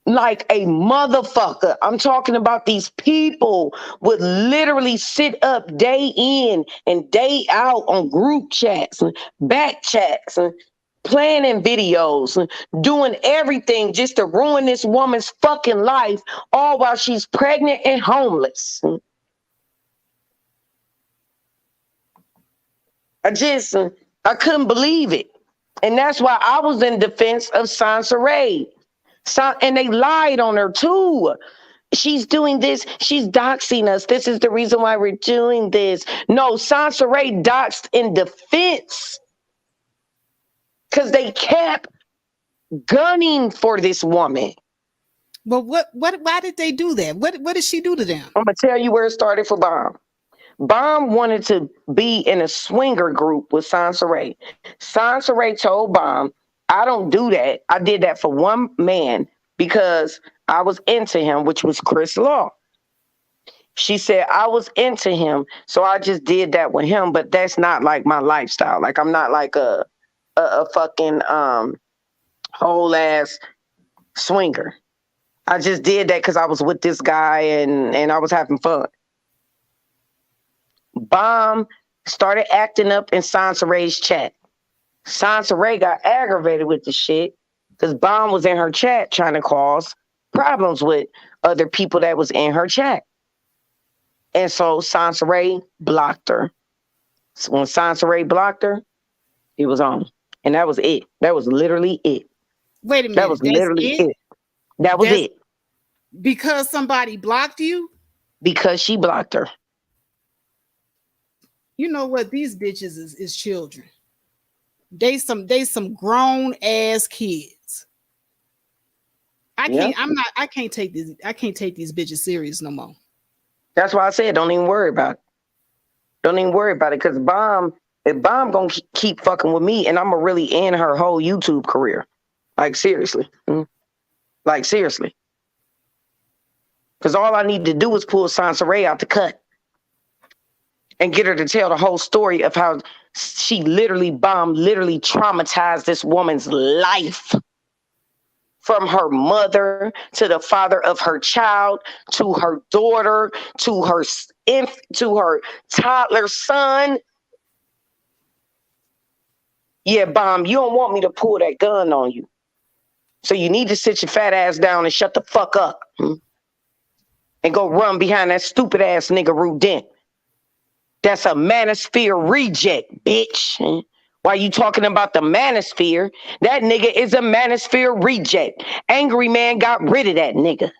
Speaker 8: like a motherfucker. I'm talking about these people would literally sit up day in and day out on group chats and back chats and planning videos and doing everything just to ruin this woman's fucking life, all while she's pregnant and homeless. I couldn't believe it. And that's why I was in defense of Sansaray. And they lied on her too. She's doing this. She's doxing us. This is the reason why we're doing this. No, Sansaray doxed in defense because they kept gunning for this woman.
Speaker 1: But why did they do that? What did she do to them?
Speaker 8: I'm gonna tell you where it started for Bomb. Bomb wanted to be in a swinger group with Sansaray. Sansaray told Bomb, I don't do that. I did that for one man because I was into him, which was Chris Law. She said, I was into him, so I just did that with him, but that's not like my lifestyle. Like, I'm not like a fucking whole ass swinger. I just did that because I was with this guy and I was having fun. Bomb started acting up in Sansaray's chat. Sansaray got aggravated with the shit because Bomb was in her chat trying to cause problems with other people that was in her chat. And so Sansaray blocked her. So when Sansaray blocked her, it was on. And that was it. That was literally it.
Speaker 1: Wait a
Speaker 8: That
Speaker 1: minute.
Speaker 8: was
Speaker 1: That's
Speaker 8: literally
Speaker 1: it?
Speaker 8: it. That was
Speaker 1: That's
Speaker 8: it.
Speaker 1: because somebody blocked you?
Speaker 8: Because she blocked her.
Speaker 1: You know what? These bitches is children. They some grown ass kids. I can't take these bitches serious no more.
Speaker 8: That's why I said don't even worry about it. Don't even worry about it. Cause if Bomb gonna keep fucking with me and I'm gonna really end her whole YouTube career. Like seriously. Like seriously. Cause all I need to do is pull Sansaray out the cut. And get her to tell the whole story of how Bomb literally traumatized this woman's life. From her mother to the father of her child, to her daughter, to her toddler son. Yeah, Bomb, you don't want me to pull that gun on you. So you need to sit your fat ass down and shut the fuck up. And go run behind that stupid ass nigga Rudent. That's a manosphere reject, bitch. Why you talking about the manosphere? That nigga is a manosphere reject. Angry Man got rid of that nigga.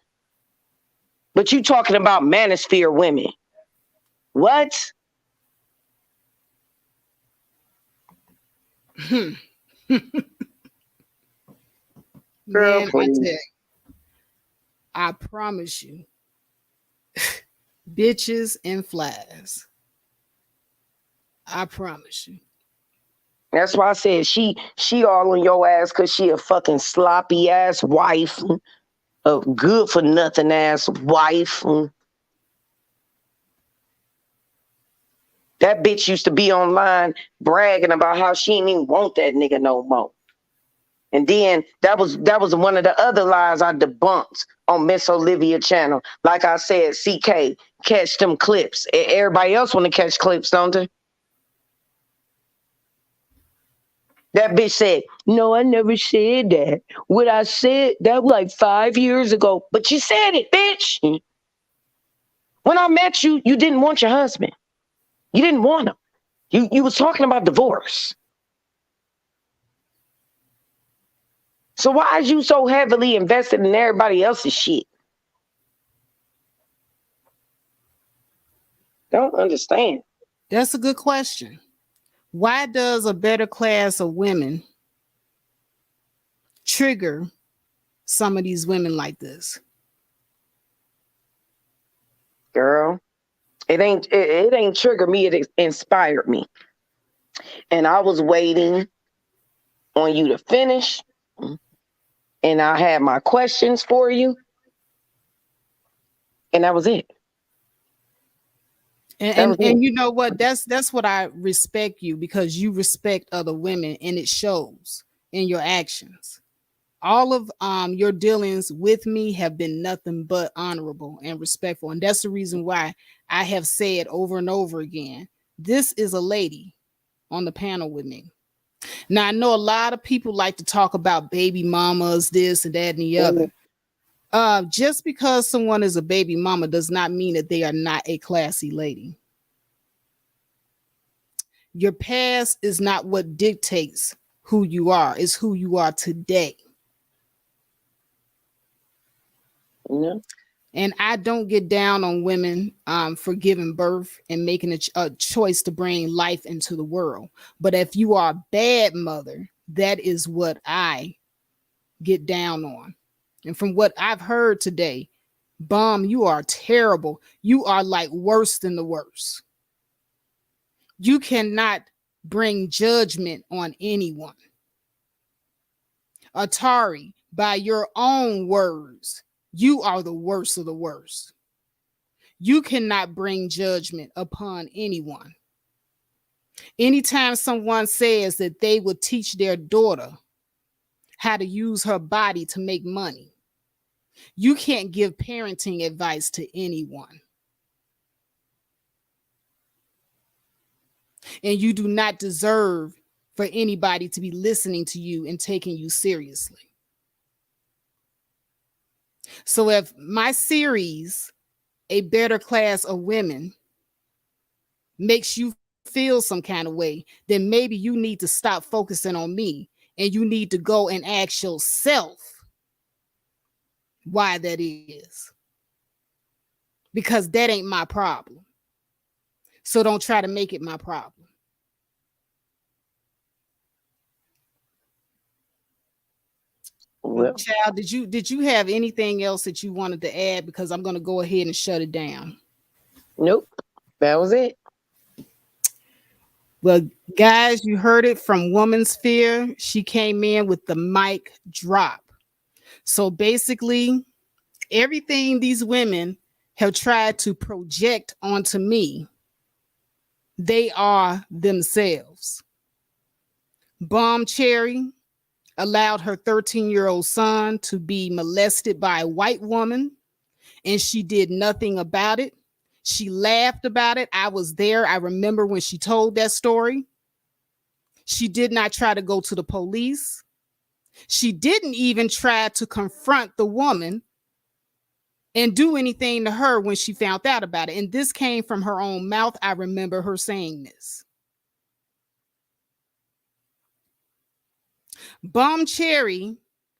Speaker 8: But you talking about manosphere women. What? Girl,
Speaker 1: Man,
Speaker 8: please.
Speaker 1: I promise you. Bitches and flies. I promise you.
Speaker 8: That's why I said she all on your ass because she a fucking sloppy ass wife. A good for nothing ass wife. That bitch used to be online bragging about how she didn't even want that nigga no more. And then that was one of the other lies I debunked on Miss Olivia channel. Like I said, CK, catch them clips. Everybody else want to catch clips, don't they? That bitch said, no, I never said that. What I said, that was like 5 years ago. But you said it, bitch. When I met you, you didn't want your husband. You didn't want him. You was talking about divorce. So why is you so heavily invested in everybody else's shit? Don't understand.
Speaker 1: That's a good question. Why does a better class of women trigger some of these women like this?
Speaker 8: Girl, it ain't triggered me, it inspired me. And I was waiting on you to finish. And I had my questions for you. And that was it.
Speaker 1: And you know what? That's what I respect you, because you respect other women and it shows in your actions. All of your dealings with me have been nothing but honorable and respectful. And that's the reason why I have said over and over again, this is a lady on the panel with me. Now, I know a lot of people like to talk about baby mamas, this and that and the other. Just because someone is a baby mama does not mean that they are not a classy lady. Your past is not what dictates who you are. It's who you are today.
Speaker 8: Yeah.
Speaker 1: And I don't get down on women for giving birth and making a choice to bring life into the world. But if you are a bad mother, that is what I get down on. And from what I've heard today, Bomb, you are terrible. You are like worse than the worst. You cannot bring judgment on anyone. Atari, by your own words, you are the worst of the worst. You cannot bring judgment upon anyone. Anytime someone says that they would teach their daughter how to use her body to make money, you can't give parenting advice to anyone. And you do not deserve for anybody to be listening to you and taking you seriously. So if my series, A Better Class of Women, makes you feel some kind of way, then maybe you need to stop focusing on me and you need to go and ask yourself why that is. Because that ain't my problem. So don't try to make it my problem.
Speaker 8: Well,
Speaker 1: Child, did you have anything else that you wanted to add? Because I'm going to go ahead and shut it down.
Speaker 8: nope. That was it.
Speaker 1: Well, guys, you heard it from Woman's Fear. She came in with the mic drop. So basically, everything these women have tried to project onto me, they are themselves. Bomb Cherry allowed her 13-year-old son to be molested by a white woman, and she did nothing about it. She laughed about it. I was there. I remember when she told that story. She did not try to go to the police. She didn't even try to confront the woman and do anything to her when she found out about it. And this came from her own mouth. I remember her saying this. Bomb Cherry's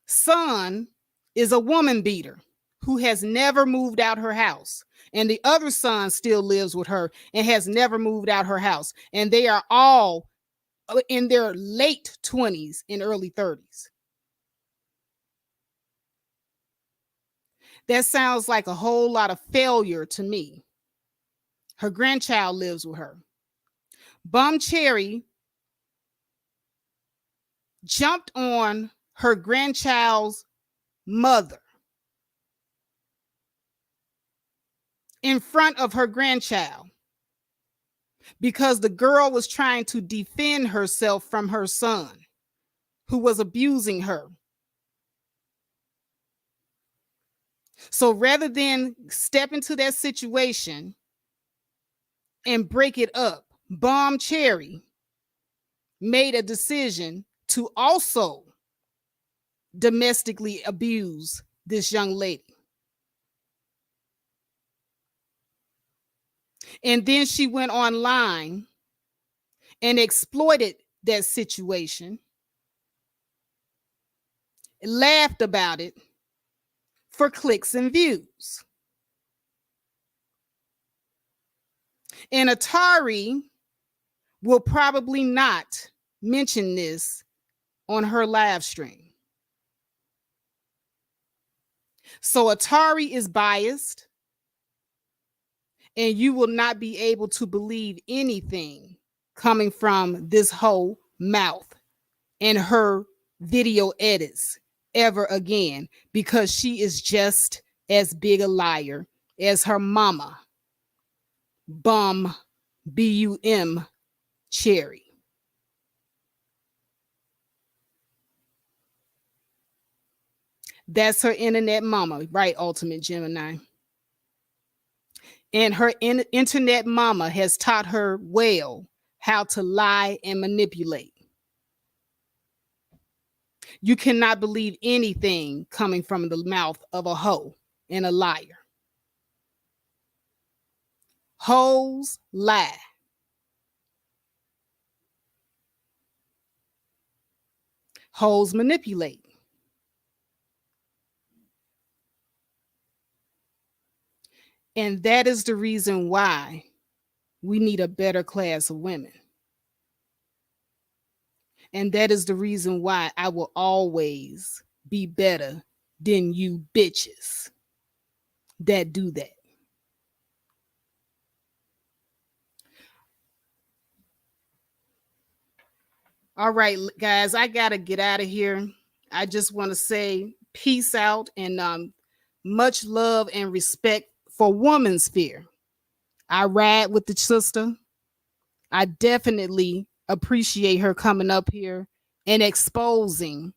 Speaker 1: son is a woman beater who has never moved out her house. And the other son still lives with her and has never moved out her house. And they are all in their late 20s and early 30s. That sounds like a whole lot of failure to me. Her grandchild lives with her. Bomb Cherry jumped on her grandchild's mother in front of her grandchild because the girl was trying to defend herself from her son who was abusing her. So rather than step into that situation and break it up, Bomb Cherry made a decision to also domestically abuse this young lady. And then she went online and exploited that situation, laughed about it for clicks and views. And Atari will probably not mention this on her live stream. So Atari is biased, and you will not be able to believe anything coming from this whole mouth and her video edits ever again, because she is just as big a liar as her mama, Bum B-U-M Cherry. That's her internet mama, right, Ultimate Gemini? And her internet mama has taught her well how to lie and manipulate. You cannot believe anything coming from the mouth of a hoe and a liar. Hoes lie. Hoes manipulate. And that is the reason why we need a better class of women. And that is the reason why I will always be better than you bitches that do that. All right, guys, I got to get out of here. I just want to say peace out and much love and respect for Woman's Fear. I ride with the sister. I definitely appreciate her coming up here and exposing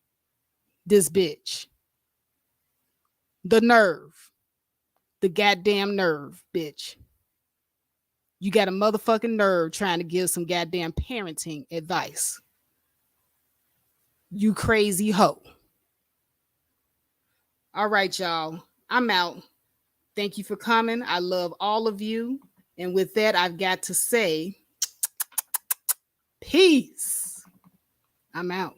Speaker 1: this bitch. The nerve. The goddamn nerve, bitch. You got a motherfucking nerve trying to give some goddamn parenting advice. You crazy hoe. All right, y'all. I'm out. Thank you for coming. I love all of you. And with that, I've got to say, Peace. I'm out.